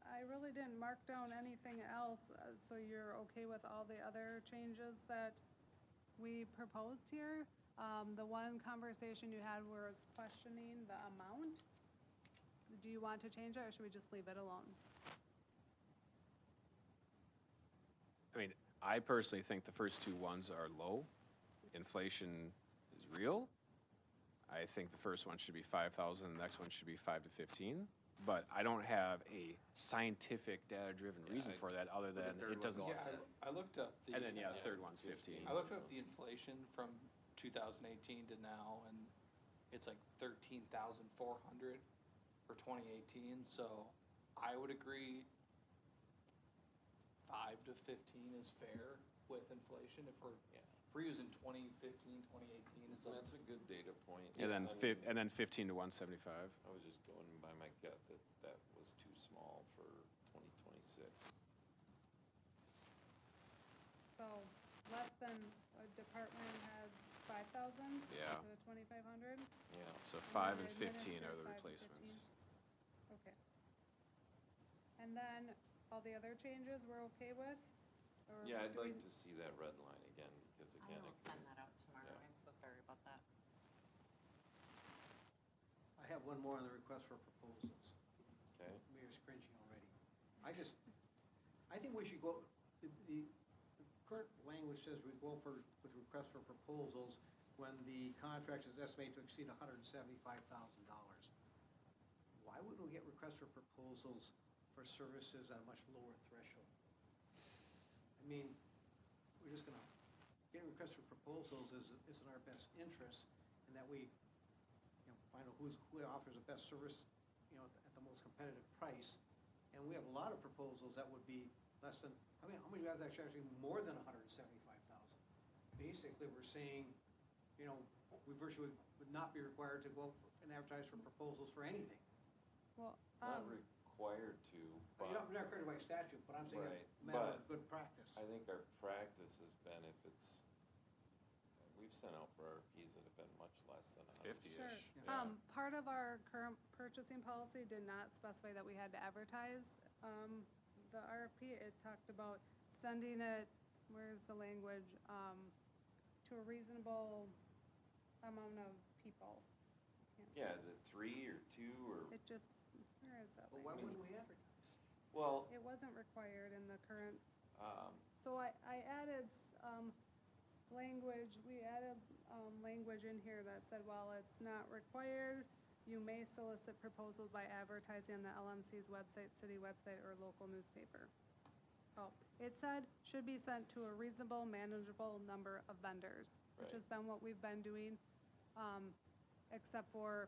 I really didn't mark down anything else, so you're okay with all the other changes that we proposed here? The one conversation you had was questioning the amount. Do you want to change it, or should we just leave it alone? I mean, I personally think the first two ones are low. Inflation is real. I think the first one should be 5,000, the next one should be 5 to 15. But I don't have a scientific, data-driven reason for that, other than it doesn't. Yeah, I looked up the. And then, yeah, the third one's 15. I looked up the inflation from 2018 to now, and it's like 13,400 for 2018, so I would agree 5 to 15 is fair with inflation. If we're using 2015, 2018, it's That's a good data point. And then, I mean, and then 15 to 175. I was just going by my gut that was too small for 2026. So less than a department has 5,000? Yeah. So 2,500? Yeah. So And 5 then and the 15 are the administrative 5 to replacements. 15. Okay. And then all the other changes we're okay with? Or Yeah, I'd do like we- to see that red line again, because I again, will it could. send that out tomorrow. Yeah. I'm so sorry about that. I have one more on the request for proposals. Okay. Mayor's cringing already. I think we should go, the current language says we go with request for proposals when the contract is estimated to exceed $175,000. Why wouldn't we get requests for proposals for services at a much lower threshold? I mean, we're just gonna, getting requests for proposals isn't in our best interest, and that we, find out who offers the best service, at the most competitive price. And we have a lot of proposals that would be less than, how many do we have that are actually more than $175,000? Basically, we're saying, we virtually would not be required to go and advertise for proposals for anything. Well, Not required to, but. You're not required by statute, but I'm saying Right, it's a matter of but good practice. I think our practice has been we've sent out for RFPs that have been much less than 50-ish. Sure. Yeah. Part of our current purchasing policy did not specify that we had to advertise the RFP. It talked about sending it, where's the language, to a reasonable amount of people. Yeah, is it 3 or 2 or? It just, where is that But why language? wouldn't we advertise? Well, It wasn't required in the current, So I added, language, we added, language in here that said, while it's not required, you may solicit proposals by advertising on the LMC's website, city website, or local newspaper. Oh, it said, should be sent to a reasonable, manageable number of vendors, which has been what we've been doing, except for,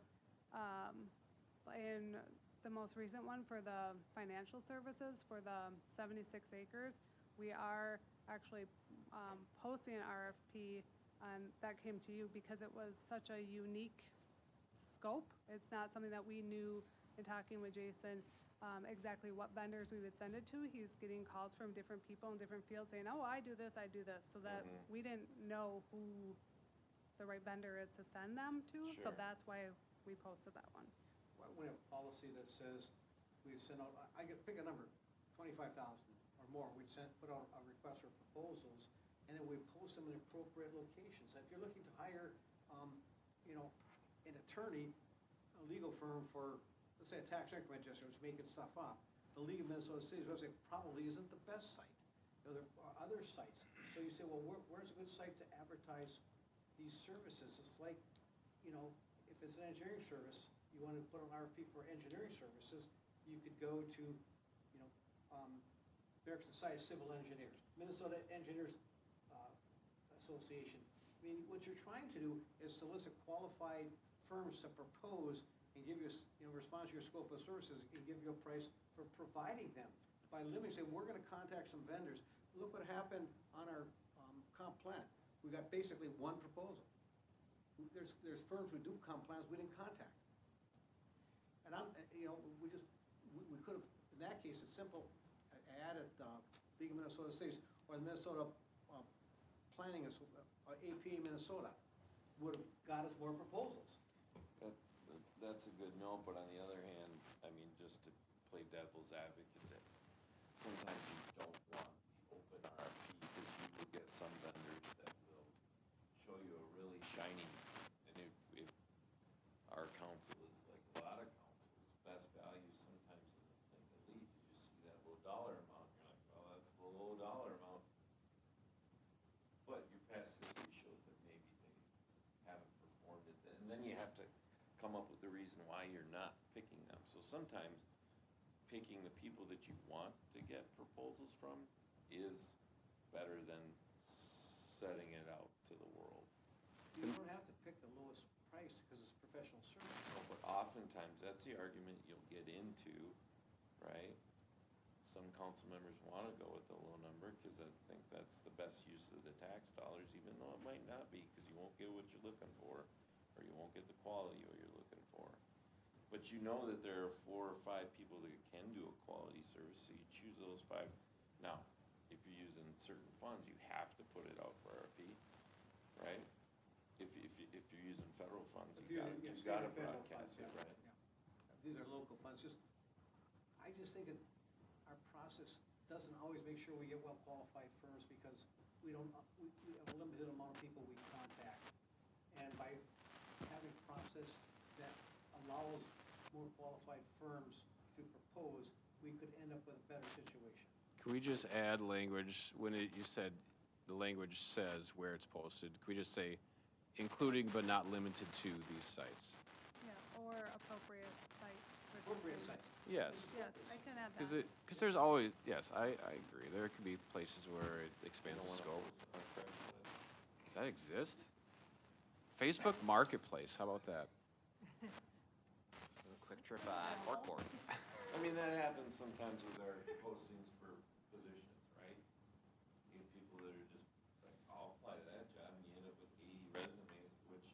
in the most recent one for the financial services, for the 76 acres, we are actually, posting an RFP, that came to you because it was such a unique scope. It's not something that we knew in talking with Jason, exactly what vendors we would send it to. He's getting calls from different people in different fields saying, oh, I do this, so that we didn't know who the right vendor is to send them to, so Sure. that's why we posted that one. Why don't we have a policy that says, we send out, pick a number, 25,000 or more, put out a request for proposals, and then we post them in appropriate locations. If you're looking to hire, an attorney, a legal firm for, let's say, a tax increment adjuster who's making stuff up, the League of Minnesota Cities website probably isn't the best site. There are other sites. So you say, well, where's a good site to advertise these services? It's like, if it's an engineering service, you want to put an RFP for engineering services, you could go to, American Society of Civil Engineers, Minnesota Engineers Association. I mean, what you're trying to do is solicit qualified firms to propose and give you, respond to your scope of services and give you a price for providing them. By limiting, say, we're gonna contact some vendors. Look what happened on our comp plan. We got basically one proposal. There's firms who do comp plans we didn't contact. And we could have, in that case, it's simple, I added League of Minnesota Cities or the Minnesota Planning, APA Minnesota, would have got us more proposals. That's a good note, but on the other hand, I mean, just to play devil's advocate, that sometimes you don't want the open RFP because you will get some vendors that will show you a really shiny, and if our council is like a lot of councils, best value sometimes isn't like the lead. You just see that low dollar amount, you're like, well, that's the low dollar amount. But your past history shows that maybe they haven't performed it, and then you have to come up with the reason why you're not picking them. So sometimes picking the people that you want to get proposals from is better than setting it out to the world. You don't have to pick the lowest price because it's professional service. But oftentimes, that's the argument you'll get into, right? Some council members want to go with the low number because they think that's the best use of the tax dollars, even though it might not be, because you won't get what you're looking for, or you won't get the quality what you're looking for. But you know that there are 4 or 5 people that can do a quality service, so you choose those 5. Now, if you're using certain funds, you have to put it out for RFP, right? If you're using federal funds, you've got to broadcast it, right? Yeah. These are local funds. I just think our process doesn't always make sure we get well-qualified firms because we have a limited amount of people we contact. And by having a process that allows more qualified firms to propose, we could end up with a better situation. Can we just add language, when you said the language says where it's posted, can we just say, including but not limited to these sites? Yeah, or appropriate site for Appropriate something. sites. Yes. Yes, I can add that. Because there's always, yes, I agree. There could be places where it expands the You don't scope. wanna post on Craigslist. Does that exist? Facebook Marketplace, how about that? Quick trip, corkboard. I mean, that happens sometimes with our postings for positions, right? You get people that are just like, I'll apply to that job, and you end up with 80 resumes, which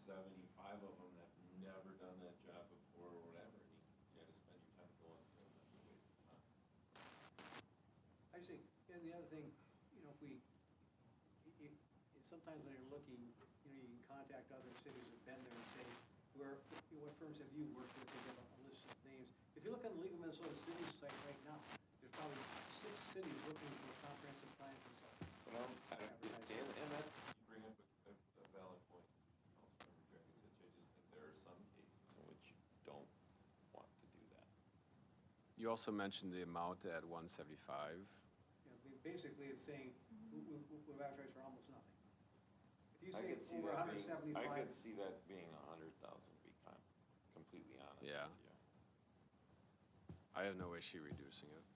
75 of them have never done that job before or whatever, and you gotta spend your time going through them, that's a waste of time. I just think, and the other thing, sometimes when you're looking, you can contact other cities that have been there and say, what firms have you worked with? They give a list of names. If you look on the League of Minnesota Cities site right now, there's probably 6 cities looking for a comprehensive plan consultant. But and that, you bring up a valid point, Councilmember Dragisich. I just think there are some cases in which you don't want to do that. You also mentioned the amount at 175. Yeah, basically it's saying, we've advertised for almost nothing. If you I say could see over that hundred being, seventy-five. I could see that being 100,000, to be completely honest with Yeah. you. I have no issue reducing it.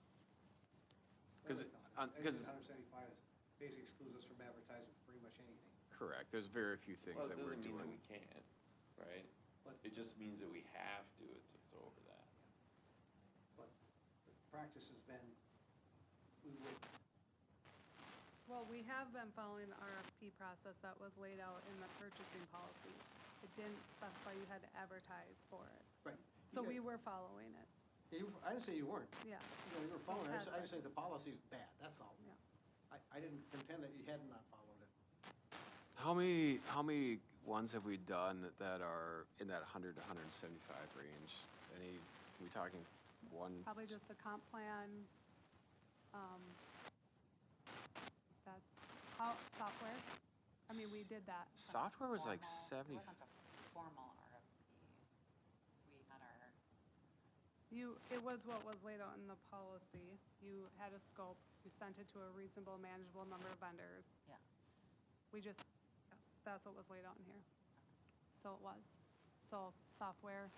Because, Hundred seventy-five is basically excludes us from advertising for pretty much anything. correct, there's very few things Well, it that we're doesn't mean that doing. we can't, right? But- It just means that we have to, it's over that. But the practice has been, we would, Well, we have been following the RFP process that was laid out in the purchasing policy. It didn't specify you had to advertise for it. right. So You we got- were following it, I didn't say you weren't. yeah. You were following, I Past just say the practice. policy's bad, that's all. Yeah. I didn't contend that you had not followed it. How many ones have we done that are in that 100 to 175 range? We talking one? Probably just the comp plan, that's, software. I mean, we did that. Software was like Formal- 70. It wasn't a formal RFP. We had our, It was what was laid out in the policy. You had a scope, you sent it to a reasonable, manageable number of vendors. yeah. We just, that's what was laid out in here. So it was. So software.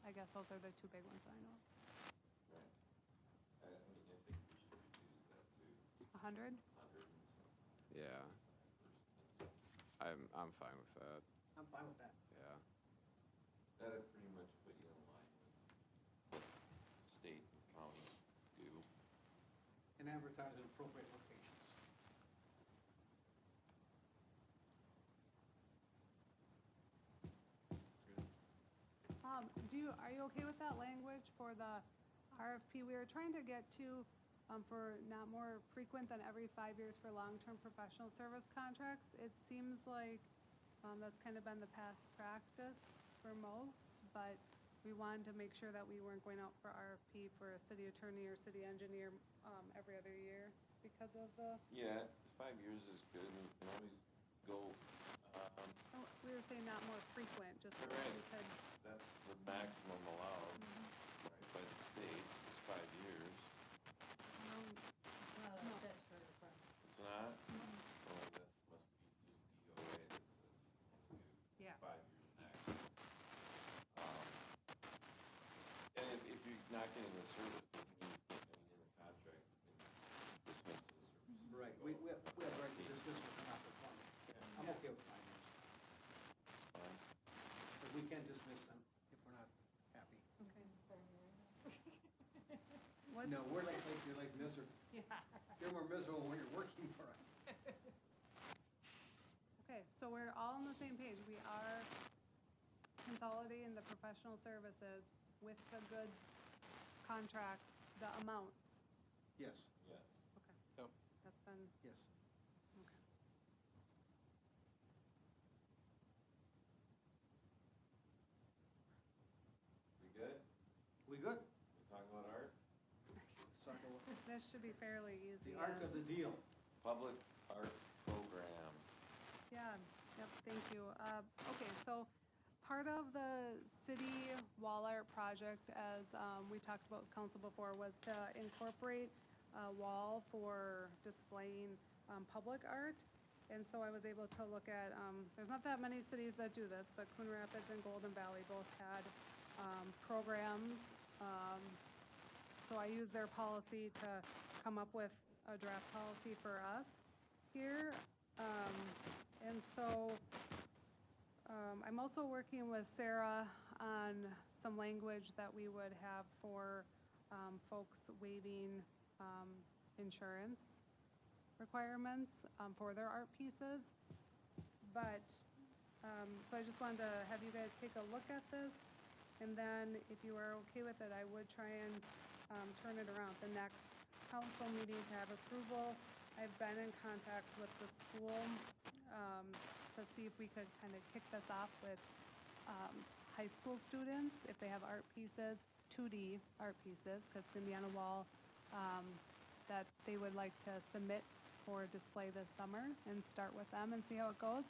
I guess those are the two big ones that I know of. Right. I mean, I think we should reduce that to 100? 100 and something. Yeah, I'm fine with that. I'm fine with that. Yeah. That'd pretty much put you in line with what state and county do. And advertise in appropriate locations. Are you okay with that language for the RFP? We were trying to get to, for not more frequent than every 5 years for long-term professional service contracts. It seems like, that's kind of been the past practice for most, but we wanted to make sure that we weren't going out for RFP for a city attorney or city engineer, every other year because of the, Yeah, 5 years is good, and you can always go, we were saying not more frequent, just so that we Right. could. that's the maximum allowed, right, by the state, is 5 years. Not a No. statutory requirement. It's not? Oh, that must be just DOA that says you can only do Yeah. 5 years max. And if you're not getting the service, doesn't mean you can't, I mean, in the contract, you can dismiss the service. Right, we have the right to dismiss if we're not performing. I'm okay with 5 years. It's fine. But we can dismiss them if we're not happy. Okay. No, we're you're like miserable. Yeah. You're more miserable when you're working for us. Okay, so we're all on the same page. We are consolidating the professional services with the goods contract, the amounts. Yes, Yes. Okay. Yep. That's been, yes. okay. We good? We good? We talk about art? Let's talk about This should be fairly easy. the art of the deal. Public art program. Yeah, yep, thank you. Okay, so part of the city wall art project, as we talked about with council before, was to incorporate a wall for displaying public art. And so I was able to look at, there's not that many cities that do this, but Coon Rapids and Golden Valley both had programs. So I used their policy to come up with a draft policy for us here. And so I'm also working with Sarah on some language that we would have for folks waiving insurance requirements for their art pieces. But, so I just wanted to have you guys take a look at this. And then if you are okay with it, I would try and turn it around the next council meeting to have approval. I've been in contact with the school to see if we could kind of kick this off with high school students, if they have art pieces, 2D art pieces, because it's going to be on a wall, that they would like to submit for display this summer and start with them and see how it goes.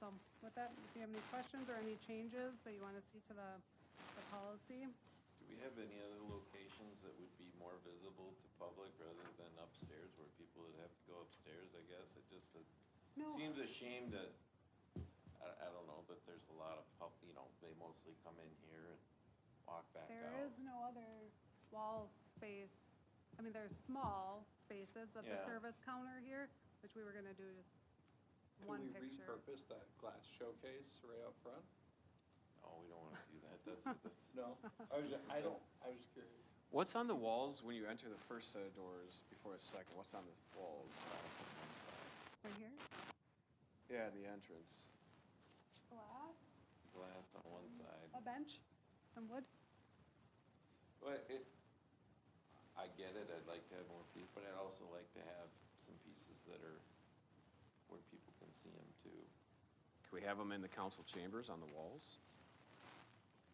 So with that, if you have any questions or any changes that you want to see to the policy, Do we have any other locations that would be more visible to public rather than upstairs where people would have to go upstairs, I guess? It just No. seems a shame that, I don't know, that there's a lot of they mostly come in here and walk back out. There is no other wall space. I mean, there's small spaces of the Yeah. service counter here, which we were gonna do just one Could we picture. repurpose that glass showcase right up front? No, we don't wanna do that, that's, No? I was curious. What's on the walls when you enter the first set of doors before a second? What's on the walls? Right here, Yeah, the entrance. glass, glass on one side. a bench, some wood. But I get it, I'd like to have more people, but I'd also like to have some pieces that are where people can see them too. Can we have them in the council chambers on the walls?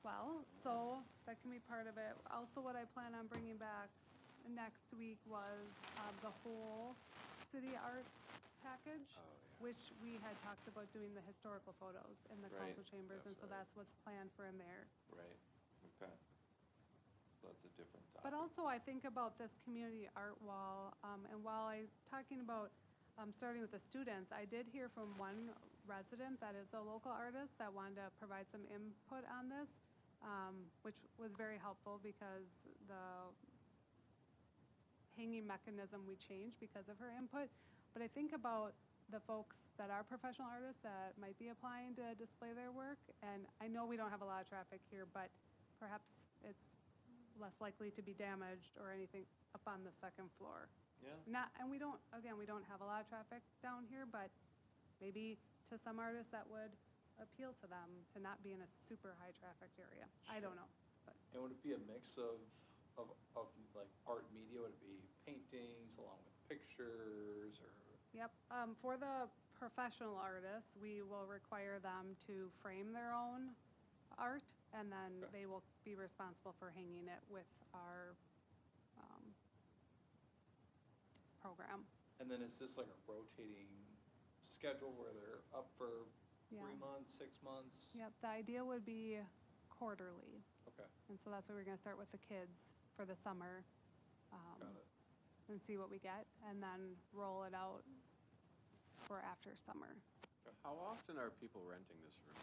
Well, so that can be part of it. Also, what I plan on bringing back next week was the whole city art package, which we had talked about doing the historical photos in the Right, council chambers, and that's so right. that's what's planned for in there. Right, okay. So that's a different topic. But also, I think about this community art wall, and while I'm talking about starting with the students, I did hear from one resident that is a local artist that wanted to provide some input on this, which was very helpful because the hanging mechanism we changed because of her input. But I think about the folks that are professional artists that might be applying to display their work, and I know we don't have a lot of traffic here, but perhaps it's less likely to be damaged or anything up on the second floor. Yeah, And we don't have a lot of traffic down here, but maybe to some artists that would appeal to them to not be in a super high trafficked area. I don't know, but And would it be a mix of like art media? Would it be paintings along with pictures or? yep. For the professional artists, we will require them to frame their own art, and then Okay. they will be responsible for hanging it with our program. And then is this like a rotating schedule where they're up for Yeah. 3 months, 6 months? Yep, the idea would be quarterly, Okay, and so that's where we're gonna start with the kids for the summer. got it. And see what we get, and then roll it out for after summer. How often are people renting this room?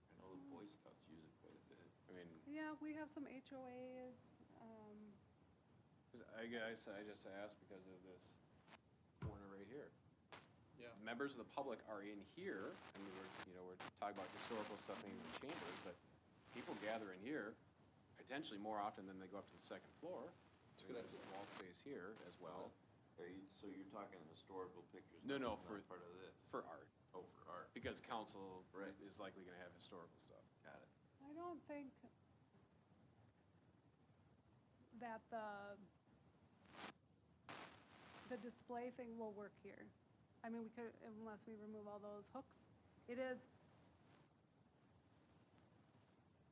I know the Boy Scouts use it quite a bit. I mean, Yeah, we have some HOAs, 'cause I guess I just asked because of this corner right here. Yeah. Members of the public are in here, and we're talking about historical stuff in the chambers, but people gather in here potentially more often than they go up to the second floor. That's a good There's idea. wall space here as well, So you're talking historical pictures? No, no, not for- part of this? for art, Oh, for art, because council Right. is likely gonna have historical stuff. got it. I don't think that the display thing will work here. I mean, we could, unless we remove all those hooks. It is,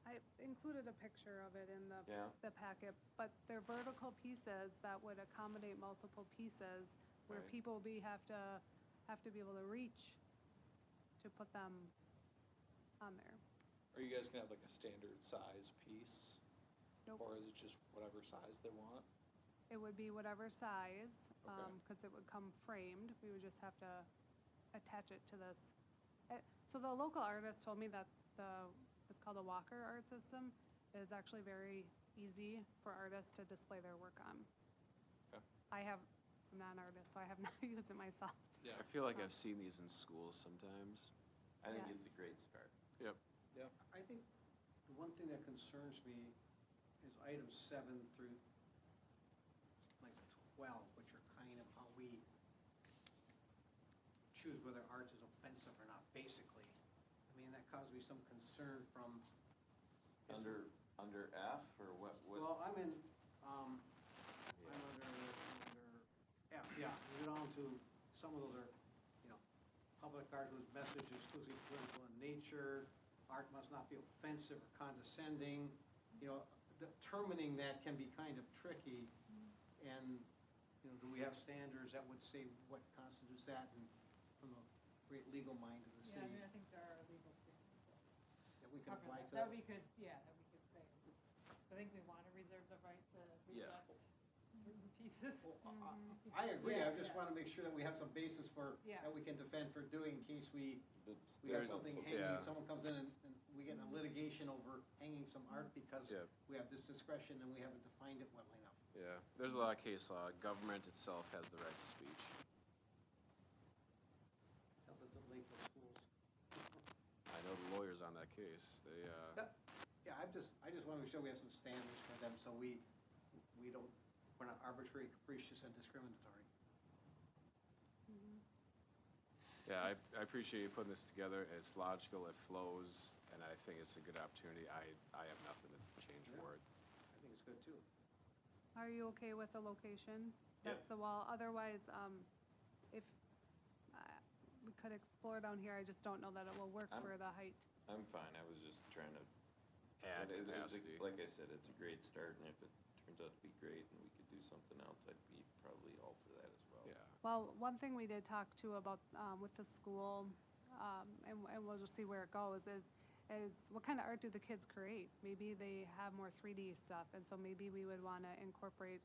I included a picture of it in Yeah. the packet, but they're vertical pieces that would accommodate multiple pieces where Right. people have to be able to reach to put them on there. Are you guys gonna have like a standard size piece? Nope. Or is it just whatever size they want? It would be whatever size, Okay. because it would come framed. We would just have to attach it to this. So the local artist told me that it's called a Walker art system, is actually very easy for artists to display their work on. Okay. I'm not an artist, so I have not used it myself. Yeah. I feel like I've seen these in schools sometimes. I think Yes. it's a great start. Yep. I think the one thing that concerns me is items 7 through like 12, which are kind of how we choose whether art is offensive or not, basically. I mean, that caused me some concern from. Under F, or what? Well, I'm in, I'm under F, yeah, we go down to, some of those are, public art whose message is exclusively political in nature, art must not be offensive or condescending, determining that can be kind of tricky. And, do we have standards that would say what constitutes that, and from a great legal mind of the Yeah, I city? mean, I think there are legal standards. that we can cover apply that. to That that? we could, yeah, that we could say. I think we want to reserve the right to Yeah. reject certain pieces. I agree, I Yeah, just yeah. wanna make sure that we have some basis for, Yeah. that we can defend for doing in case we That's- have there's something also- hanging, Yeah. someone comes in and we get in a litigation over hanging some art because Yeah. we have this discretion and we haven't defined it well enough. Yeah, there's a lot of case law. Government itself has the right to speech. Tell the Lakeville schools. I know the lawyers on that case. They, Yeah, I just wanna make sure we have some standards for them, so we don't, we're not arbitrary, capricious, and discriminatory. yeah, I appreciate you putting this together. It's logical, it flows, and I think it's a good opportunity. I have nothing to change Yeah. for it. I think it's good too. Are you okay with the location? Yep. That's the wall. Otherwise, if, we could explore down here, I just don't know that it will work I'm- for the height. I'm fine, I was just trying to. Add it's a- capacity. Like I said, it's a great start, and if it turns out to be great and we could do something else, I'd be probably all for that as well. Yeah. Well, one thing we did talk to about, with the school, and we'll just see where it goes, is what kind of art do the kids create? Maybe they have more 3D stuff, and so maybe we would want to incorporate,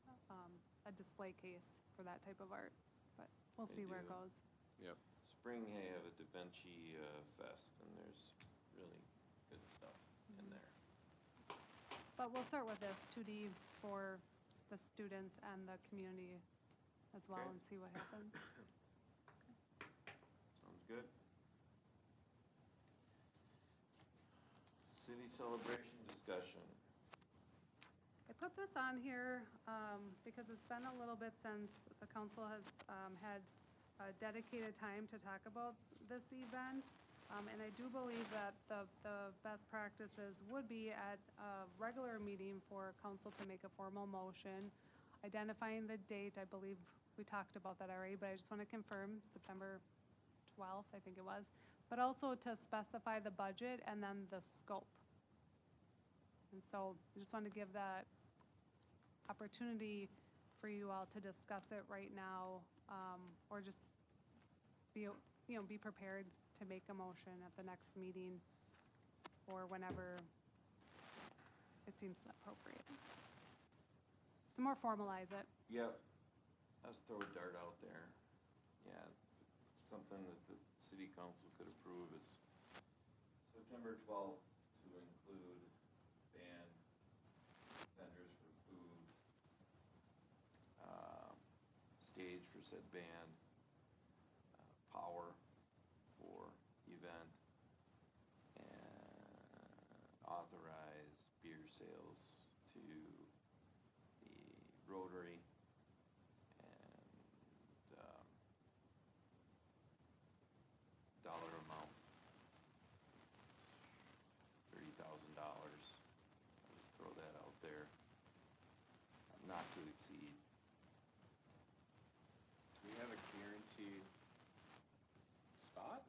a display case for that type of art, but we'll They see where it do. goes. Yep. Spring, they have a Da Vinci Fest, and there's really good stuff in there. But we'll start with this, 2D for the students and the community as well, Okay. and see what happens. Sounds good. City celebration discussion. I put this on here because it's been a little bit since the council has had a dedicated time to talk about this event. And I do believe that the best practices would be at a regular meeting for council to make a formal motion, identifying the date. I believe we talked about that already, but I just want to confirm September 12th, I think it was. But also to specify the budget and then the scope. And so I just want to give that opportunity for you all to discuss it right now, or just be, be prepared to make a motion at the next meeting or whenever it seems appropriate. To more formalize it. Yep, let's throw a dart out there. Yeah, something that the city council could approve is September 12th to include band, vendors for food, stage for said band, power for event, and authorize beer sales to the Rotary and dollar amount, $30,000. I'll just throw that out there. Not to exceed. Do we have a guaranteed spot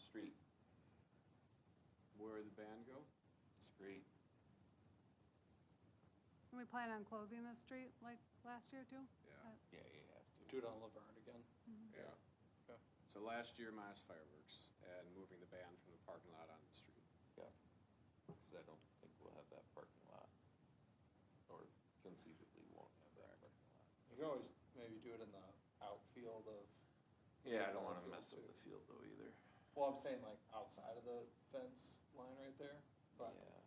Street, where the band go? street. And we plan on closing the street like last year too? Yeah. Yeah, you have to. Do it on Laverne again. Yeah. Okay. So last year minus fireworks and moving the band from the parking lot onto the street. Yeah, because I don't think we'll have that parking lot. Or conceivably won't have that parking lot. You could always maybe do it in the outfield of. Yeah, I don't wanna Outfield mess up too. the field though either. Well, I'm saying like outside of the fence line right there, but Yeah,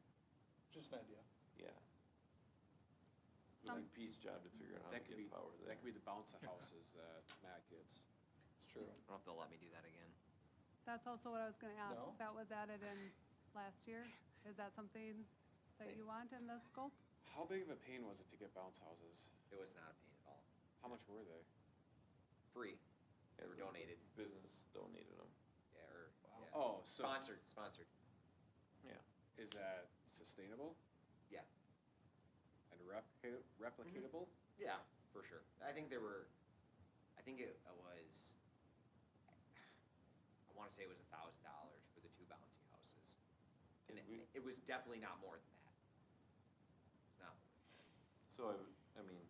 just an idea. yeah. Some- Like Pete's job to figure out how to That could be, get power there. that could be the bounce houses that Matt gets. It's true. I don't know if they'll let me do that again. That's also what I was gonna ask. No? That was added in last year. Is that something that you want in the scope? How big of a pain was it to get bounce houses? It was not a pain at all. How much were they? Free. Yeah, They were the donated. Business donated them. Yeah, or, yeah. Oh, so Sponsored. Yeah. is that sustainable Yeah. and replicatable? Yeah, for sure. I think it was, I want to say it was $1,000 for the 2 bouncy houses. And Did we- it was definitely not more than that. It's not more than that. So I mean,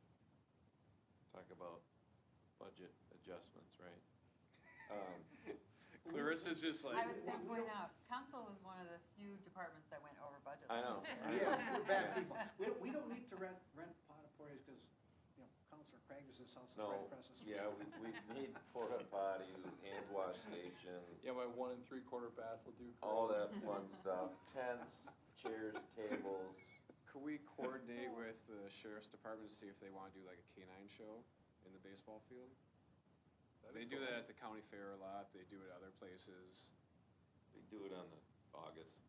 talk about budget adjustments, right? Clarissa's just like, I was gonna point out, council was one of the few departments that went over budget. I know. last year. Yes, we're bad people. We don't need to rent porta potties because, Counselor Craig is in South No, right across the street. yeah, we need porta potties, hand wash station, Yeah, my 1 3/4 bath will do. all that fun stuff, tents, chairs, tables. could we coordinate with the sheriff's department to see if they wanna do like a canine show in the baseball field? They do that at the county fair a lot, they do it other places. They do it on the August,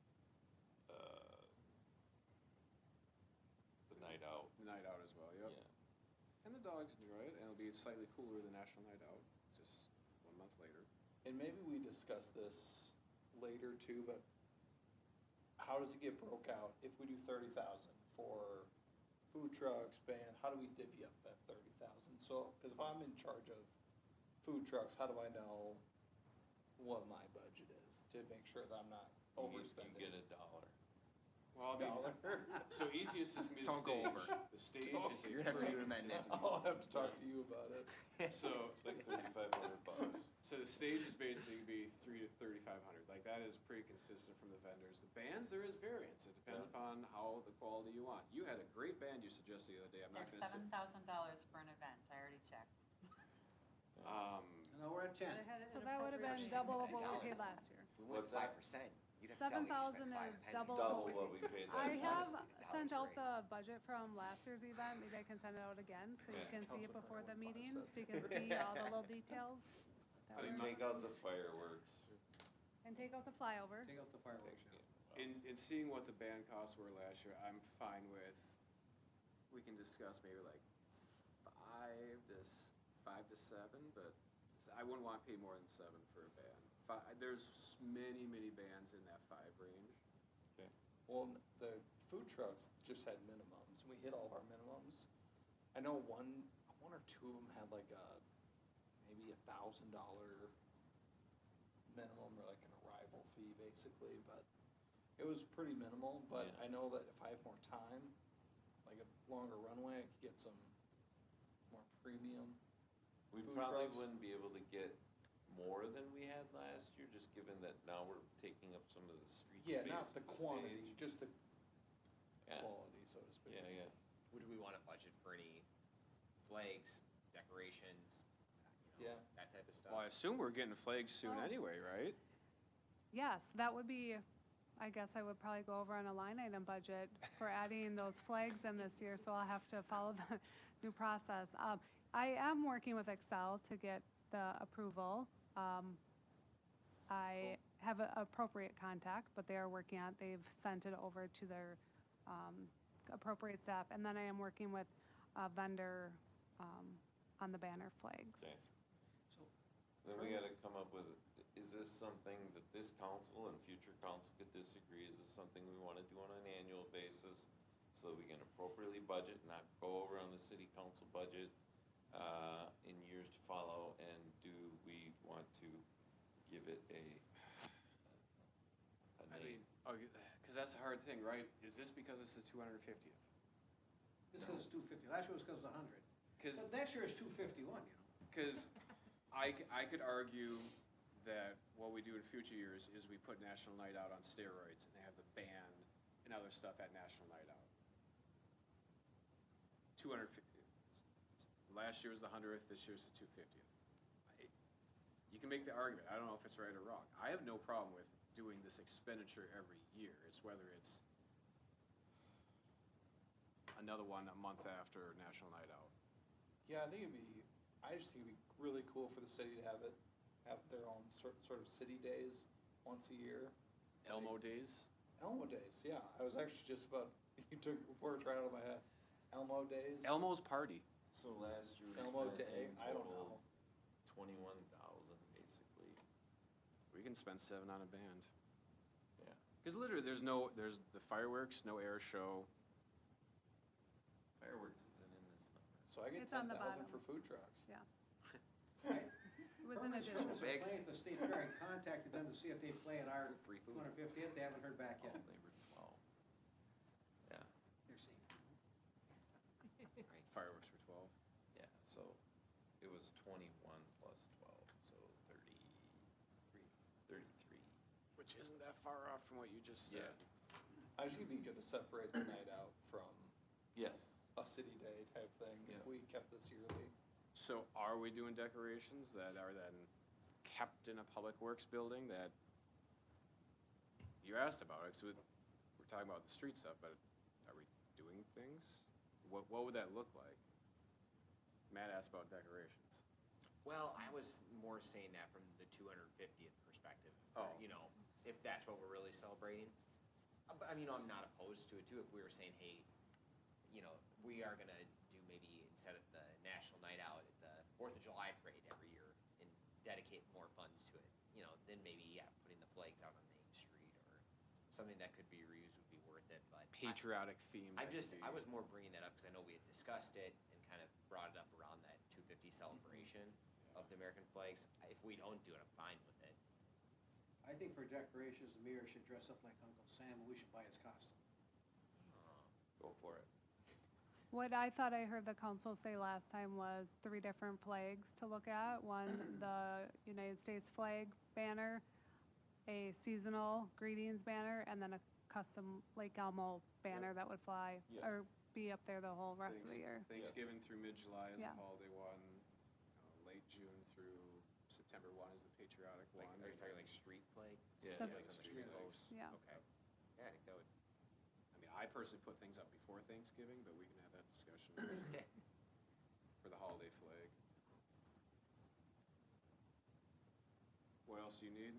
the night out. The night out as well, yep. Yeah. And the dogs enjoy it, and it'll be slightly cooler than National Night Out, just 1 month later. And maybe we discuss this later too, but how does it get broke out? If we do 30,000 for food trucks, band, how do we divvy up that 30,000? So, because if I'm in charge of food trucks, how do I know what my budget is to make sure that I'm not overspending? You get $1. Well, I mean, so easiest is gonna be the Don't go stage. over. The stage Don't. is a You're gonna have to pretty amend it. consistent. I'll have to talk to you about it. So, It's like $3,500. so the stage is basically be 3 to 3,500, like that is pretty consistent from the vendors. The bands, there is variance, it depends Yeah. upon how the quality you want. You had a great band you suggested the other day, I'm not They're gonna say. $7,000 for an event, I already checked. No, we're at 10. They had it So in that would have been appropriation. double of what we paid last year. If we went What's that? 5%, you'd have to tell me you spent 7,000 5 is pennies. double. Double what we paid last I year. have Honestly, sent out right. the budget from last year's event, maybe I can send it out again, so you Yeah. can see it Councilman before the Craig meeting, went so you can see all the little details. that I mean, were- Take out the fireworks. And take out the flyover. Take out the fireworks. In seeing what the band costs were last year, I'm fine with, we can discuss maybe like 5 to 7, but I wouldn't want to pay more than 7 for a band. There's many bands in that 5 range. Well, the food trucks just had minimums. We hit all of our minimums. I know one or two of them had like maybe $1,000 minimum or like an arrival fee basically, but it was pretty minimal. But Yeah. I know that if I have more time, like a longer runway, I could get some more premium. We Food probably trucks. wouldn't be able to get more than we had last year, just given that now we're taking up some of the street Yeah, space not the for quantity, stage. just the Yeah, quality, so to speak. yeah. Would we want to budget for any flags, decorations, Yeah. that type of stuff? Well, I assume we're getting flags soon Oh. anyway, right? Yes, that would be, I guess I would probably go over on a line item budget for adding those flags in this year, so I'll have to follow the new process. I am working with Excel to get the approval. I have an appropriate contact, but they are working on it. They've sent it over to their appropriate staff. And then I am working with a vendor on the banner flags. Okay. So, Then we gotta come up with, is this something that this council and future council could disagree? Is this something we wanna do on an annual basis? So that we can appropriately budget, not go over on the city council budget, in years to follow? And do we want to give it a I name? mean, because that's the hard thing, right? Is this because it's the 250th? this goes 250. Last year was because of 100. Because But next year is 251, Because I could argue that what we do in future years is we put National Night Out on steroids and they have the band and other stuff at National Night Out. 250. Last year was the 100th, this year's the 250th. You can make the argument, I don't know if it's right or wrong. I have no problem with doing this expenditure every year. It's whether it's another one a month after National Night Out. Yeah, I think I just think it'd be really cool for the city to have their own sort of city days once a year. Elmo Days? Elmo Days, yeah. I was actually just about, you took words right out of my head. Elmo Days. Elmo's Party. So last year we Elmo spent Day, in I don't total know. 21,000 basically. We can spend 7 on a band. Yeah. Because literally, there's the fireworks, no air show. Fireworks isn't in this number. So I get It's on the 10,000 bottom. for food trucks. Yeah, Right? it was an Herman's addition. Herman's are playing at the state fair. I contacted them to see if they'd play at our Free food. 250th. They haven't heard back Oh, yet. they were 12. Yeah, They're saying, Fireworks for 12. yeah, so it was 21 plus 12, so 33. which isn't that far off from what you just Yeah. said. I think it'd be good to separate the night out from Yes. a city day type thing, Yeah. if we kept this yearly. So are we doing decorations that are then kept in a public works building that you asked about it? So we're talking about the street stuff, but are we doing things? What would that look like? Matt asked about decorations. Well, I was more saying that from the 250th perspective. Oh. You know, if that's what we're really celebrating. But I mean, I'm not opposed to it too, if we were saying, hey, you know, we are gonna do maybe instead of the National Night Out at the 4th of July parade every year and dedicate more funds to it, you know, then maybe, yeah, putting the flags out on Main Street or something that could be reused would be worth it, but. Patriotic theme. I that just, could I be- was more bringing that up because I know we had discussed it and kind of brought it up around that 250 celebration of the American flags. If we don't do it, I'm fine with it. I think for decorations, the mayor should dress up like Uncle Sam, and we should buy his costume. Go for it. What I thought I heard the council say last time was 3 different flags to look at. One, the United States flag banner, a seasonal greetings banner, and then a custom Lake Elmo banner that would fly Yeah. or be up there the whole rest of the year. Thanksgiving through mid-July is Yeah. the holiday one. Late June through September 1 is the patriotic Like, one. are you talking like street flag? Yeah. Like Yeah, on the street street flags. posts? Yeah. Okay. Yeah, I think that would. I mean, I personally put things up before Thanksgiving, but we can have that discussion for the holiday flag. What else do you need?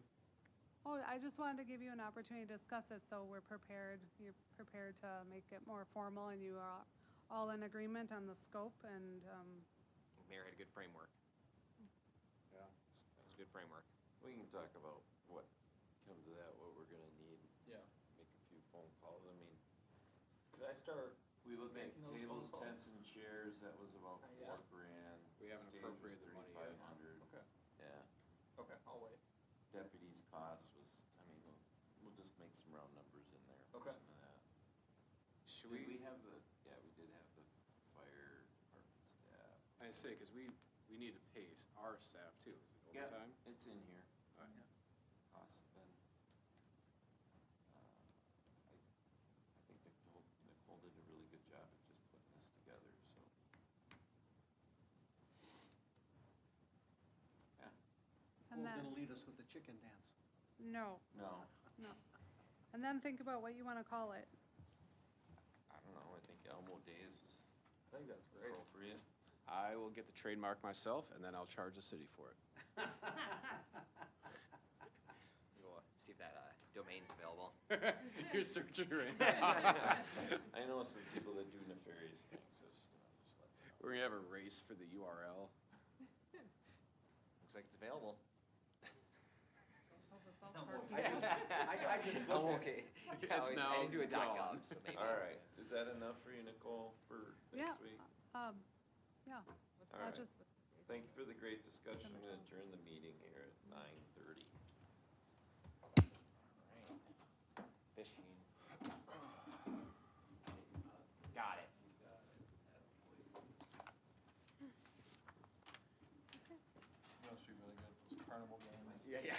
Oh, I just wanted to give you an opportunity to discuss it, so we're prepared, you're prepared to make it more formal, and you are all in agreement on the scope, and, Mayor had a good framework. Yeah. That was a good framework. We can talk about what comes of that, what we're gonna need, Yeah. make a few phone calls. I mean, Could I start? we look at Making those tables, phone calls? tents and chairs, that was about Yeah. $4,000. We haven't Stage was appropriated the money yet. 3,500. Okay, Yeah. okay, I'll wait. Deputies cost was, I mean, we'll just make some round numbers in there for Okay. some of that. Should Did we, we have the, yeah, we did have the fire department staff. I say, because we need to pay our staff too. Is it Yeah, overtime? it's in here. All right. Costs have been, I think Nicole did a really good job at just putting this together, so. Yeah, and Who's then, gonna lead us with the chicken dance? no, no, no. And then think about what you want to call it. I don't know, I think Elmo Days is I think that's great. appropriate. I will get the trademark myself, and then I'll charge the city for it. We'll see if that domain's available. You're searching right now. I know some people that do nefarious things, so, just let them know. We're gonna have a race for the URL. Looks like it's available. I just Oh, looked at okay. It's I now didn't do a gone. .gov, so maybe. All right, is that enough for you, Nicole, for Yeah. next week? Yeah. All I'll right. just, Thank you for the great discussion, I'm gonna adjourn the meeting here at 9:30. Fishing. Got it. Must be really good, those carnival games. Yeah, yeah.